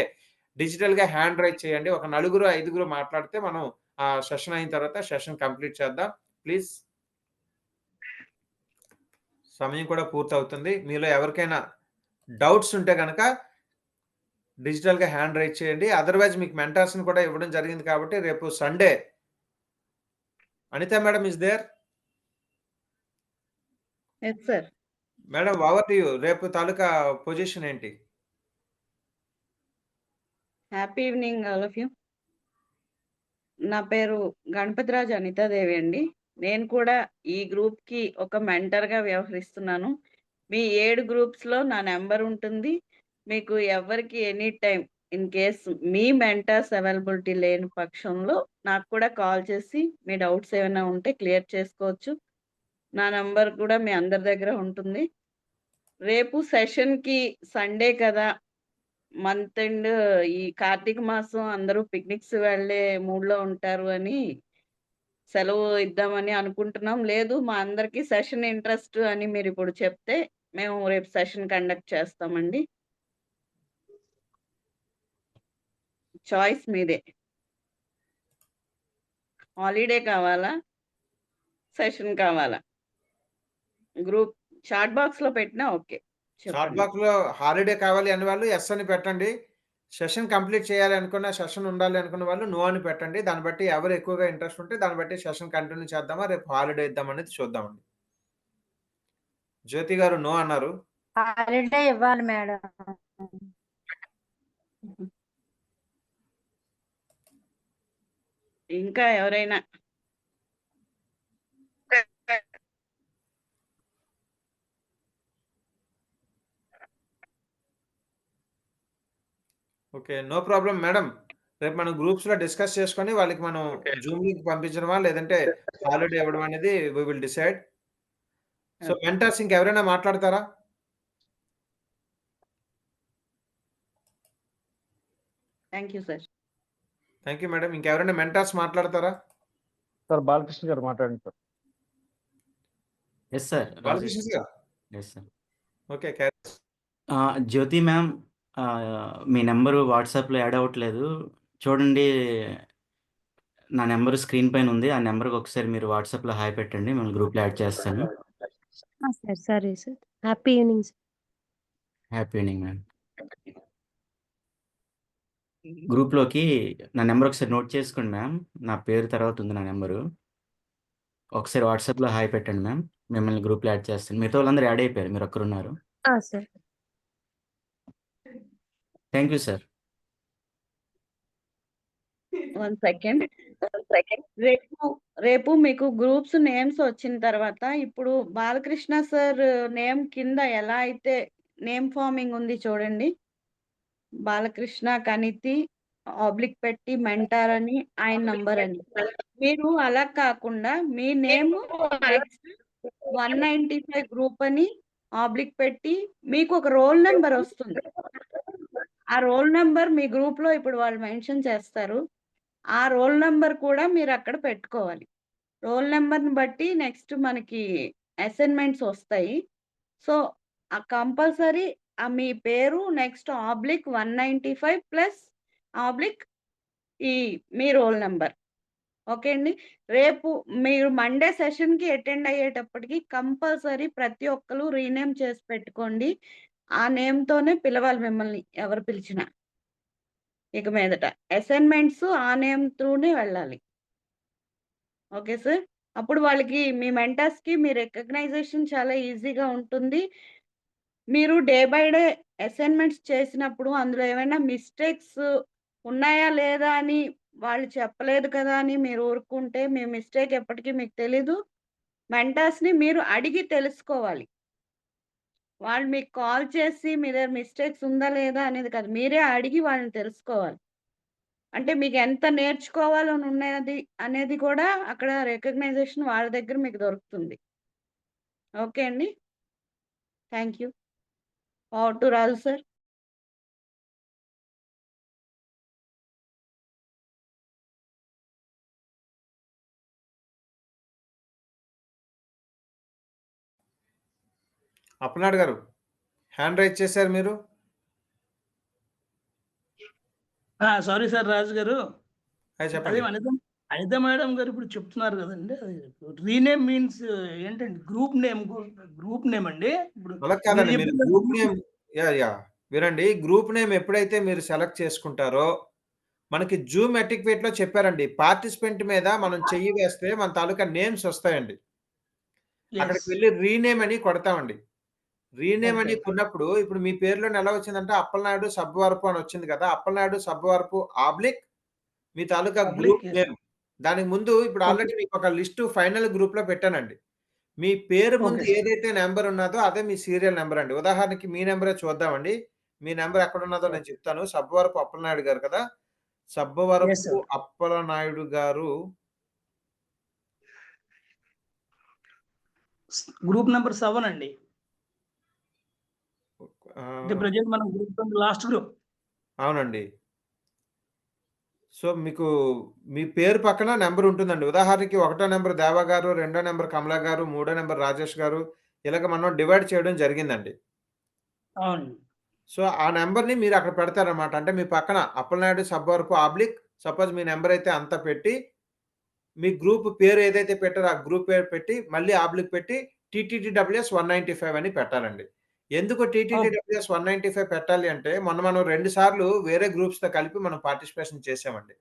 డిజిటల్‌గా హ్యాండ్ రైజ్ చేయండి. ఒక నలుగురు, ఐదుగురు మాట్లాడితే మనం ఆ సెషన్ అయిన తర్వాత సెషన్ కంప్లీట్ చేద్దాం. ప్లీజ్. సమయం కూడా పూర్తవుతుంది. మీలో ఎవరికైనా డౌట్స్ ఉంటే గనక డిజిటల్‌గా హ్యాండ్ రైజ్ చేయండి. అదర్‌వైజ్ మీకు మెంటార్స్‌ని కూడా ఇవ్వడం జరిగింది కాబట్టి రేపు Sunday Anitha madam is there? Yes sir. Madam over to you. రేపు తాలూకా పొజిషన్ ఏంటి? Happy evening all of you. నా పేరు గణపతిరాజు అనితాదేవి అండి. నేను కూడా ఈ గ్రూప్‌కి ఒక మెంటర్‌గా వ్యవహరిస్తున్నాను. మీ 7 గ్రూప్స్‌లో నా నంబర్ ఉంటుంది. మీకు ఎవరికి any time in case me mentors availability లేని పక్షంలో నాకు కూడా కాల్ చేసి మీ డౌట్స్ ఏమైనా ఉంటే క్లియర్ చేసుకోవచ్చు. నా నంబర్ కూడా మీ అందరి దగ్గర ఉంటుంది. రేపు సెషన్‌కి సండే కదా! మంత్ ఎండ్ ఈ కార్తీక మాసం అందరూ పిక్నిక్స్ వెళ్ళే మూడ్‌లో ఉంటారు అని సెలవు ఇద్దామని అనుకుంటున్నాం. లేదు మా అందరికీ సెషన్ ఇంట్రెస్ట్ అని మీరిప్పుడు చెప్తే మేము రేపు సెషన్ కండక్ట్ చేస్తామండి. చాయిస్ మీదే. హాలిడే కావాలా? సెషన్ కావాలా? గ్రూప్ చాట్ బాక్స్‌లో పెట్టినా ఓకే. చాట్ చెప్పండి. బాక్స్‌లో హాలిడే కావాలి అనే వాళ్ళు యెస్ అని పెట్టండి. సెషన్ కంప్లీట్ చేయాలి అనుకున్న, సెషన్ ఉండాలి అనుకున్న వాళ్ళు నో అని పెట్టండి. దాన్ని బట్టి ఎవరు ఎక్కువగా ఇంట్రెస్ట్ ఉంటే దాన్ని బట్టి సెషన్ కంటిన్యూ చేద్దామా? రేపు హాలిడే ఇద్దామనేది చూద్దామండి. జ్యోతి గారు నో అన్నారు. హాలిడే ఇవ్వాలి మేడం. ఇంకా ఎవరైనా? ఓకే. No problem madam. రేపు మనం గ్రూప్స్‌లో డిస్కస్ చేసుకొని వాళ్ళకి మనం జూమ్ లింక్ పంపించడమా? లేదంటే హాలిడే ఇవ్వడం అనేది we will decide. So, okay. Mentors ఇంకెవరైనా మాట్లాడతారా? Thank you sir. Thank you madam. ఇంకెవరైనా మెంటర్స్ మాట్లాడతారా? సార్ బాలకృష్ణ గారు మాట్లాడండి sir. Yes sir. Balakrishna garu. Yes sir. Okay. Jyothi ma'am మీ నంబరు వాట్సాప్‌లో యాడ్ అవ్వట్లేదు. చూడండి నా నంబరు స్క్రీన్ పైన ఉంది. ఆ నంబర్‌కి ఒకసారి మీరు వాట్సాప్‌లో హాయ్ పెట్టండి. మిమ్మల్ని గ్రూప్‌లో యాడ్ చేస్తాను. సార్ సరే sir. Happy evening sir. Happy evening ma'am. గ్రూప్‌లోకి నా నంబర్ ఒకసారి నోట్ చేసుకోండి మ్యామ్. నా పేరు తర్వాత ఉంది నా నంబరు. ఒకసారి వాట్సాప్‌లో హాయ్ పెట్టండి మ్యామ్. మిమ్మల్ని గ్రూప్‌లో యాడ్ చేస్తాను. మిగతా వాళ్ళందరూ యాడ్ అయిపోయారు. మీరొక్కరున్నారు. Sir. Thank you sir. 1 second. రేపు మీకు గ్రూప్స్ నేమ్స్ వచ్చిన తర్వాత ఇప్పుడు బాలకృష్ణ సార్ నేమ్ కింద ఎలా అయితే నేమ్ ఫార్మింగ్ ఉంది చూడండి. బాలకృష్ణ కనితి ఆబ్లిక్ పెట్టి మెంటార్ అని ఆయన నంబర్ అని. మీరు అలా కాకుండా మీ నేమ్ నెక్స్ట్ 195 గ్రూప్ అని ఆబ్లిక్ పెట్టి మీకు ఒక రోల్ నెంబర్ వస్తుంది. ఆ రోల్ నెంబర్ మీ గ్రూప్ లో ఇప్పుడు వాళ్ళు మెన్షన్ చేస్తారు. ఆ రోల్ నెంబర్ కూడా మీరు అక్కడ పెట్టుకోవాలి. రోల్ నెంబర్ని బట్టి నెక్స్ట్ మనకి అసైన్మెంట్స్ వస్తాయి. సో ఆ కంపల్సరీ మీ పేరు నెక్స్ట్ ఆబ్లిక్ 195 ప్లస్ ఆబ్లిక్ మీ రోల్ నెంబర్. ఓకే అండి. రేపు మీరు మండే సెషన్కి అటెండ్ అయ్యేటప్పటికి కంపల్సరీ ప్రతి ఒక్కరు రీనేమ్ చేసి పెట్టుకోండి. ఆ నేమ్తోనే పిలవాలి మిమ్మల్ని ఎవరు పిలిచినా. ఇక మీదట అసైన్మెంట్స్ ఆ నేమ్ త్రూనే వెళ్ళాలి. Okay sir. అప్పుడు వాళ్ళకి మీ మెంటర్స్కి మీ రికగ్నైజేషన్ చాలా ఈజీగా ఉంటుంది. మీరు డే బై డే అసైన్మెంట్స్ చేసినప్పుడు అందులో ఏమైనా మిస్టేక్స్ ఉన్నాయా లేదా అని వాళ్ళు చెప్పలేదు కదా అని మీరు ఊరుకుంటే మీ మిస్టేక్ ఎప్పటికీ మీకు తెలీదు. మెంటర్స్ని మీరు అడిగి తెలుసుకోవాలి. వాళ్ళు మీకు కాల్ చేసి మీ దగ్గర మిస్టేక్స్ ఉందా లేదా అనేది కాదు, మీరే అడిగి వాళ్ళని తెలుసుకోవాలి. అంటే మీకు ఎంత నేర్చుకోవాలని ఉన్నది అనేది కూడా అక్కడ రికగ్నైజేషన్ వాళ్ళ దగ్గర మీకు దొరుకుతుంది. ఓకే అండి. Thank you. Over to Raju sir. Appalanaidu గారు హ్యాండ్ రైజ్ చేశారు మీరు. సారీ సార్ రాజు గారు. అదే చెప్పండి. అనిత మేడం గారు ఇప్పుడు చెప్తున్నారు కదండి. రీనేమ్ మీన్స్ ఏంటండి? గ్రూప్ నేమ్ అండి. ఇప్పుడు అలా కాదండి, మీరు గ్రూప్ నేమ్ వినండి. గ్రూప్ నేమ్ ఎప్పుడైతే మీరు సెలెక్ట్ చేసుకుంటారో మనకి జూమ్ ఎటిక్వేట్ లో చెప్పారండి, పార్టిసిపెంట్ మీద మనం చెయ్యి వేస్తే మన తాలూకా నేమ్స్ వస్తాయండి. అక్కడికి వెళ్ళి రీనేమ్ అని కొడతామండి. రీనేమ్ అని కొన్నప్పుడు ఇప్పుడు మీ పేరులోనే ఎలా వచ్చిందంటే అప్పలనాయుడు సబ్బవరపు అని వచ్చింది కదా. అప్పలనాయుడు సబ్బవరపు ఆబ్లిక్ మీ తాలూకా గ్రూప్ నేమ్. దానికి ముందు ఇప్పుడు ఆల్రెడీ మీకు ఒక లిస్ట్ ఫైనల్ గ్రూప్ లో పెట్టానండి. మీ పేరు ముందు ఏదైతే నెంబర్ ఉన్నదో అదే మీ సీరియల్ నెంబర్ అండి. ఉదాహరణకి మీ నెంబరే చూద్దామండి. మీ నెంబర్ ఎక్కడ ఉన్నదో నేను చెప్తాను. సబ్బవరపు అప్పలనాయుడు గారు కదా. సబ్బవరపు అప్పలనాయుడు గారు గ్రూప్ నెంబర్ 7 అండి. ప్రెజెంట్ మనం గ్రూప్ లాస్ట్ గ్రూప్. అవునండి. సో మీకు మీ పేరు పక్కన నెంబర్ ఉంటుందండి. ఉదాహరణకి 1వ నెంబర్ దేవ గారు, 2వ నెంబర్ కమల గారు, 3వ నెంబర్ రాజేష్ గారు, ఇలాగ మనం డివైడ్ చేయడం జరిగిందండి. అవును. సో ఆ నెంబర్ని మీరు అక్కడ పెడతారనమాట. అంటే మీ పక్కన అప్పలనాయుడు సబ్బవరపు ఆబ్లిక్ సపోజ్ మీ నెంబర్ అయితే అంత పెట్టి మీ గ్రూప్ పేరు ఏదైతే పెట్టారో ఆ గ్రూప్ పేరు పెట్టి మళ్ళీ ఆబ్లిక్ పెట్టి TTTWS 195 అని పెట్టాలండి. ఎందుకు TTTWS 195 పెట్టాలి అంటే మనం 2 సార్లు వేరే గ్రూప్స్‌తో కలిపి మనం పార్టిసిపేషన్ చేసామండి.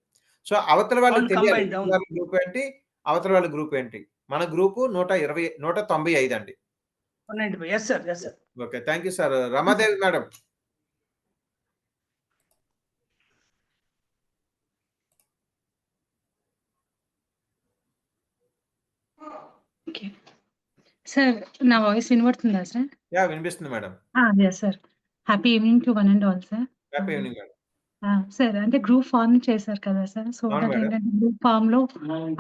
సో అవతల వాళ్ళకి తెలియాలి గ్రూప్ ఏంటి, అవతల వాళ్ళ గ్రూప్ ఏంటి. మన గ్రూపు 195 అండి. 195. yes sir. Okay. Thank you sir. Ramadevi madam. Okay. Sir నా వాయిస్ వినబడుతుందా సార్? వినిపిస్తుంది madam. yes sir. Happy evening to one and all sir. Happy evening madam. Sir అంటే గ్రూప్ ఫార్మ్ చేశారు కదా సార్. సో అవును దట్ మేడం. ఏంటంటే గ్రూప్ ఫార్మ్‌లో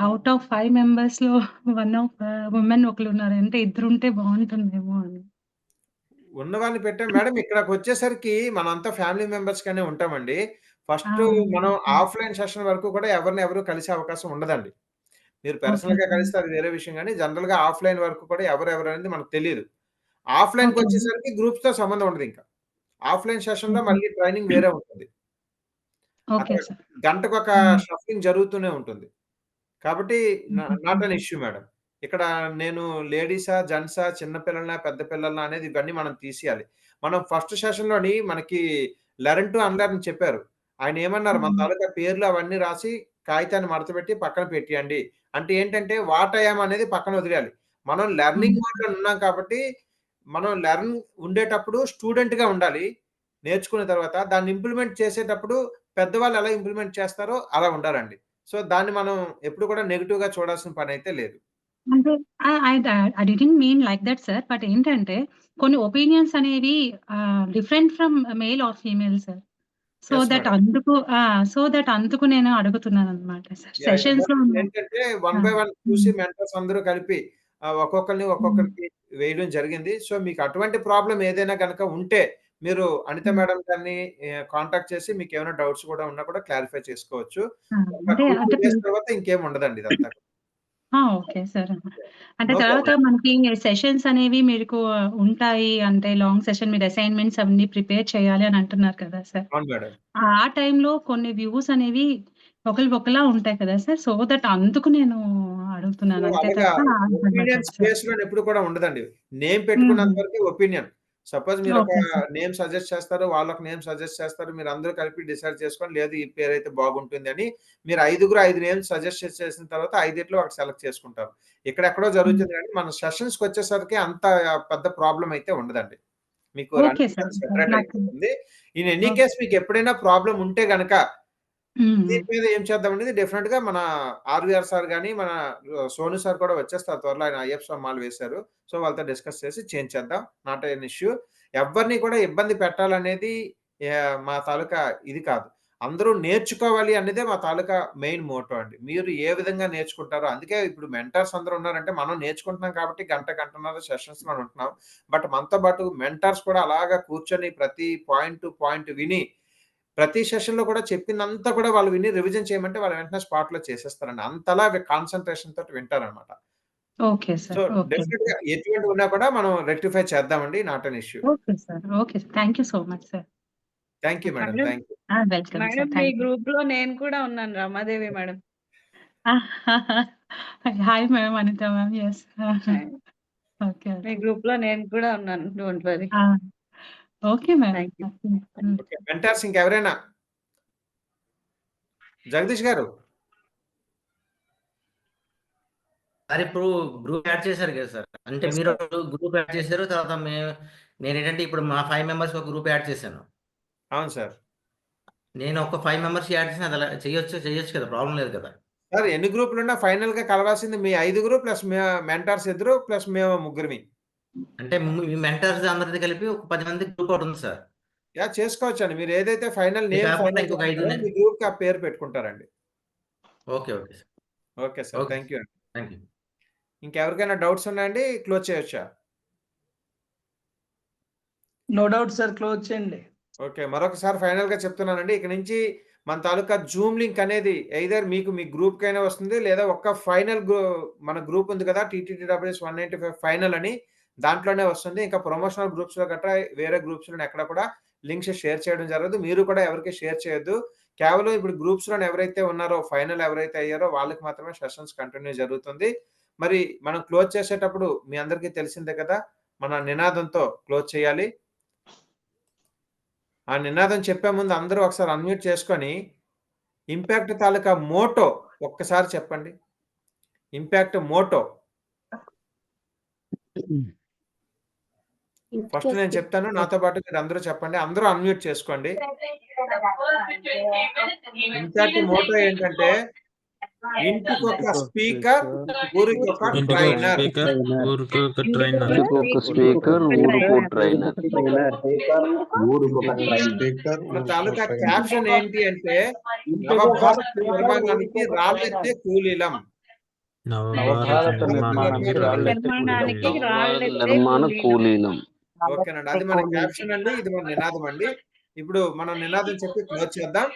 ఔట్ ఆఫ్ 5 మెంబర్స్‌లో వన్ ఆఫ్ వుమెన్ ఒకళ్ళున్నారు. అంటే ఇద్దరుంటే బావుంటుందేమో అని. ఉన్నవాళ్ళని పెట్టాం మేడం. ఇక్కడికొచ్చేసరికి మనంతా ఫ్యామిలీ మెంబర్స్ గానే ఉంటామండి. ఫస్ట్ మనం ఆఫ్‌లైన్ సెషన్ వరకు కూడా ఎవరు కలిసే అవకాశం ఉండదండి. మీరు పర్సనల్‌గా కలిస్తే అది వేరే విషయం గానీ జనరల్‌గా ఆఫ్‌లైన్ వరకు కూడా ఎవరెవరు అనేది మనకు తెలీదు. ఆఫ్‌లైన్‌కొచ్చేసరికి గ్రూప్స్‌తో సంబంధం ఉండదు ఇంకా. ఆఫ్‌లైన్ సెషన్‌లో మళ్ళీ ట్రైనింగ్ వేరే ఉంటుంది. అక్కడ గంటకొక షఫ్లింగ్ జరుగుతూనే ఉంటుంది. కాబట్టి నాట్ అన్ ఇష్యూ మేడం. ఇక్కడ నేను లేడీసా, జెంట్సా, చిన్న పిల్లలనా, పెద్ద పిల్లలనా అనేది ఇవన్నీ మనం తీసేయాలి. మనం ఫస్ట్ సెషన్‌లోని మనకి లెర్న్ టు అన్‌లెర్న్ చెప్పారు. ఆయన ఏమన్నారు మన తాలూకా పేర్లు అవన్నీ రాసి కాగితాన్ని మడతపెట్టి పక్కన పెట్టేయండి. అంటే ఏంటంటే వాట్ ఐ యామ్ అనేది పక్కన వదిలేయాలి. మనం లెర్నింగ్ మోడ్‌లో ఉన్నాం కాబట్టి మనం ఉండేటప్పుడు స్టూడెంట్‌గా ఉండాలి. నేర్చుకున్న తర్వాత దాన్ని ఇంప్లిమెంట్ చేసేటప్పుడు పెద్దవాళ్ళు ఎలా ఇంప్లిమెంట్ చేస్తారో అలా ఉండాలండి. సో, దాన్ని మనం ఎప్పుడు కూడా నెగెటివ్‌గా చూడాల్సిన పనైతే లేదు. అంటే I didn't mean like that sir. But ఏంటంటే కొన్ని ఒపీనియన్స్ అనేవి different from male or female sir. So yes that madam. అందుకు నేను అడుగుతున్నానన్నమాట సార్. యాహ్! సెషన్స్‌లో ఏంటంటే వన్ బై వన్ చూసి మెంటర్స్ అందరూ కలిపి ఒక్కొక్కరికి వేయడం జరిగింది. సో, మీకు అటువంటి ప్రాబ్లమ్ ఏదైనా గనక ఉంటే మీరు అనిత మేడం గారిని కాంటాక్ట్ చేసి మీకేమైనా డౌట్స్ కూడా ఉన్నా కూడా క్లారిఫై చేసుకోవచ్చు. ఒక అంటే 2, 3 డేస్ అంటే తర్వాత ఇంకేం ఉండదండి ఇదంతా. Okay sir. అంటే నో తర్వాత ప్రాబ్లమ్. మనకి సెషన్స్ అనేవి మీకు ఉంటాయి. అంటే లాంగ్ సెషన్ మీరు అసైన్‌మెంట్స్ అవన్నీ ప్రిపేర్ చేయాలి అని అంటున్నారు కదా సార్. అవును మేడం. ఆ టైంలో కొన్ని వ్యూస్ అనేవి ఒకలా ఉంటాయి కదా సార్. సో దట్ అందుకు నేను అడుగుతున్నాను. సో, అంతే అలాగా తప్ప ఒపీనియన్స్ సార్. బేస్‌లోని ఎప్పుడు కూడా ఉండదండి. నేమ్ పెట్టుకున్నంత హ్మ్. వరకే ఒపీనియన్. సపోజ్ మీరొక ఓకే సార్. నేమ్ సజెస్ట్ చేస్తారు. వాళ్ళొక నేమ్ సజెస్ట్ చేస్తారు. మీరందరూ కలిపి డిసైడ్ చేసుకొని లేదు ఈ పేరైతే బాగుంటుంది అని మీరు 5 నేమ్స్ సజెస్ట్ చేసిన తర్వాత 5 ఒకటి సెలెక్ట్ చేసుకుంటారు. ఇక్కడెక్కడో హ్మ్. జరుగుతుంది గానీ మన సెషన్స్‌కొచ్చేసరికి అంత పెద్ద ప్రాబ్లమ్ అయితే ఉండదండి. మీకు ఓకే రన్నింగ్ సార్. అది సెపరేట్ నాకు అయిపోతుంది. In any okay. కేస్ మీకు ఎప్పుడైనా ప్రాబ్లమ్ ఉంటే గనక హ్మ్. దీని మీద ఏం చేద్దామనేది డెఫినిట్‌గా మన ఆర్‌వీఆర్ సార్ గాని, మన సోను సార్ కూడా వచ్చేస్తారు త్వరలో. ఆయన అయ్యప్ప స్వామి మాల వేశారు. సో, వాళ్ళతో డిస్కస్ చేసి చేయించేద్దాం. Not an issue. ఎవ్వరిని కూడా ఇబ్బంది పెట్టాలనేది మా తాలూకా ఇది కాదు. అందరూ నేర్చుకోవాలి అనేదే మా తాలూకా మెయిన్ మోటో అండి. మీరు ఏ విధంగా నేర్చుకుంటారో అందుకే ఇప్పుడు మెంటర్స్ అందరూ ఉన్నారంటే మనం నేర్చుకుంటున్నాం కాబట్టి గంటన్నర సెషన్స్‌లో ఉంటున్నాం. బట్ మనతో పాటు మెంటర్స్ కూడా అలాగా కూర్చొని ప్రతి పాయింట్ టు పాయింట్ విని ప్రతి సెషన్‌లో కూడా చెప్పిందంతా కూడా వాళ్ళు విని రివిజన్ చేయమంటే వాళ్ళు వెంటనే స్పాట్‌లో చేసేస్తారండి. అంతలా కాన్సంట్రేషన్ తోటి వింటారనమాట. Okay so, sir. ఓకే. డెఫినిట్‌గా ఎటువంటివి ఉన్నా కూడా మనం రెక్టిఫై చేద్దామండి. Not an issue. Okay sir. Okay. Thank you so much sir. Thank you madam. Madam, thank you. Welcome madam sir. మీ థాంక్ యూ. గ్రూప్‌లో నేను కూడా ఉన్నాను Ramadevi madam. Hi ma'am. Anitha ma'am. Yes. Hi. Okay. మీ ఓకే. గ్రూప్‌లో నేను కూడా ఉన్నాను. Don't worry. Okay ma'am. Thank you. Okay. Mentors ఇంకెవరైనా? జగదీష్ గారు. సార్ ఇప్పుడు గ్రూప్ యాడ్ చేశారు కదా సార్. అంటే యెస్ మీరు సార్. గ్రూప్ యాడ్ చేశారు. తర్వాత నేనేంటంటే ఇప్పుడు మా 5 మెంబర్స్‌కి ఒక గ్రూప్ యాడ్ చేశాను. అవును సార్. నేను ఒక 5 మెంబర్స్ యాడ్ చేసిన అది అలా చేయొచ్చు కదా! ప్రాబ్లమ్ లేదు కదా! సార్ ఎన్ని గ్రూపులున్నా ఫైనల్‌గా కలవాల్సింది మీ 5 ప్లస్ మెంటార్స్ ఇద్దరు ప్లస్ మేము ముగ్గురమి. అంటే మీ మెంటర్స్ అందరిది కలిపి ఒక 10 మంది గ్రూప్ ఒకటి ఉంది సార్. యాహ్! చేసుకోవచ్చండి. మీరు ఏదైతే ఫైనల్ ఇది నేమ్ కాకుండా ఫైనల్ ఇంకొక 5 చేస్తారో మీ గ్రూప్‌కి ఆ పేరు పెట్టుకుంటారండి. Okay. Okay sir. Okay sir. Okay. Thank you అండి. Thank you. ఇంకెవరికైనా డౌట్స్ ఉన్నాయండి? క్లోజ్ చేయొచ్చా? No doubt sir. క్లోజ్ చేయండి. ఓకే. మరొకసారి ఫైనల్‌గా చెప్తున్నానండి. ఇక నుంచి మన తాలూకా జూమ్ లింక్ అనేది ఎయిదర్ మీకు మీ గ్రూప్‌కైనా వస్తుంది. లేదా ఒక్క ఫైనల్ మన గ్రూప్ ఉంది కదా! టీటీటీడబ్ల్యూఎస్ 195 ఫైనల్ అని దాంట్లోనే వస్తుంది. ఇంకా ప్రమోషనల్ గ్రూప్స్‌లో గట్రా వేరే గ్రూప్స్‌లోని ఎక్కడ కూడా లింక్స్ షేర్ చేయడం జరగదు. మీరు కూడా ఎవరికీ షేర్ చేయొద్దు. కేవలం ఇప్పుడు గ్రూప్స్‌లోని ఎవరైతే ఉన్నారో ఫైనల్ ఎవరైతే అయ్యారో వాళ్ళకి మాత్రమే సెషన్స్ కంటిన్యూ జరుగుతుంది. మరి మనం క్లోజ్ చేసేటప్పుడు మీ అందరికీ తెలిసిందే కదా! మన నినాదంతో క్లోజ్ చేయాలి. ఆ నినాదం చెప్పే ముందు అందరూ ఒకసారి అన్‌మ్యూట్ చేసుకొని, ఇంపాక్ట్ తాలూకా మోటో ఒక్కసారి చెప్పండి. Impact Moto. ఫస్ట్ నేను చెప్తాను. నాతో పాటు మీరందరూ చెప్పండి. అందరూ అన్‌మ్యూట్ చేసుకోండి. ఇంపాక్ట్ మోటో ఏంటంటే ఇంటికొక స్పీకర్, ఊరికొక ట్రైనర్. ఊరికొక ట్రైనర్. ఇంటికొక స్పీకర్, ఊరుకో ట్రైనర్. మన తాలూకా క్యాప్షన్ ఏంటి అంటే నవభారత నిర్మాణానికి రాళ్ళెత్తే కూలీలం. నవభారత నిర్మాణానికి రాళ్ళెత్తే నిర్మాణ కూలీలం. ఓకేనండి. అది మన క్యాప్షన్ అండి. ఇది మన నినాదం అండి. ఇప్పుడు మనం నినాదం చెప్పి క్లోజ్ చేద్దాం.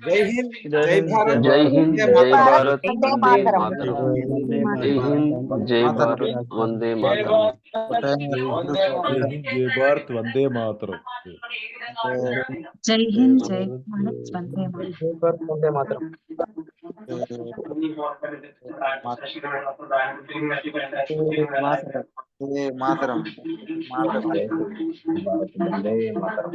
జై హింద్, జై భారత్, జై హింద్, వందే జై మాతరం. భారత్, వందే మాతరం. జై హింద్, జై భారత్, వందే మాతరం. జై హింద్, జై భారత్, వందే మాతరం. జై హింద్, జై భారత్, వందే మాతరం. జై భారత్, వందే మాతరం. మాతరం. వందే మాతరం.